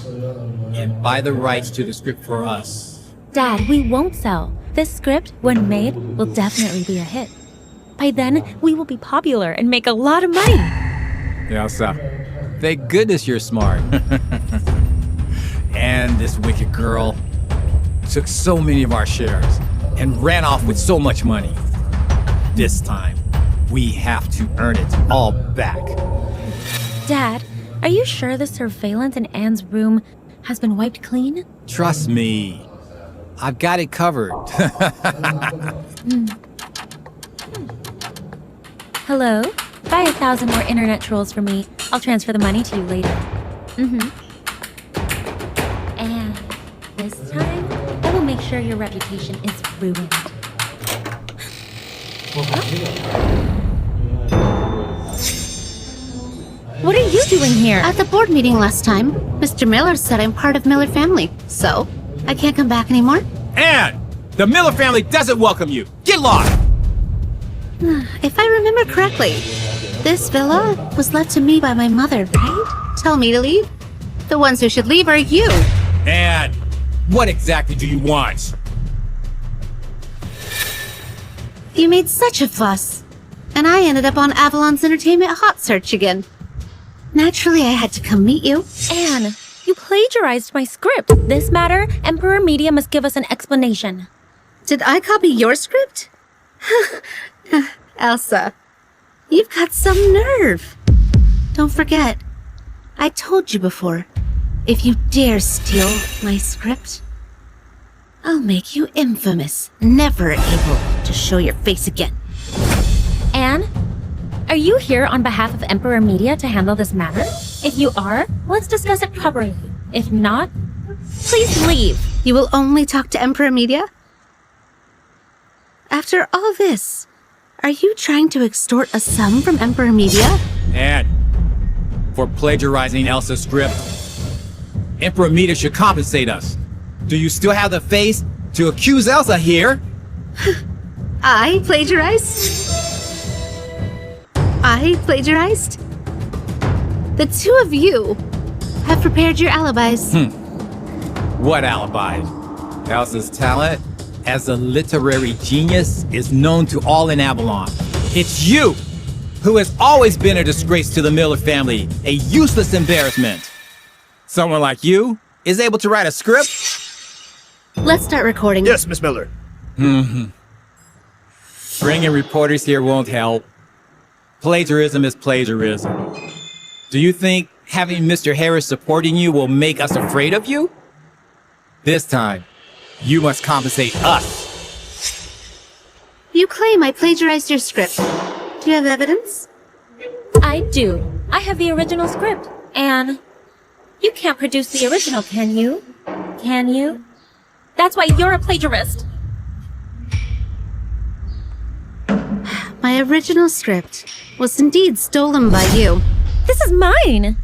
and buy the rights to the script for us. Dad, we won't sell. This script, when made, will definitely be a hit. By then, we will be popular and make a lot of money. Elsa, thank goodness you're smart. And this wicked girl took so many of our shares and ran off with so much money. This time, we have to earn it all back. Dad, are you sure the surveillance in Anne's room has been wiped clean? Trust me, I've got it covered. Hello? Buy 1,000 more internet trolls for me. I'll transfer the money to you later. And this time, I will make sure your reputation is ruined. What are you doing here? At the board meeting last time, Mr. Miller said I'm part of Miller family, so I can't come back anymore. Anne! The Miller family doesn't welcome you! Get lost! If I remember correctly, this villa was left to me by my mother, right? Tell me to leave. The ones who should leave are you. Anne, what exactly do you want? You made such a fuss, and I ended up on Avalon's entertainment hot search again. Naturally, I had to come meet you. Anne, you plagiarized my script. This matter, Emperor Media must give us an explanation. Did I copy your script? Elsa, you've got some nerve. Don't forget, I told you before, if you dare steal my script, I'll make you infamous, never able to show your face again. Anne, are you here on behalf of Emperor Media to handle this matter? If you are, let's discuss it properly. If not, please leave. You will only talk to Emperor Media? After all this, are you trying to extort a sum from Emperor Media? Anne, for plagiarizing Elsa's script, Emperor Media should compensate us. Do you still have the face to accuse Elsa here? I plagiarized? I plagiarized? The two of you have prepared your alibis. What alibis? Elsa's talent as a literary genius is known to all in Avalon. It's you who has always been a disgrace to the Miller family, a useless embarrassment. Someone like you is able to write a script? Let's start recording. Yes, Miss Miller. Bringing reporters here won't help. Plagiarism is plagiarism. Do you think having Mr. Harris supporting you will make us afraid of you? This time, you must compensate us. You claim I plagiarized your script. Do you have evidence? I do. I have the original script. Anne, you can't produce the original, can you? Can you? That's why you're a plagiarist. My original script was indeed stolen by you. This is mine.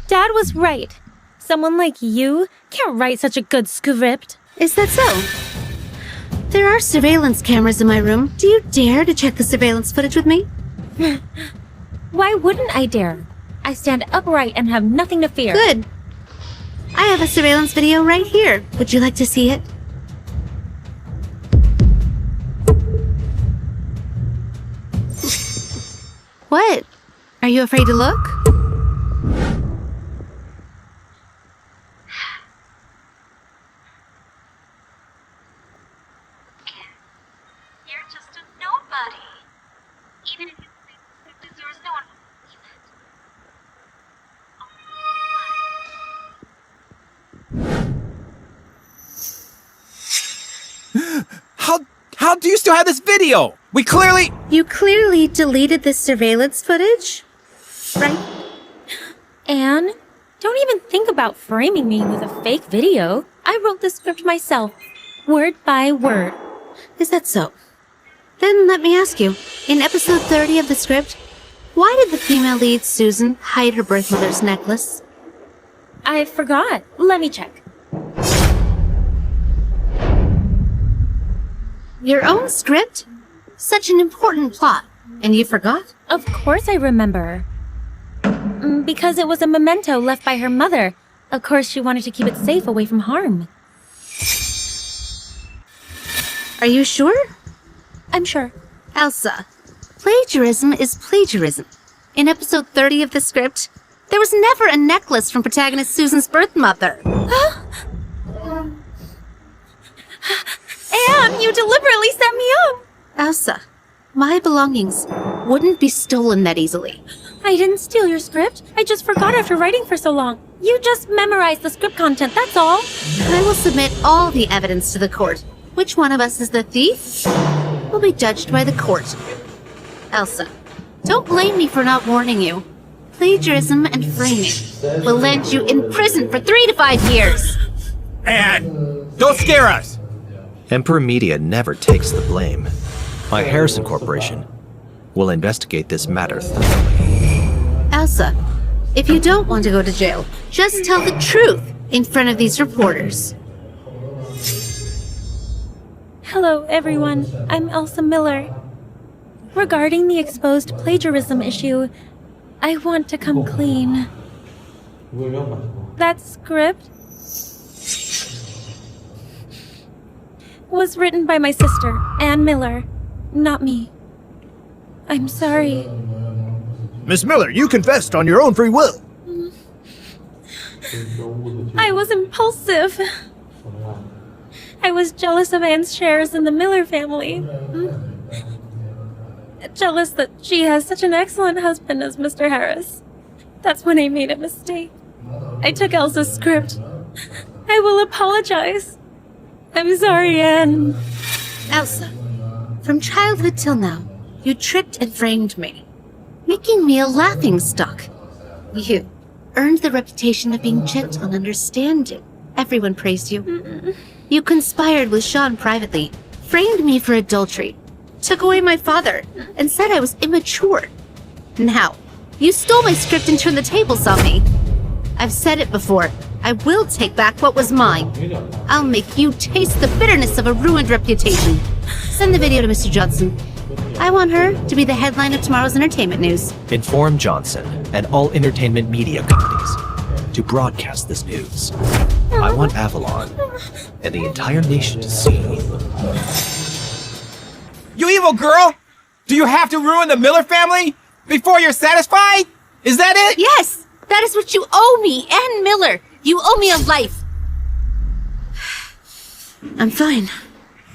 Dad was right. Someone like you can't write such a good script. Is that so? There are surveillance cameras in my room. Do you dare to check the surveillance footage with me? Why wouldn't I dare? I stand upright and have nothing to fear. Good. I have a surveillance video right here. Would you like to see it? What? Are you afraid to look? You're just a nobody. Even if you think it deserves, no one will believe it. How do you still have this video? You clearly deleted the surveillance footage, right? Anne, don't even think about framing me with a fake video. I wrote the script myself, word by word. Is that so? Then let me ask you, in episode 30 of the script, why did the female lead, Susan, hide her birth mother's necklace? I forgot. Let me check. Your own script? Such an important plot, and you forgot? Of course I remember. Because it was a memento left by her mother. Of course she wanted to keep it safe away from harm. Are you sure? I'm sure. Elsa, plagiarism is plagiarism. In episode 30 of the script, there was never a necklace from protagonist Susan's birth mother. Anne, you deliberately set me up! Elsa, my belongings wouldn't be stolen that easily. I didn't steal your script. I just forgot after writing for so long. You just memorized the script content, that's all. I will submit all the evidence to the court. Which one of us is the thief will be judged by the court. Elsa, don't blame me for not warning you. Plagiarism and framing will land you in prison for 3 to 5 years. And don't scare us! Emperor Media never takes the blame. My Harrison Corporation will investigate this matter thoroughly. Elsa, if you don't want to go to jail, just tell the truth in front of these reporters. Hello, everyone. I'm Elsa Miller. Regarding the exposed plagiarism issue, I want to come clean. That script was written by my sister, Anne Miller, not me. I'm sorry. Miss Miller, you confessed on your own free will. I was impulsive. I was jealous of Anne's shares in the Miller family. Jealous that she has such an excellent husband as Mr. Harris. That's when I made a mistake. I took Elsa's script. I will apologize. I'm sorry, Anne. Elsa, from childhood till now, you tricked and framed me, making me a laughingstock. You earned the reputation of being gentle and understanding. Everyone praised you. You conspired with Shawn privately, framed me for adultery, took away my father, and said I was immature. Now, you stole my script and turned the tables on me. I've said it before. I will take back what was mine. I'll make you taste the bitterness of a ruined reputation. Send the video to Mr. Johnson. I want her to be the headline of tomorrow's entertainment news. Inform Johnson and all entertainment media companies to broadcast this news. I want Avalon and the entire nation to see. You evil girl! Do you have to ruin the Miller family before you're satisfied? Is that it? Yes! That is what you owe me, Anne Miller! You owe me a life! I'm fine.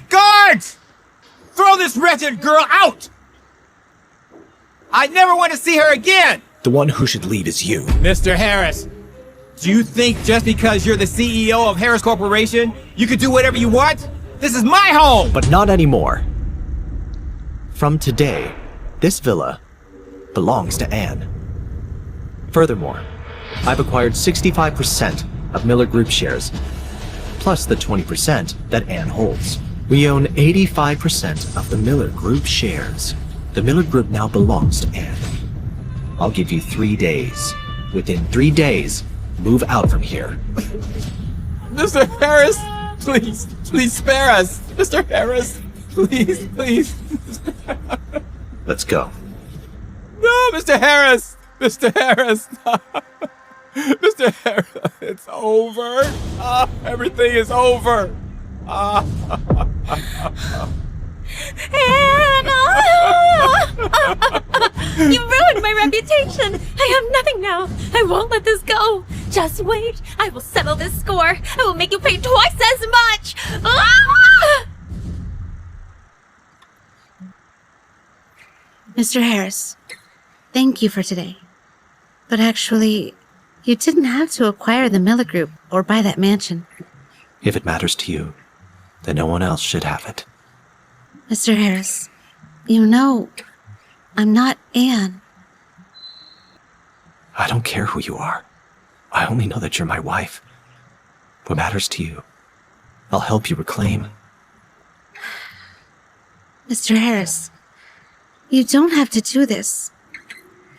Guards! Throw this wretched girl out! I never want to see her again! The one who should leave is you. Mr. Harris, do you think just because you're the CEO of Harris Corporation, you can do whatever you want? This is my home! But not anymore. From today, this villa belongs to Anne. Furthermore, I've acquired 65% of Miller Group shares, plus the 20% that Anne holds. We own 85% of the Miller Group shares. The Miller Group now belongs to Anne. I'll give you 3 days. Within 3 days, move out from here. Mr. Harris, please spare us. Mr. Harris, please. Let's go. No, Mr. Harris! Mr. Harris! Mr. Harris, it's over. Everything is over. Anna! You ruined my reputation. I have nothing now. I won't let this go. Just wait. I will settle this score. I will make you pay twice as much. Mr. Harris, thank you for today. But actually, you didn't have to acquire the Miller Group or buy that mansion. If it matters to you, then no one else should have it. Mr. Harris, you know, I'm not Anne. I don't care who you are. I only know that you're my wife. What matters to you, I'll help you reclaim. Mr. Harris, you don't have to do this.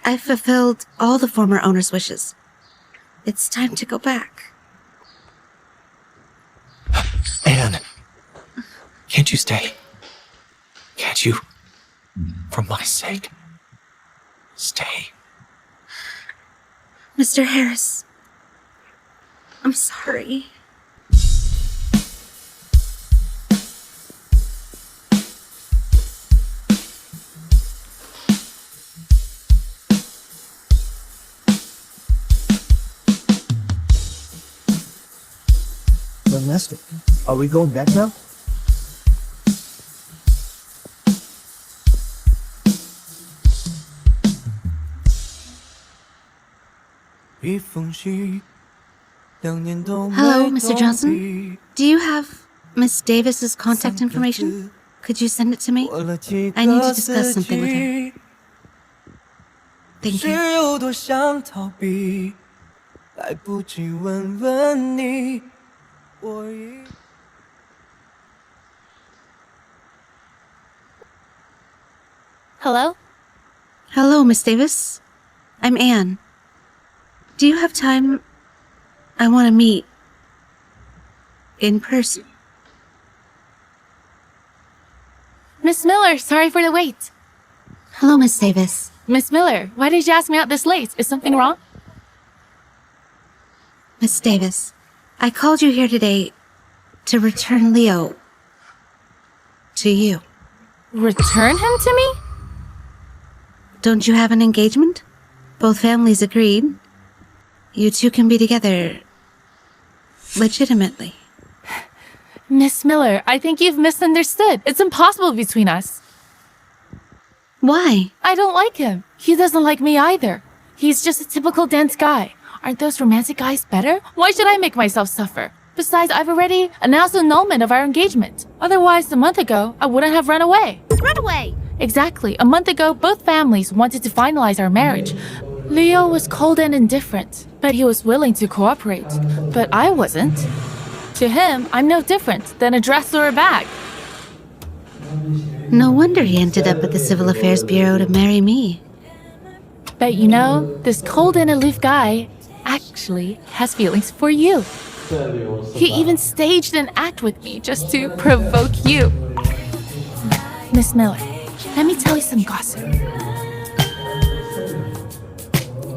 I've fulfilled all the former owner's wishes. It's time to go back. Anne, can't you stay? Can't you? For my sake, stay. Mr. Harris, I'm sorry. Ernesto, are we going back now? Hello, Mr. Johnson. Do you have Miss Davis's contact information? Could you send it to me? I need to discuss something with her. Thank you. Hello? Hello, Miss Davis. I'm Anne. Do you have time? I want to meet in person. Miss Miller, sorry for the wait. Hello, Miss Davis. Miss Miller, why did you ask me out this late? Is something wrong? Miss Davis, I called you here today to return Leo to you. Return him to me? Don't you have an engagement? Both families agreed. You two can be together legitimately. Miss Miller, I think you've misunderstood. It's impossible between us. Why? I don't like him. He doesn't like me either. He's just a typical dense guy. Aren't those romantic guys better? Why should I make myself suffer? Besides, I've already announced the annulment of our engagement. Otherwise, a month ago, I wouldn't have run away. Run away! Exactly. A month ago, both families wanted to finalize our marriage. Leo was cold and indifferent, but he was willing to cooperate. But I wasn't. To him, I'm no different than a dress or a bag. No wonder he ended up at the Civil Affairs Bureau to marry me. But you know, this cold and aloof guy actually has feelings for you. He even staged an act with me just to provoke you. Miss Miller, let me tell you some gossip.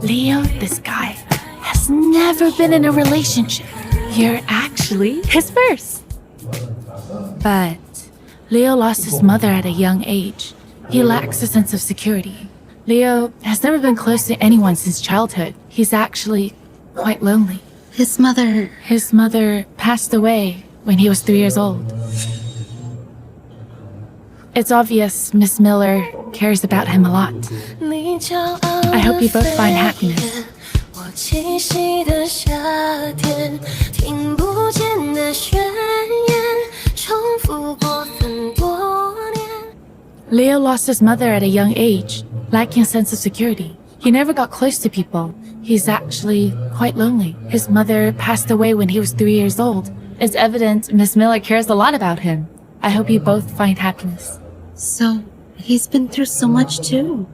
Leo, this guy, has never been in a relationship. You're actually his first. But Leo lost his mother at a young age. He lacks a sense of security. Leo has never been close to anyone since childhood. He's actually quite lonely. His mother... His mother passed away when he was 3 years old. It's obvious Miss Miller cares about him a lot. I hope you both find happiness. Leo lost his mother at a young age, lacking a sense of security. He never got close to people. He's actually quite lonely. His mother passed away when he was 3 years old. It's evident Miss Miller cares a lot about him. I hope you both find happiness. So, he's been through so much too.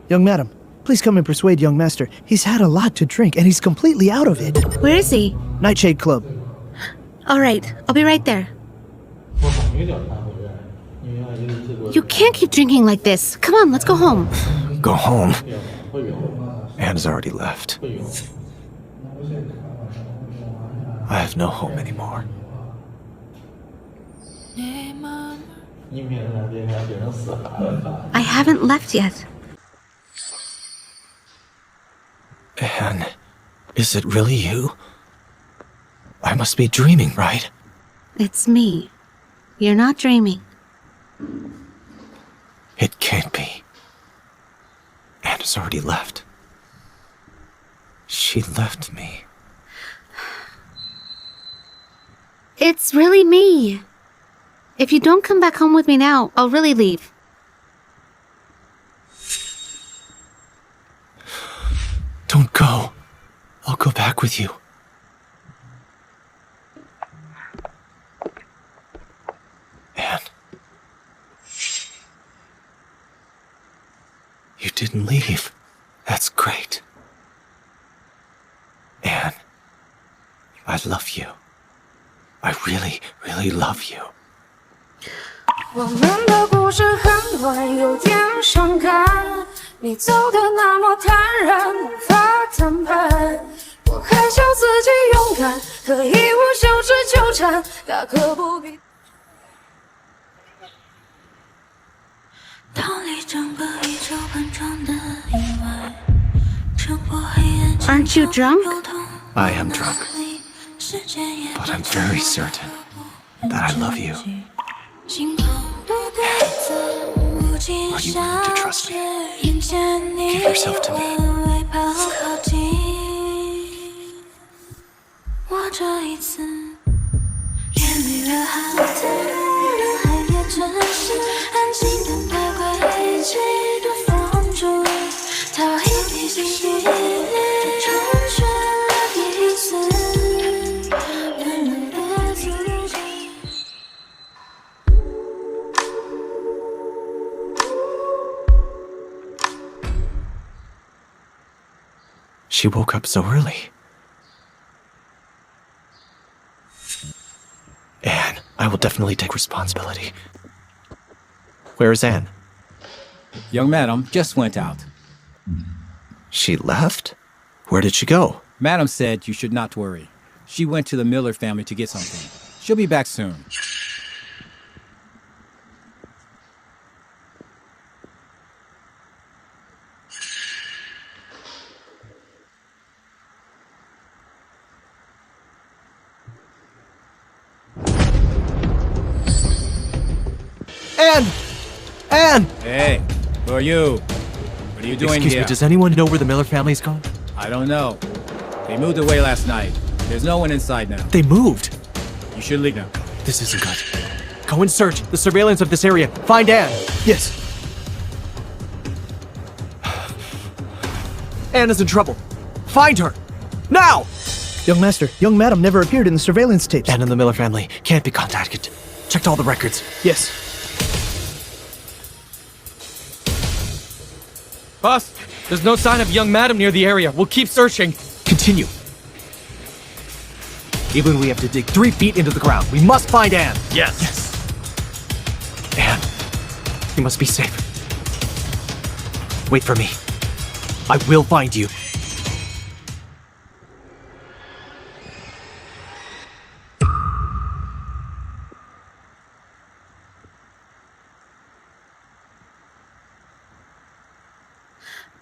Young madam, please come and persuade young master. He's had a lot to drink and he's completely out of it. Where is he? Nightshade Club. All right, I'll be right there. You can't keep drinking like this. Come on, let's go home. Go home? Anne's already left. I have no home anymore. I haven't left yet. Anne, is it really you? I must be dreaming, right? It's me. You're not dreaming. It can't be. Anne has already left. She left me. It's really me. If you don't come back home with me now, I'll really leave. Don't go. I'll go back with you. Anne. You didn't leave. That's great. Anne, I love you. I really, really love you. 我们的故事很短，有点伤感。你走的那么坦然，无法谈判。我还笑自己勇敢，可以无休止纠缠，大可不必。逃离整个宇宙喷装的意外，撑破黑暗。 Aren't you drunk? I am drunk, but I'm very certain that I love you. Are you willing to trust me? Give yourself to me. 我这一次远离了海滩，人海也真实，安静等待轨迹的风烛，逃一滴心底成全了彼此，人人的自己。 She woke up so early. Anne, I will definitely take responsibility. Where is Anne? Young madam just went out. She left? Where did she go? Madam said you should not worry. She went to the Miller family to get something. She'll be back soon. Anne! Anne! Hey, who are you? What are you doing Excuse here? me, does anyone know where the Miller family's gone? I don't know. They moved away last night. There's no one inside now. They moved! You should leave now. This isn't good. Go and search the surveillance of this area. Find Anne. Yes. Anne is in trouble. Find her! Now! Young master, young madam never appeared in the surveillance tapes. Anne and the Miller family can't be contacted. Checked all the records. Yes. Boss, there's no sign of young madam near the area. We'll keep searching. Continue. Even we have to dig 3 feet into the ground, we must find Anne. Yes. Anne, you must be safe. Wait for me. I will find you.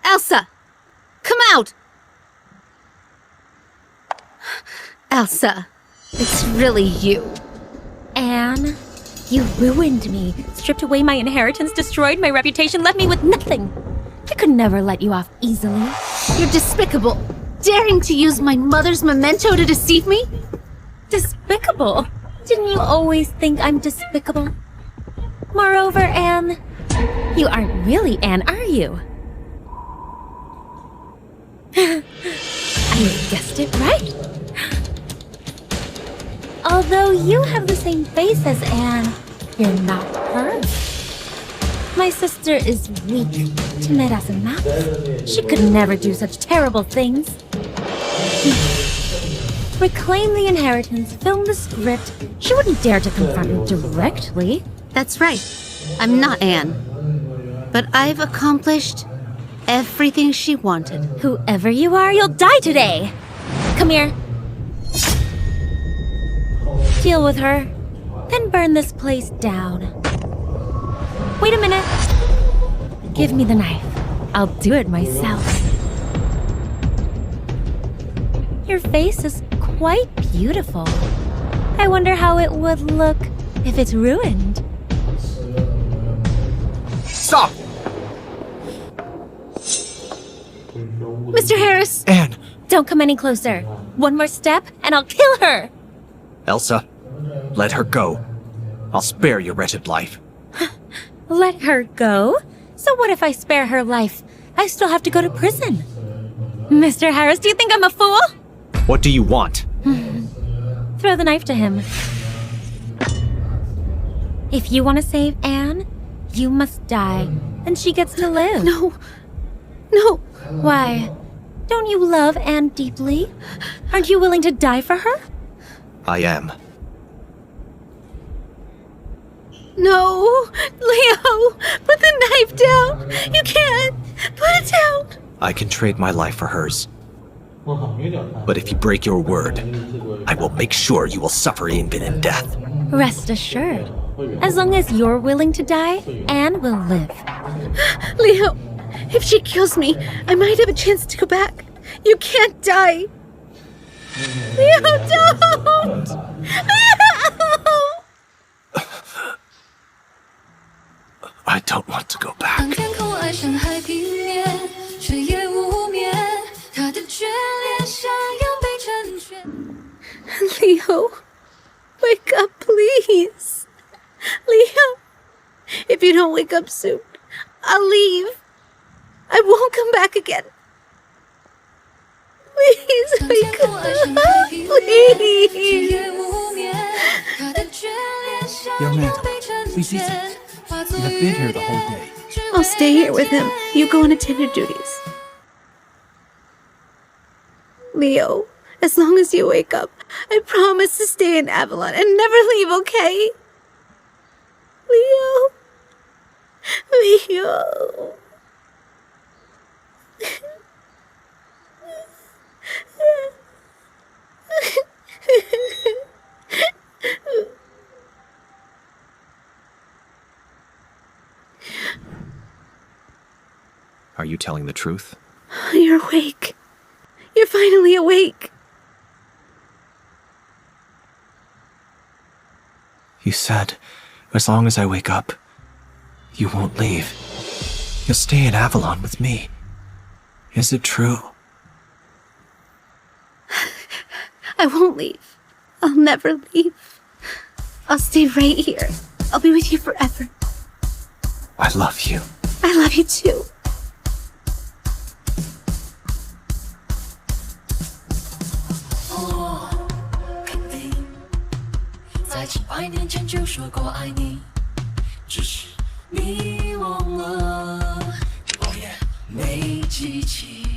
Elsa! Come out! Elsa, it's really you. Anne, you ruined me, stripped away my inheritance, destroyed my reputation, left me with nothing. I could never let you off easily. You're despicable. Daring to use my mother's memento to deceive me? Despicable? Didn't you always think I'm despicable? Moreover, Anne, you aren't really Anne, are you? I guessed it right. Although you have the same face as Anne, you're not her. My sister is weak, timid as a mouse. She could never do such terrible things. Reclaim the inheritance, film the script. She wouldn't dare to confront me directly. That's right. I'm not Anne. But I've accomplished everything she wanted. Whoever you are, you'll die today. Come here. Deal with her, then burn this place down. Wait a minute. Give me the knife. I'll do it myself. Your face is quite beautiful. I wonder how it would look if it's ruined. Stop! Mr. Harris! Anne! Don't come any closer. One more step, and I'll kill her! Elsa, let her go. I'll spare your wretched life. Let her go? So what if I spare her life? I still have to go to prison. Mr. Harris, do you think I'm a fool? What do you want? Throw the knife to him. If you want to save Anne, you must die, and she gets to live. No. No. Why? Don't you love Anne deeply? Aren't you willing to die for her? I am. No. Leo, put the knife down. You can't. Put it down. I can trade my life for hers. But if you break your word, I will make sure you will suffer even in death. Rest assured. As long as you're willing to die, Anne will live. Leo, if she kills me, I might have a chance to go back. You can't die. Leo, don't! Leo! I don't want to go back. 当天空爱像海平面，却也无眠。他的眷恋想要被成全。 Leo, wake up, please. Leo, if you don't wake up soon, I'll leave. I won't come back again. Please wake up, please. Young man, please easy. You have been here the whole day. I'll stay here with him. You go and attend your duties. Leo, as long as you wake up, I promise to stay in Avalon and never leave, okay? Leo. Leo. Are you telling the truth? You're awake. You're finally awake. You said, as long as I wake up, you won't leave. You'll stay in Avalon with me. Is it true? I won't leave. I'll never leave. I'll stay right here. I'll be with you forever. I love you. I love you too. 在几百年前就说过爱你，只是你忘了，我也没记起。